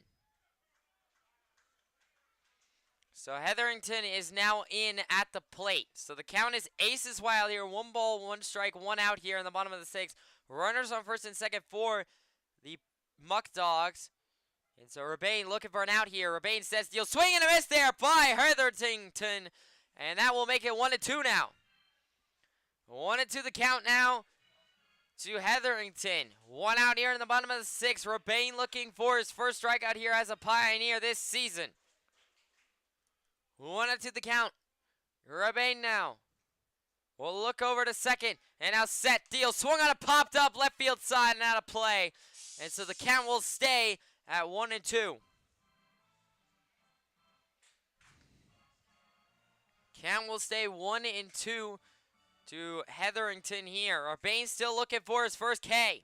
So Hetherington is now in at the plate. So the count is aces wild here. 1 ball, 1 strike, 1 out here in the bottom of the 6th. Runners on first and second for the Muckdogs. And so Urbane looking for an out here. Urbane sets deal. Swing and a miss there by Hetherington. And that will make it 1-2 now. 1-2 the count now to Hetherington. 1 out here in the bottom of the 6th. Rebane looking for his first strikeout here as a Pioneer this season. 1-2 the count. Rebane now will look over to second, and now set, deal, swung on, it popped up left field side and out of play. And so the count will stay at 1-2. Count will stay 1-2 to Hetherington here. Urbane still looking for his first K.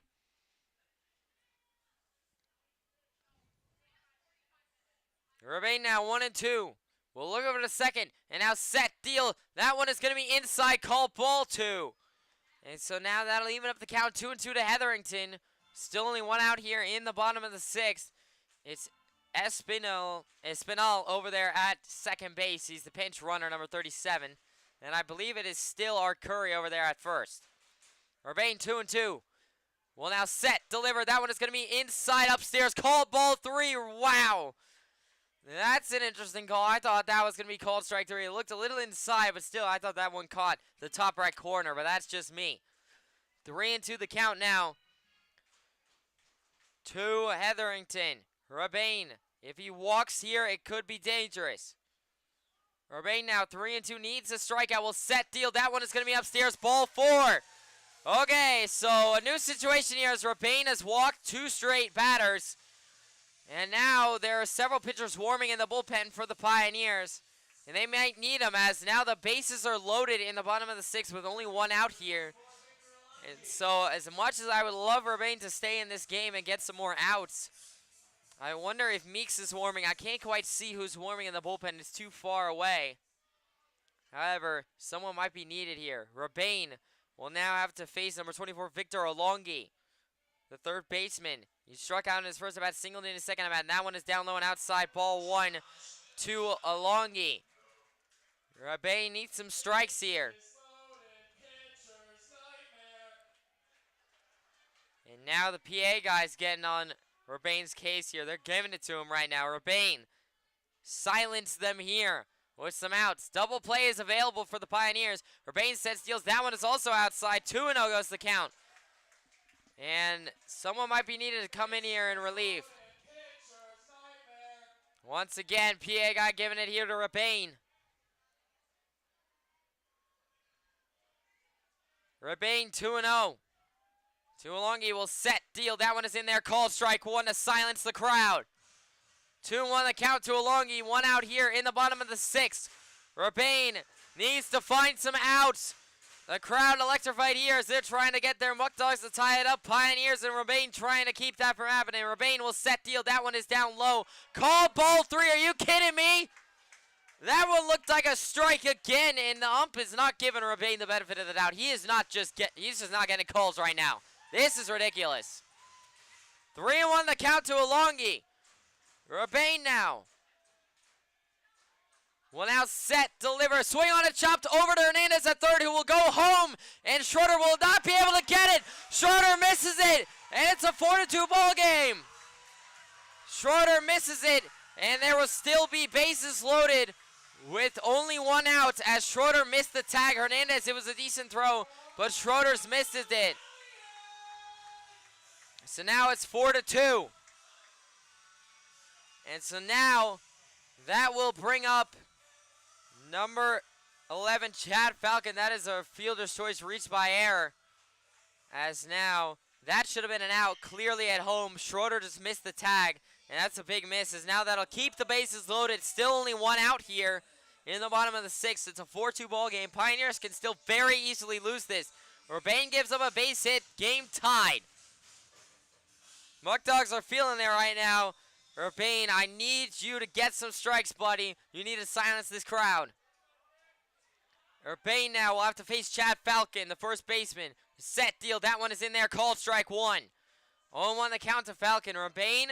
Urbane now 1-2. We'll look over to second, and now set, deal. That one is going to be inside, called ball 2. And so now that'll even up the count 2-2 to Hetherington. Still only 1 out here in the bottom of the 6th. It's Espinal over there at second base. He's the pinch runner, number 37. And I believe it is still our Curry over there at first. Urbane 2-2. Will now set, deliver. That one is going to be inside, upstairs, called ball 3. Wow. That's an interesting call. I thought that was going to be called strike 3. It looked a little inside, but still, I thought that one caught the top right corner, but that's just me. 3-2 the count now to Hetherington. Rebane, if he walks here, it could be dangerous. Rebane now 3-2, needs a strikeout. Will set, deal. That one is going to be upstairs, ball 4. Okay, so a new situation here as Rebane has walked 2 straight batters. And now there are several pitchers warming in the bullpen for the Pioneers. And they might need them as now the bases are loaded in the bottom of the 6th with only 1 out here. And so as much as I would love Urbane to stay in this game and get some more outs, I wonder if Meeks is warming. I can't quite see who's warming in the bullpen. It's too far away. However, someone might be needed here. Urbane will now have to face number 24, Victor Olongi, the third baseman. He struck out in his first at-bat, singled in his second at-bat, and that one is down low and outside, ball 1 to Olongi. Rebane needs some strikes here. And now the PA guy's getting on Rebane's case here. They're giving it to him right now. Rebane, silence them here with some outs. Double play is available for the Pioneers. Rebane sets, deals. That one is also outside. 2-0 goes the count. And someone might be needed to come in here and relieve. Once again, PA guy giving it here to Rebane. Rebane 2-0. Tuolongi will set, deal. That one is in there. Called strike 1 to silence the crowd. 2-1 the count to Olongi. 1 out here in the bottom of the 6th. Rebane needs to find some outs. The crowd electrified here as they're trying to get their Muckdogs to tie it up. Pioneers and Rebane trying to keep that from happening. Rebane will set, deal. That one is down low. Call ball 3. Are you kidding me? That one looked like a strike again, and the ump is not giving Rebane the benefit of the doubt. He's just not getting calls right now. This is ridiculous. 3-1 the count to Olongi. Rebane now will now set, deliver, swing on it, chopped over to Hernandez at third, who will go home, and Schroeder will not be able to get it. Schroeder misses it, and it's a 4-2 ball game. Schroeder misses it, and there will still be bases loaded with only 1 out as Schroeder missed the tag. Hernandez, it was a decent throw, but Schroeder's missed it. So now it's 4-2. And so now that will bring up number 11, Chad Falcon. That is a fielder's choice reached by error. As now, that should have been an out clearly at home. Schroeder just missed the tag, and that's a big miss. As now that'll keep the bases loaded. Still only 1 out here in the bottom of the 6th. It's a 4-2 ball game. Pioneers can still very easily lose this. Urbane gives up a base hit. Game tied. Muckdogs are feeling there right now. Urbane, I need you to get some strikes, buddy. You need to silence this crowd. Urbane now will have to face Chad Falcon, the first baseman. Set, deal. That one is in there. Called strike 1. 0-1 the count to Falcon. Urbane,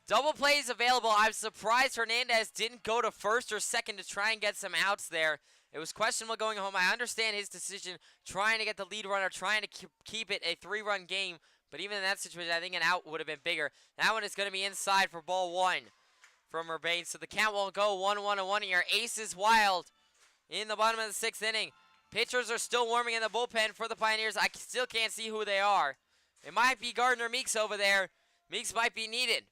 double plays available. I'm surprised Hernandez didn't go to first or second to try and get some outs there. It was questionable going home. I understand his decision, trying to get the lead runner, trying to keep it a 3-run game. But even in that situation, I think an out would have been bigger. That one is going to be inside for ball 1 from Urbane. So the count will go 1-1-1 here. Ace is wild in the bottom of the 6th inning. Pitchers are still warming in the bullpen for the Pioneers. I still can't see who they are. It might be Gardner Meeks over there. Meeks might be needed.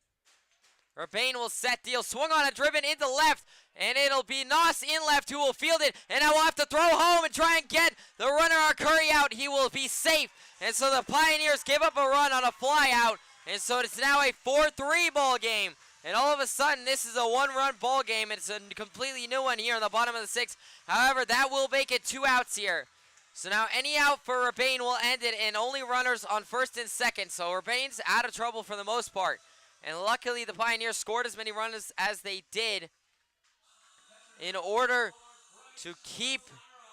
Urbane will set deal. Swung on a driven into left. And it'll be Noss in left who will field it. And I will have to throw home and try and get the runner Arcuri out. He will be safe. And so the Pioneers give up a run on a fly out. And so it's now a 4-3 ball game. And all of a sudden, this is a one-run ball game. It's a completely new one here in the bottom of the sixth. However, that will make it 2 outs here. So now any out for Urbane will end it, and only runners on first and second. So Urbane's out of trouble for the most part. And luckily, the Pioneers scored as many runs as they did in order to keep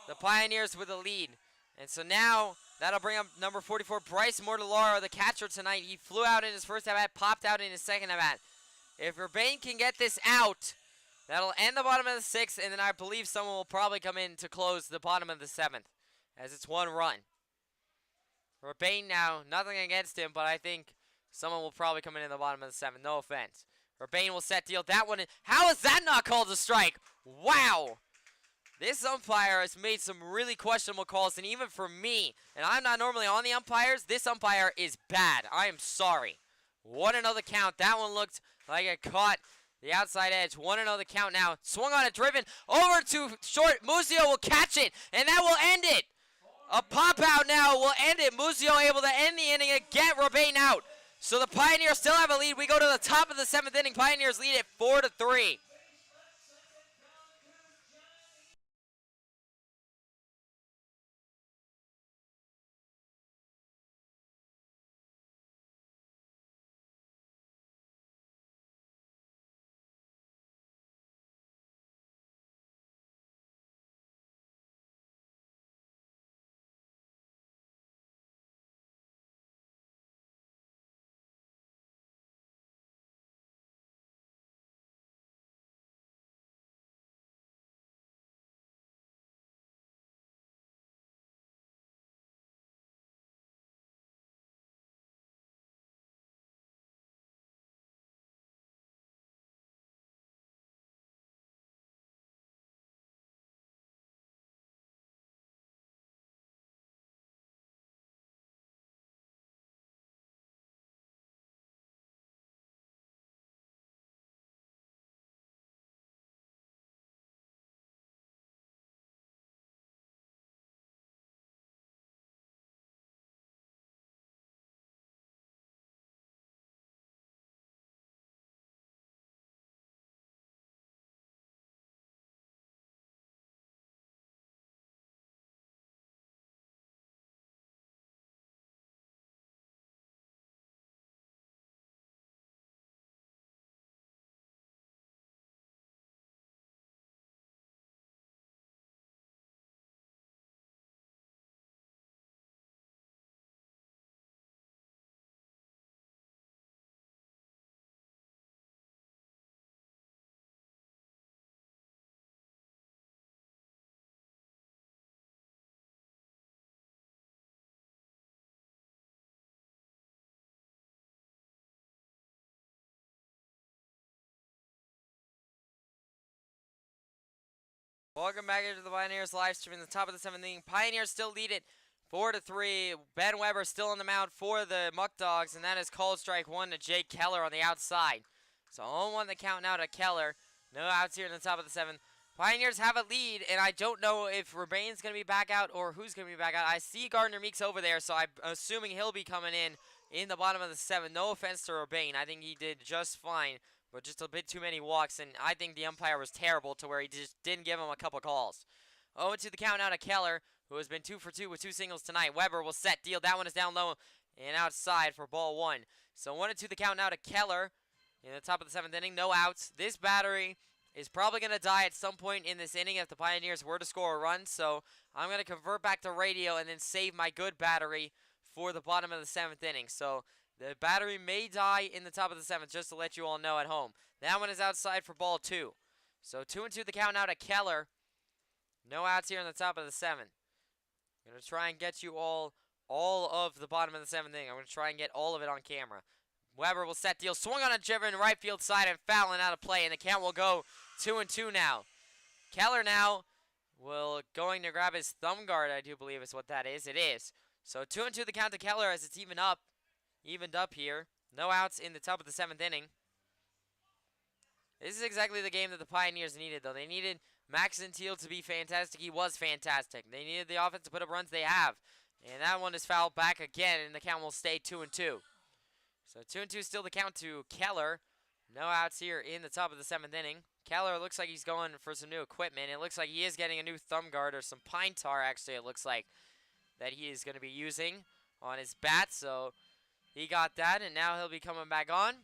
the Pioneers with a lead. And so now, that'll bring up number 44, Bryce Mortellaro, the catcher tonight. He flew out in his first at-bat, popped out in his second at-bat. If Urbane can get this out, that'll end the bottom of the sixth, and then I believe someone will probably come in to close the bottom of the seventh, as it's 1 run. Urbane now, nothing against him, but I think someone will probably come in the bottom of the seventh. No offense. Urbane will set deal. That one, how is that not called a strike? Wow. This umpire has made some really questionable calls, and even for me, and I'm not normally on the umpires, this umpire is bad. I am sorry. 1-0 count. That one looked like it caught the outside edge. 1-0 count now. Swung on a driven over to short. Muzio will catch it, and that will end it. A pop out now will end it. Muzio able to end the inning and get Urbane out. So the Pioneers still have a lead. We go to the top of the seventh inning. Pioneers lead it 4-3. Welcome back into the Pioneers live stream in the top of the seventh inning. Pioneers still lead it 4-3. Ben Weber still on the mound for the Muckdogs, and that is called strike one to Jake Keller on the outside. So 0-1 the count now to Keller. No outs here in the top of the seventh. Pioneers have a lead, and I don't know if Urbane's going to be back out or who's going to be back out. I see Gardner Meeks over there, so I'm assuming he'll be coming in the bottom of the seventh. No offense to Urbane. I think he did just fine, but just a bit too many walks, and I think the umpire was terrible to where he just didn't give him a couple calls. 0-2 the count now to Keller, who has been 2 for 2 with 2 singles tonight. Weber will set deal. That one is down low and outside for ball 1. So 1-2 the count now to Keller in the top of the seventh inning. No outs. This battery is probably going to die at some point in this inning if the Pioneers were to score a run. So I'm going to convert back to radio and then save my good battery for the bottom of the seventh inning. So the battery may die in the top of the seventh, just to let you all know at home. That one is outside for ball 2. So 2-2 the count now to Keller. No outs here in the top of the seventh. I'm going to try and get you all of the bottom of the seventh inning. I'm going to try and get all of it on camera. Weber will set deal. Swung on a driven right field side and fouling out of play, and the count will go 2-2 now. Keller now will going to grab his thumb guard, I do believe is what that is. It is. So 2-2 the count to Keller as it's evened up here. No outs in the top of the 7th inning. This is exactly the game that the Pioneers needed, though. They needed Max Teal to be fantastic. He was fantastic. They needed the offense to put up runs. They have. And that one is fouled back again, and the count will stay 2-2. So 2-2 still the count to Keller. No outs here in the top of the 7th inning. Keller looks like he's going for some new equipment. It looks like he is getting a new thumb guard or some pine tar, actually, it looks like, that he is going to be using on his bat. So he got that, and now he'll be coming back on.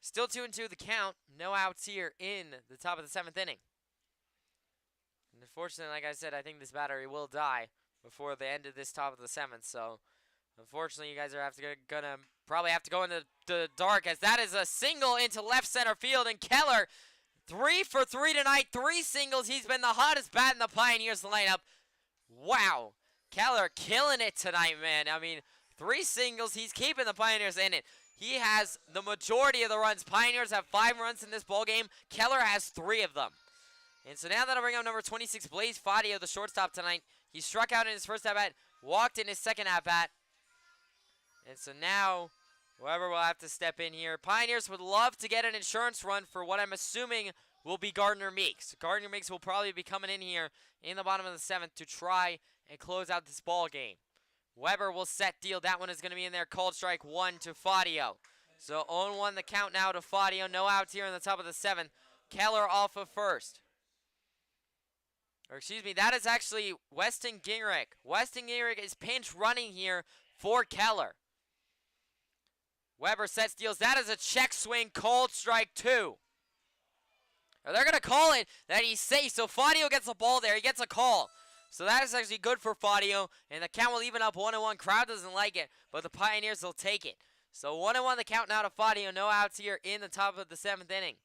Still 2-2 the count. No outs here in the top of the 7th inning. And unfortunately, like I said, I think this battery will die before the end of this top of the 7th. So unfortunately, you guys are gonna probably have to go into the dark, as that is a single into left center field. And Keller, 3 for 3 tonight, 3 singles. He's been the hottest bat in the Pioneers lineup. Wow. Keller killing it tonight, man. I mean, 3 singles. He's keeping the Pioneers in it. He has the majority of the runs. Pioneers have 5 runs in this ballgame. Keller has 3 of them. And so now that'll bring up number 26, Blaze Fadio, the shortstop tonight. He struck out in his first at-bat, walked in his second at-bat. And so now, whoever will have to step in here. Pioneers would love to get an insurance run for what I'm assuming will be Gardner Meeks. Gardner Meeks will probably be coming in here in the bottom of the 7th to try and close out this ball game. Weber will set deal. That one is going to be in there. Called strike 1 to Fadio. So 0-1 the count now to Fadio. No outs here in the top of the 7th. Keller off of first. Or excuse me, that is actually Weston Gingrich. Weston Gingrich is pinch running here for Keller. Weber sets deals. That is a check swing. Called strike 2. Or they're going to call it that he's safe. So Fadio gets the ball there. He gets a call. So that is actually good for Fadio, and the count will even up 1-1. Crowd doesn't like it, but the Pioneers will take it. So 1-1 the count now to Fadio. No outs here in the top of the 7th inning.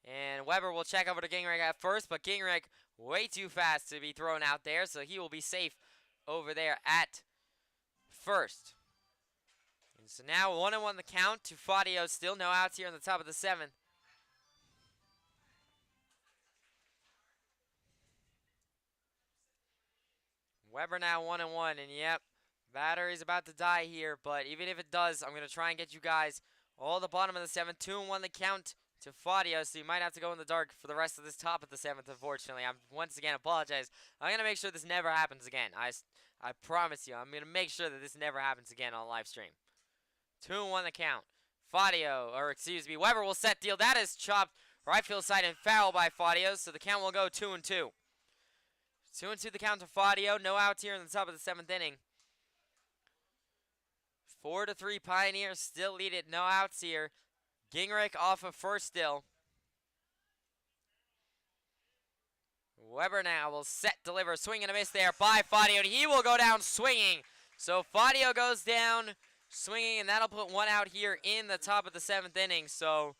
And Weber will check over to Gingrich at first, but Gingrich way too fast to be thrown out there, so he will be safe over there at first. And so now 1-1 the count to Fadio. Still no outs here in the top of the 7th. Weber now 1-1, and yep, battery's about to die here, but even if it does, I'm going to try and get you guys all the bottom of the 7th. 2-1 the count to Fadio, so you might have to go in the dark for the rest of this top of the 7th, unfortunately. I'm once again apologize. I'm going to make sure this never happens again. I promise you, I'm going to make sure that this never happens again on live stream. 2-1 the count. Fadio, or excuse me, Weber will set deal. That is chopped right field side and foul by Fadio, so the count will go 2-2. 2-2 the count to Fadio. No outs here in the top of the 7th inning. 4-3 Pioneers still lead it. No outs here. Gingrich off of first still. Weber now will set, deliver, swing and a miss there by Fadio, and he will go down swinging. So Fadio goes down swinging, and that'll put 1 out here in the top of the 7th inning. So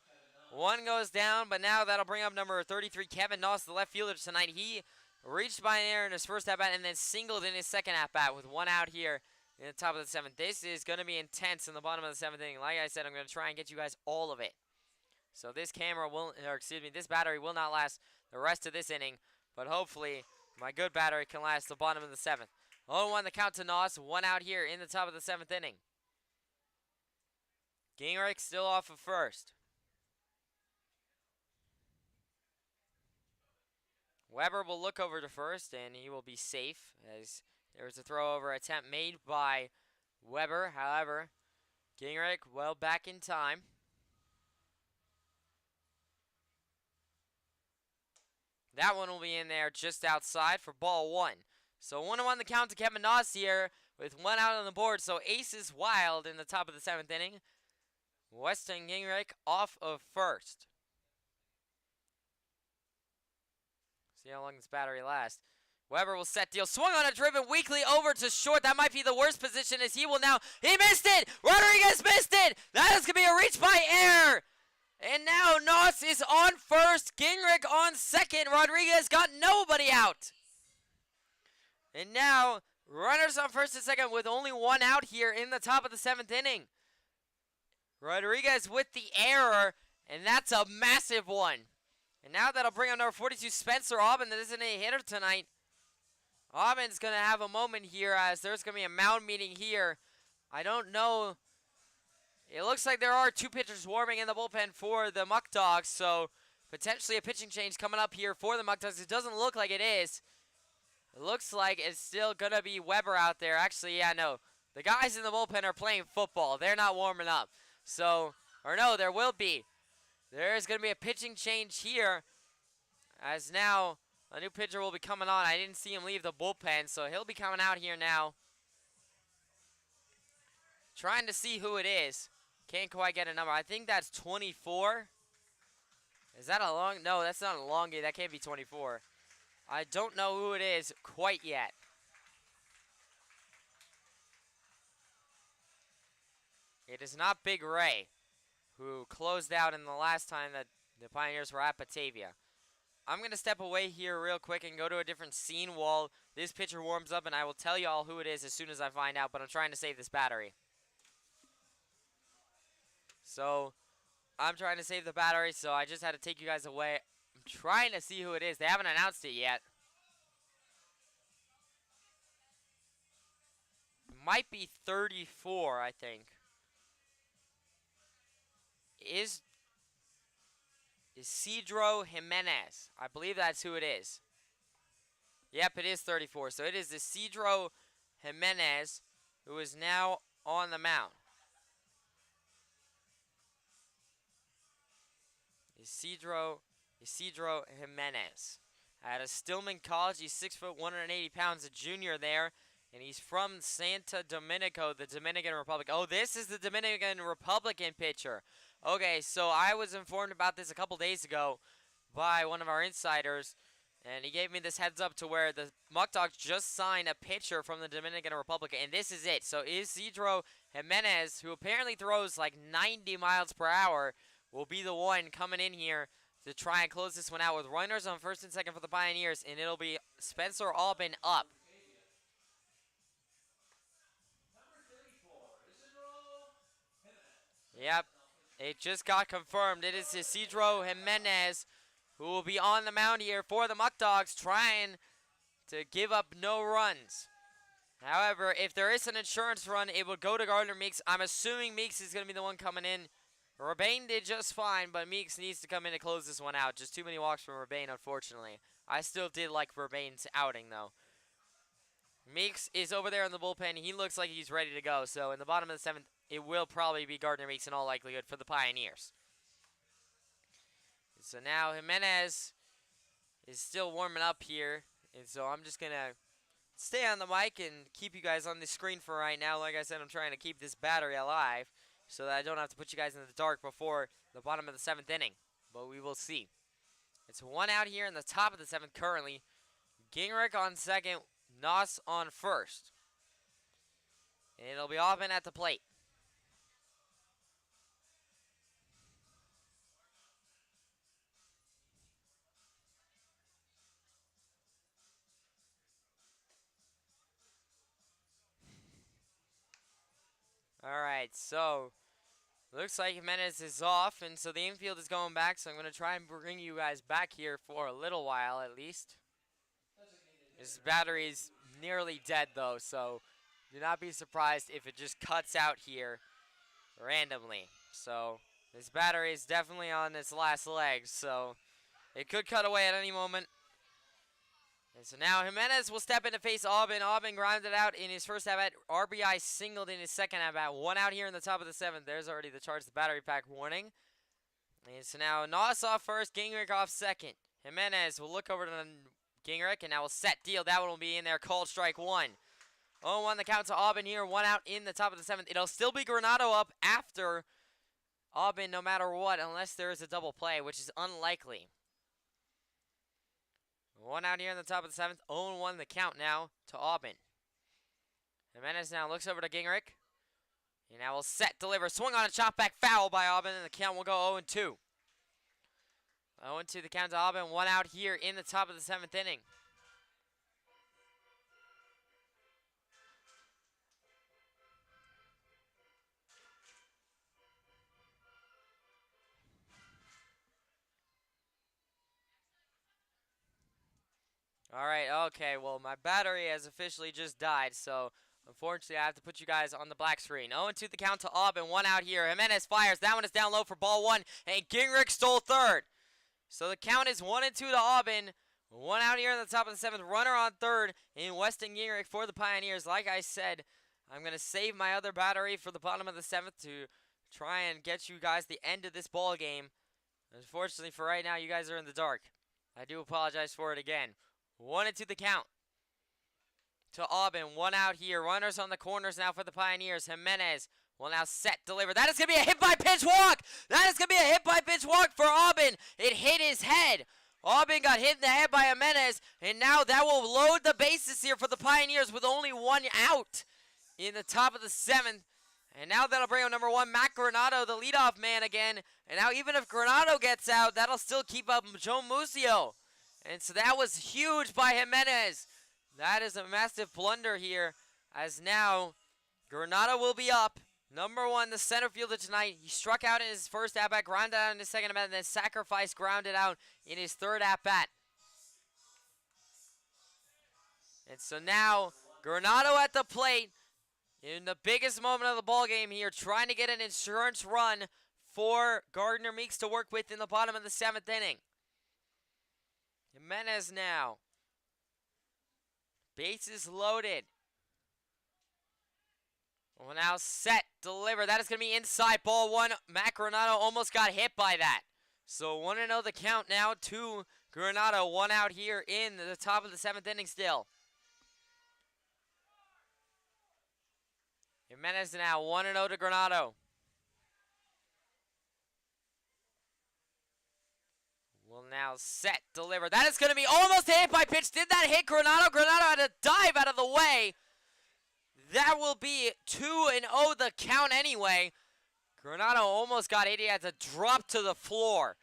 1 goes down, but now that'll bring up number 33, Kevin Noss, the left fielder tonight. He reached by an error in his first at-bat and then singled in his second at-bat with 1 out here in the top of the 7th. This is going to be intense in the bottom of the 7th inning. Like I said, I'm going to try and get you guys all of it. So this this battery will not last the rest of this inning, but hopefully my good battery can last the bottom of the 7th. 0-1 the count to Noss. 1 out here in the top of the 7th inning. Gingrich still off of first. Weber will look over to first, and he will be safe, as there was a throw-over attempt made by Weber. However, Gingrich well back in time. That one will be in there just outside for ball 1. So 1-1 the count to Kevin Noss here with 1 out on the board. So aces wild in the top of the 7th inning. Weston Gingrich off of first. See how long this battery lasts. Weber will set deal. Swung on a driven weakly over to short. That might be the worst position, as he will now. He missed it! Rodriguez missed it! That is going to be a reach by error! And now Noss is on first. Gingrich on second. Rodriguez got nobody out. And now runners on first and second with only 1 out here in the top of the 7th inning. Rodriguez with the error, and that's a massive one. And now that'll bring on number 42, Spencer Aubin, that isn't a hitter tonight. Aubin's going to have a moment here as there's going to be a mound meeting here. I don't know. It looks like there are 2 pitchers warming in the bullpen for the Muckdogs, so potentially a pitching change coming up here for the Muckdogs. It doesn't look like it is. It looks like it's still going to be Weber out there. Actually, yeah, no. The guys in the bullpen are playing football. They're not warming up. So, or no, there will be. There's going to be a pitching change here as now a new pitcher will be coming on. I didn't see him leave the bullpen, so he'll be coming out here now. Trying to see who it is. Can't quite get a number. I think that's 24. Is that a long? No, that's not a long game. That can't be 24. I don't know who it is quite yet. It is not Big Ray, who closed out in the last time that the Pioneers were at Batavia. I'm going to step away here real quick and go to a different scene while this pitcher warms up, and I will tell you all who it is as soon as I find out, but I'm trying to save this battery. So, I'm trying to save the battery, so I just had to take you guys away. I'm trying to see who it is. They haven't announced it yet. It might be 34, I think. Is Isidro Jimenez. I believe that's who it is. Yep, it is 34. So it is Isidro Jimenez, who is now on the mound. Isidro Jimenez. Out of Stillman College, he's 6 foot 180 pounds, a junior there. And he's from Santo Domingo, the Dominican Republic. Oh, this is the Dominican Republican pitcher. Okay, so I was informed about this a couple days ago by one of our insiders, and he gave me this heads up to where the Muckdogs just signed a pitcher from the Dominican Republic, and this is it. So Isidro Jimenez, who apparently throws like 90 miles per hour, will be the one coming in here to try and close this one out with runners on first and second for the Pioneers, and it'll be Spencer Aubin up. Yep, it just got confirmed. It is Isidro Jimenez who will be on the mound here for the Muckdogs, trying to give up no runs. However, if there is an insurance run, it would go to Gardner Meeks. I'm assuming Meeks is going to be the one coming in. Rebane did just fine, but Meeks needs to come in to close this one out. Just too many walks from Rebane, unfortunately. I still did like Rebane's outing, though. Meeks is over there in the bullpen. He looks like he's ready to go. So in the bottom of the 7th, it will probably be Gardner Meeks in all likelihood for the Pioneers. So now Jimenez is still warming up here. And so I'm just going to stay on the mic and keep you guys on the screen for right now. Like I said, I'm trying to keep this battery alive so that I don't have to put you guys in the dark before the bottom of the 7th inning. But we will see. It's one out here in the top of the 7th currently. Gingrich on second, Noss on first. And it'll be Aubin at the plate. Alright, so looks like Jimenez is off, and so the infield is going back, so I'm going to try and bring you guys back here for a little while at least. This battery's nearly dead though, so do not be surprised if it just cuts out here randomly. So this battery is definitely on its last legs, so it could cut away at any moment. And so now Jimenez will step in to face Aubin. Aubin grounded out in his first at-bat. RBI singled in his second at-bat. One out here in the top of the 7th. There's already the charge, the battery pack warning. And so now Noss off first, Gingrich off second. Jimenez will look over to Gingrich, and now will set deal. That one will be in there. Called strike one. 0-1 the count to Aubin here. One out in the top of the 7th. It'll still be Granado up after Aubin no matter what, unless there is a double play, which is unlikely. One out here in the top of the 7th. 0-1 the count now to Aubin. Jimenez now looks over to Gingrich. And now will set, deliver. Swung on a chop back foul by Aubin, and the count will go 0-2. 0-2 the count to Aubin. One out here in the top of the 7th inning. All right, okay, well, my battery has officially just died, so unfortunately I have to put you guys on the black screen. 0-2 the count to Aubin, one out here. Jimenez fires, that one is down low for ball one, and Gingrich stole third. So the count is 1-2 to Aubin. One out here in the top of the seventh, runner on third in Weston Gingrich for the Pioneers. Like I said, I'm going to save my other battery for the bottom of the seventh to try and get you guys the end of this ball game. Unfortunately for right now, you guys are in the dark. I do apologize for it again. 1-2 the count to Aubin. One out here. Runners on the corners now for the Pioneers. Jimenez will now set, deliver. That is going to be a hit by pitch walk. That is going to be a hit by pitch walk for Aubin. It hit his head. Aubin got hit in the head by Jimenez, and now that will load the bases here for the Pioneers with only one out in the top of the seventh. And now that'll bring up number one, Matt Granado, the leadoff man again. And now even if Granado gets out, that'll still keep up Joe Musio. And so that was huge by Jimenez. That is a massive blunder here, as now Granado will be up. Number one, the center fielder tonight. He struck out in his first at-bat, grounded out in his second at-bat, and then sacrificed, grounded out in his third at-bat. And so now Granado at the plate in the biggest moment of the ball game here, trying to get an insurance run for Gardner Meeks to work with in the bottom of the seventh inning. Jimenez now. Bases loaded. Well, now set, deliver. That is going to be inside ball one. Matt Granado almost got hit by that. So 1-0 the count now to Granado. One out here in the top of the seventh inning still. Jimenez now 1-0 to Granado. Will now set, deliver. That is going to be almost a hit by pitch. Did that hit Granado? Granado had to dive out of the way. That will be 2-0 the count anyway. Granado almost got hit. He had to drop to the floor.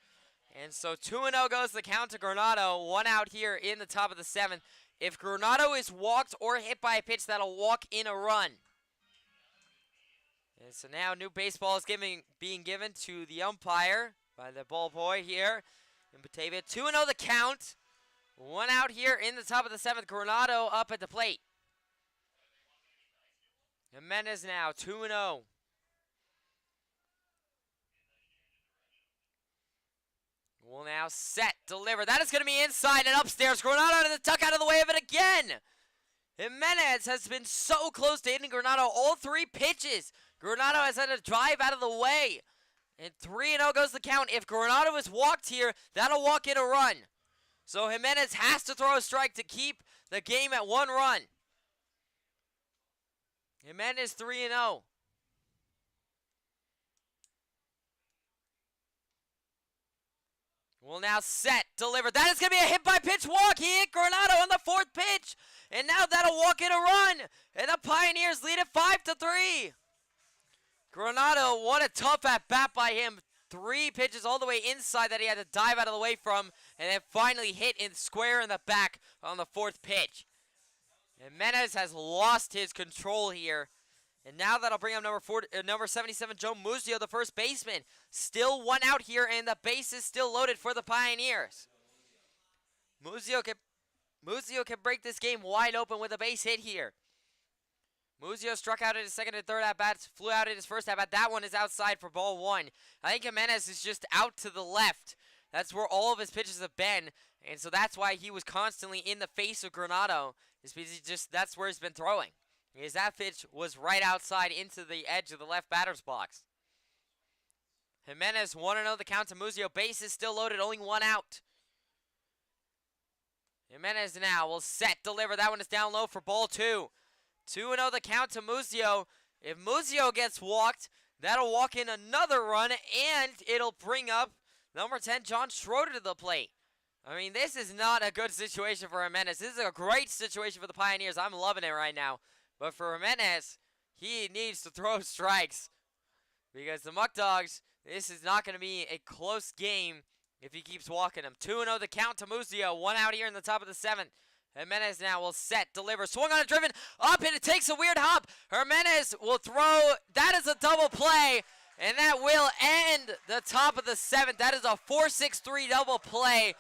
And so 2-0 goes the count to Granado. One out here in the top of the seventh. If Granado is walked or hit by a pitch, that'll walk in a run. And so now new baseball is being given to the umpire by the ball boy here in Batavia. 2-0 the count. One out here in the top of the seventh. Granado up at the plate. Jimenez now 2-0. Will now set, deliver. That is going to be inside and upstairs. Granado to the tuck out of the way of it again. Jimenez has been so close to hitting Granado all three pitches. Granado has had to drive out of the way. And 3-0 goes the count. If Granado is walked here, that'll walk in a run. So Jimenez has to throw a strike to keep the game at one run. Jimenez 3-0. Will now set, deliver. That is going to be a hit by pitch walk. He hit Granado on the fourth pitch. And now that'll walk in a run. And the Pioneers lead it 5-3. Granado, what a tough at-bat by him. Three pitches all the way inside that he had to dive out of the way from. And then finally hit square in the back on the fourth pitch. Jimenez has lost his control here. And now that'll bring up number 77, Joe Musio, the first baseman. Still one out here, and the base is still loaded for the Pioneers. Musio can break this game wide open with a base hit here. Musio struck out at his second and third at-bats, flew out at his first at-bat. That one is outside for ball one. I think Jimenez is just out to the left. That's where all of his pitches have been, and so that's why he was constantly in the face of Granado, is because that's where he's been throwing. Because that pitch was right outside into the edge of the left batter's box. Jimenez 1-0 the count to Musio. Base is still loaded, only one out. Jimenez now will set, deliver. That one is down low for ball two. 2-0 the count to Musio. If Musio gets walked, that'll walk in another run, and it'll bring up number 10, John Schroeder, to the plate. I mean, this is not a good situation for Jimenez. This is a great situation for the Pioneers. I'm loving it right now. But for Jimenez, he needs to throw strikes. Because the Muckdogs, this is not going to be a close game if he keeps walking them. 2-0 the count to Musio. One out here in the top of the seventh. Jimenez now will set, deliver. Swung on a driven up, and it takes a weird hop. Jimenez will throw. That is a double play. And that will end the top of the seventh. That is a 4-6-3 double play.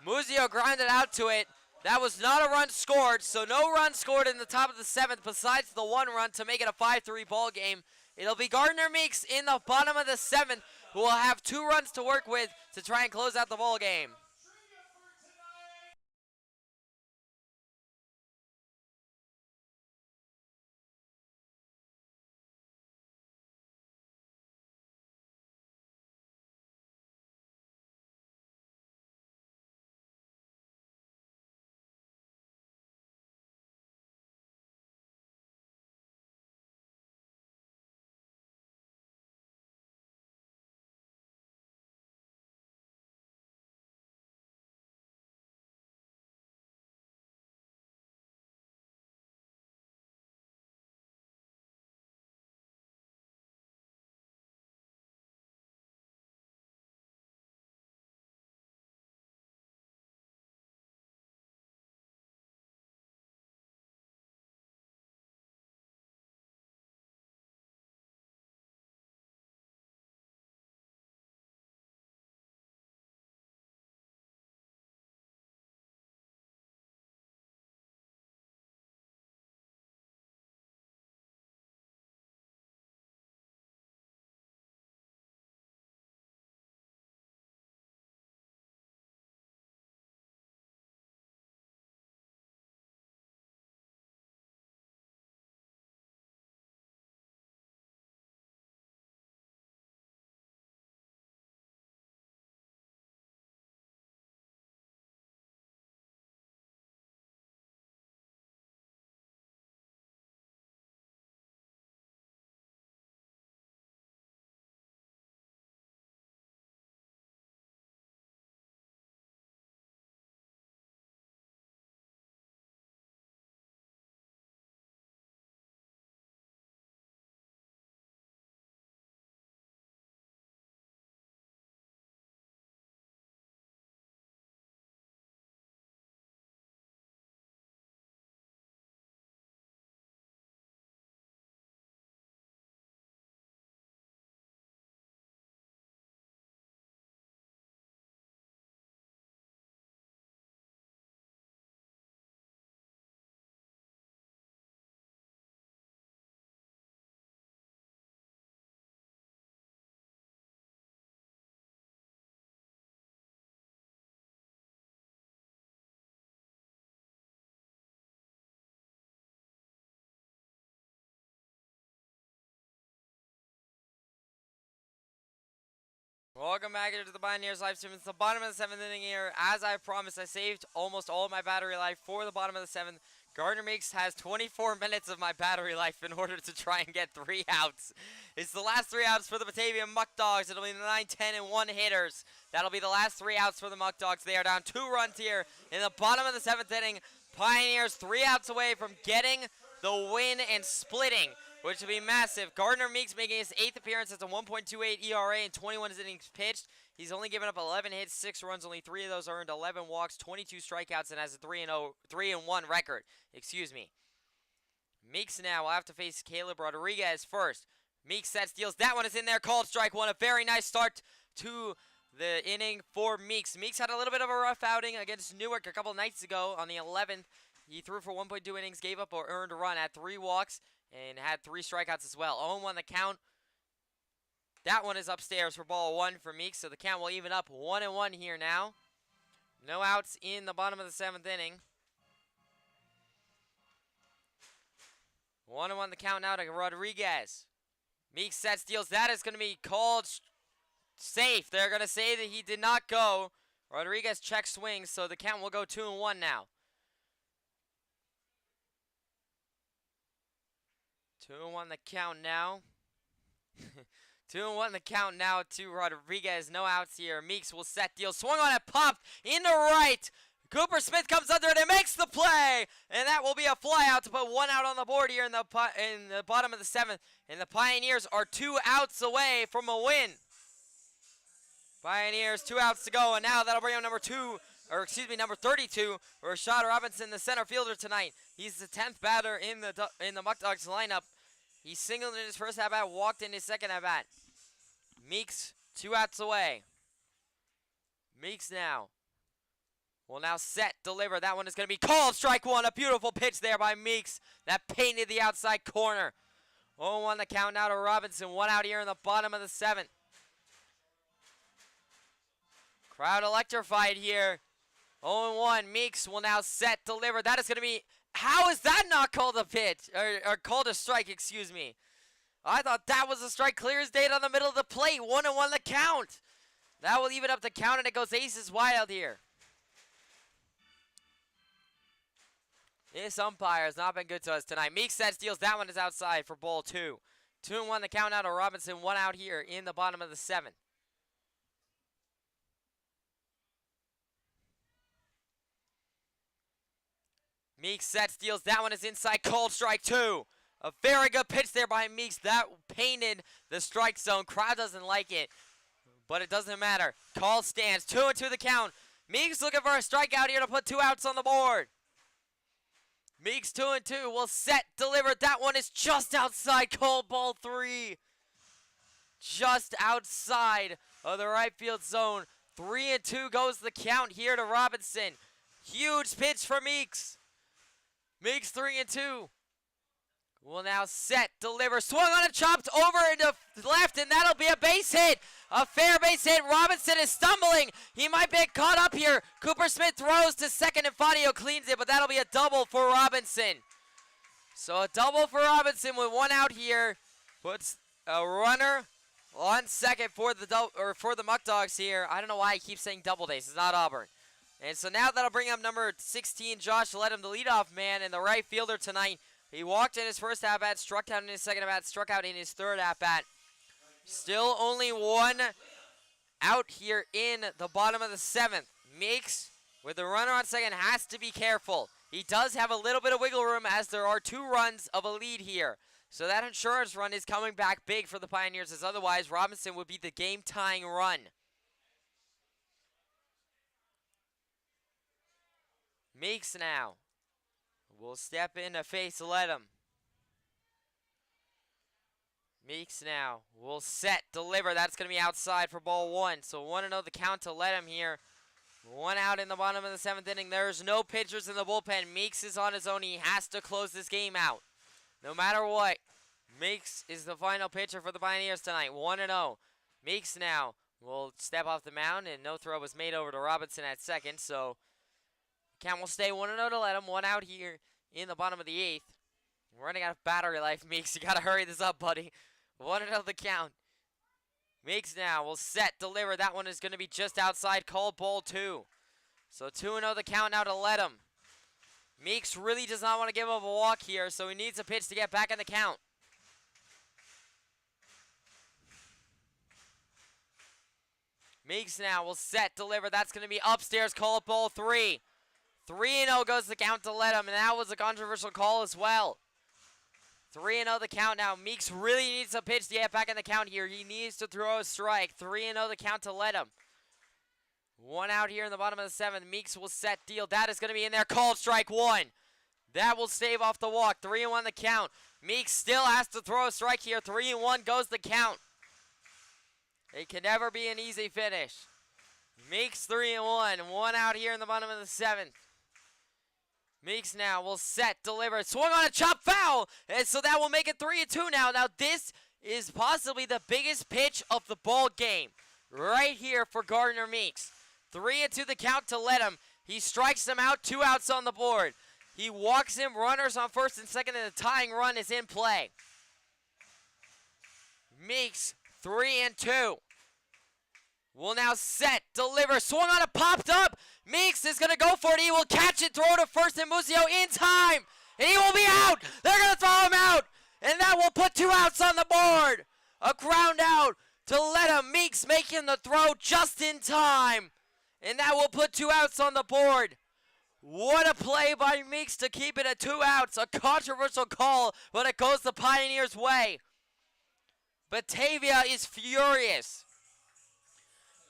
Musio grounded out to it. That was not a run scored, so no run scored in the top of the 7th besides the 1 run to make it a 5-3 ball game. It'll be Gardner Meeks in the bottom of the 7th who will have 2 runs to work with to try and close out the ball game. Welcome back here to the Pioneers live stream. It's the bottom of the 7th inning here. As I promised, I saved almost all of my battery life for the bottom of the 7th. Gardner Meeks has 24 minutes of my battery life in order to try and get 3 outs. It's the last 3 outs for the Batavia Muckdogs. It'll be the 9, 10, and 1 hitters. That'll be the last 3 outs for the Muckdogs. They are down 2 runs here in the bottom of the 7th inning. Pioneers 3 outs away from getting the win and splitting, which will be massive. Gardner Meeks making his 8th appearance. That's a 1.28 ERA and 21 innings pitched. He's only given up 11 hits, 6 runs, only 3 of those earned, 11 walks, 22 strikeouts, and has a 3-1 record. Excuse me. Meeks now will have to face Caleb Rodriguez first. Meeks sets, deals. That one is in there. Called strike one. A very nice start to the inning for Meeks. Meeks had a little bit of a rough outing against Newark a couple nights ago on the 11th. He threw for 1.2 innings, gave up or earned a run, had 3 walks, and had 3 strikeouts as well. 0-1 the count. That one is upstairs for ball 1 for Meeks, so the count will even up 1-1 here now. No outs in the bottom of the 7th inning. 1-1 the count now to Rodriguez. Meeks sets, deals. That is going to be called safe. They're going to say that he did not go. Rodriguez checks swings, so the count will go 2-1 now. 2-1 the count now. 2-1 the count now to Rodriguez. No outs here. Meeks will set, deal. Swung on it, popped into right. Cooper Smith comes under it and makes the play. And that will be a fly out to put 1 out on the board here in the bottom of the 7th. And the Pioneers are 2 outs away from a win. Pioneers 2 outs to go. And now that'll bring up number 32, Rashad Robinson, the center fielder tonight. He's the 10th batter in the Muckdogs lineup. He singled in his first at-bat, walked in his second at-bat. Meeks 2 outs away. Meeks now will now set, deliver. That one is going to be called. Strike one. A beautiful pitch there by Meeks. That painted the outside corner. 0-1 the count now to Robinson. One out here in the bottom of the 7th. Crowd electrified here. 0-1. Meeks will now set, deliver. That is going to be... How is that not called a pitch? Or called a strike, excuse me. I thought that was a strike. Clear as day on the middle of the plate. 1-1 the count. That will even up the count, and it goes aces wild here. This umpire has not been good to us tonight. Meeks sets, deals. That one is outside for ball 2. 2-1 the count now to Robinson. One out here in the bottom of the 7th. Meeks sets, deals. That one is inside. Cold strike 2. A very good pitch there by Meeks. That painted the strike zone. Crowd doesn't like it, but it doesn't matter. Call stands. 2-2 the count. Meeks looking for a strikeout here to put 2 outs on the board. Meeks 2-2 will set, deliver. That one is just outside. Cold ball 3. Just outside of the right field zone. 3-2 goes the count here to Robinson. Huge pitch for Meeks. Meeks 3-2. Will now set, deliver, swung on and chopped over into left, and that'll be a base hit. A fair base hit. Robinson is stumbling. He might be caught up here. Cooper Smith throws to second, and Fadio cleans it, but that'll be a double for Robinson. So a double for Robinson with 1 out here. Puts a runner on second for the Muckdogs here. I don't know why I keep saying double days. It's not Auburn. And so now that'll bring up number 16, Josh Ledham, the leadoff man and the right fielder tonight. He walked in his first at-bat, struck out in his second at-bat, struck out in his third at-bat. Still only 1 out here in the bottom of the 7th. Meeks, with the runner on second, has to be careful. He does have a little bit of wiggle room as there are 2 runs of a lead here. So that insurance run is coming back big for the Pioneers, as otherwise Robinson would be the game-tying run. Meeks now will step in to face Ledham. Meeks now will set, deliver. That's going to be outside for ball 1. So 1-0 the count to Ledham here. 1 out in the bottom of the 7th inning. There's no pitchers in the bullpen. Meeks is on his own. He has to close this game out. No matter what, Meeks is the final pitcher for the Pioneers tonight. 1-0. Meeks now will step off the mound, and no throw was made over to Robinson at second. So count will stay 1-0 to Ledham. 1 out here in the bottom of the 8th. We're running out of battery life, Meeks. You got to hurry this up, buddy. 1-0 the count. Meeks now will set, deliver. That one is going to be just outside. Called ball 2. So 2-0 the count now to Ledham. Meeks really does not want to give up a walk here, so he needs a pitch to get back in the count. Meeks now will set, deliver. That's going to be upstairs. Called ball 3. 3-0 goes the count to Ledham, and that was a controversial call as well. 3-0 the count now. Meeks really needs a pitch to get back in the count here. He needs to throw a strike. 3-0 the count to Ledham. 1 out here in the bottom of the 7th. Meeks will set, deal. That is going to be in there. Called strike 1. That will stave off the walk. 3-1 the count. Meeks still has to throw a strike here. 3-1 goes the count. It can never be an easy finish. Meeks 3-1. 1 out here in the bottom of the 7th. Meeks now will set, deliver, swung on a chop foul, and so that will make it 3-2 now. Now this is possibly the biggest pitch of the ball game right here for Gardner Meeks. 3-2 the count to Ledham. He strikes him out, 2 outs on the board. He walks him, runners on first and second, and the tying run is in play. Meeks 3-2. Will now set, deliver, swung on it, popped up. Meeks is going to go for it. He will catch it, throw to first, and Musio in time. And he will be out. They're going to throw him out. And that will put 2 outs on the board. A ground out to Ledham. Meeks making the throw just in time. And that will put 2 outs on the board. What a play by Meeks to keep it at 2 outs. A controversial call, but it goes the Pioneers' way. Batavia is furious.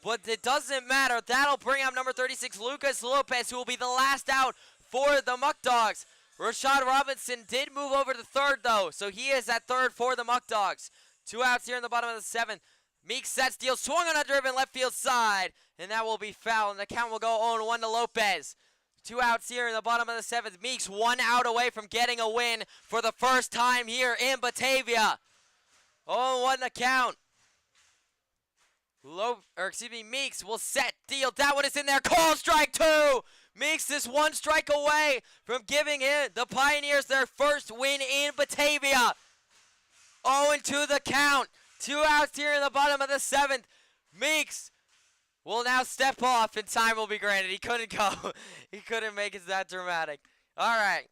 But it doesn't matter. That'll bring up number 36, Lucas Lopez, who will be the last out for the Muckdogs. Rashad Robinson did move over to third, though, so he is at third for the Muckdogs. 2 outs here in the bottom of the 7th. Meeks sets, deal, swung on a driven left field side, and that will be foul, and the count will go 0-1 to Lopez. 2 outs here in the bottom of the 7th. Meeks 1 out away from getting a win for the first time here in Batavia. 0-1 the count. Meeks will set, deal, that one is in there, call strike 2! Meeks is 1 strike away from giving the Pioneers their first win in Batavia. 0-2 the count. 2 outs here in the bottom of the 7th. Meeks will now step off and time will be granted. He couldn't go. He couldn't make it that dramatic. All right.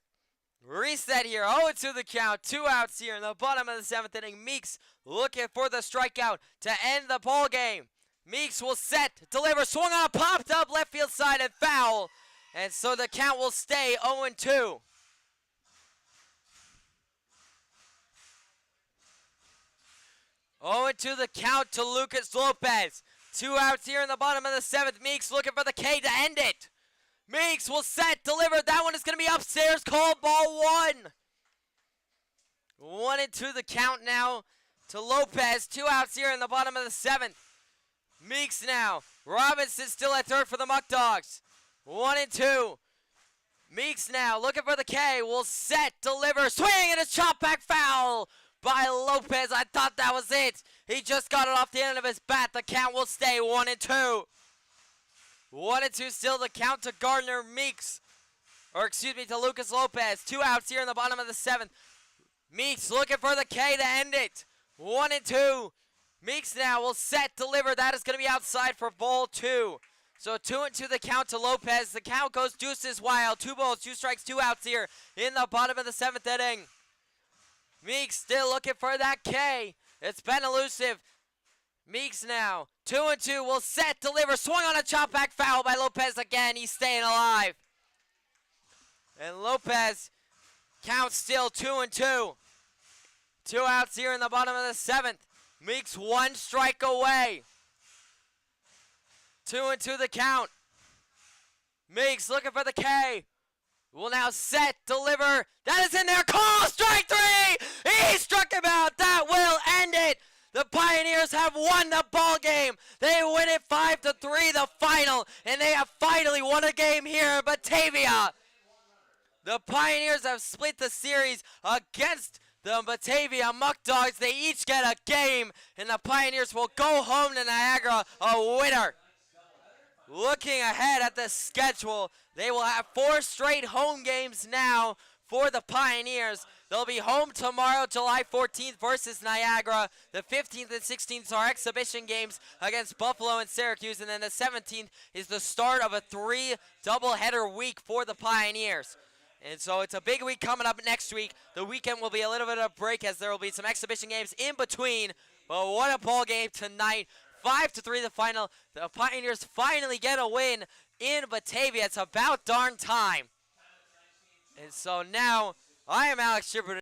Reset here. 0-2 the count. 2 outs here in the bottom of the 7th inning. Meeks looking for the strikeout to end the ball game. Meeks will set, deliver, swung on a popped up left field side and foul. And so the count will stay 0-2. 0-2 the count to Lucas Lopez. 2 outs here in the bottom of the 7th. Meeks looking for the K to end it. Meeks will set, deliver. That one is going to be upstairs. Called ball 1. 1-2 the count now to Lopez. 2 outs here in the bottom of the 7th. Meeks now. Robinson still at third for the Muckdogs. 1-2. Meeks now looking for the K. Will set, deliver, swing, and a chop back foul by Lopez. I thought that was it. He just got it off the end of his bat. The count will stay 1-2. 1-2 still the count to Gardner Meeks. To Lucas Lopez. 2 outs here in the bottom of the 7th. Meeks looking for the K to end it. 1-2. Meeks now will set, deliver. That is going to be outside for ball 2. So 2-2 the count to Lopez. The count goes deuces wild. 2 balls, 2 strikes, 2 outs here in the bottom of the 7th inning. Meeks still looking for that K. It's been elusive. Meeks now. 2-2 will set, deliver, swung on a chop back foul by Lopez again. He's staying alive. And Lopez counts still 2-2. 2 outs here in the bottom of the 7th. Meeks 1 strike away. 2-2 the count. Meeks looking for the K. Will now set, deliver. That is in there. Call strike 3. He struck him out. That will end it. The Pioneers have won the ball game. They win it 5-3, the final, and they have finally won a game here in Batavia. The Pioneers have split the series against the Batavia Muckdogs. They each get a game, and the Pioneers will go home to Niagara a winner. Looking ahead at the schedule, they will have 4 straight home games now for the Pioneers. They'll be home tomorrow, July 14th versus Niagara. The 15th and 16th are exhibition games against Buffalo and Syracuse, and then the 17th is the start of a 3 doubleheader week for the Pioneers. And so it's a big week coming up next week. The weekend will be a little bit of a break as there will be some exhibition games in between. But what a ball game tonight. 5-3 the final. The Pioneers finally get a win in Batavia. It's about darn time. And so now, I am Alex Schipper.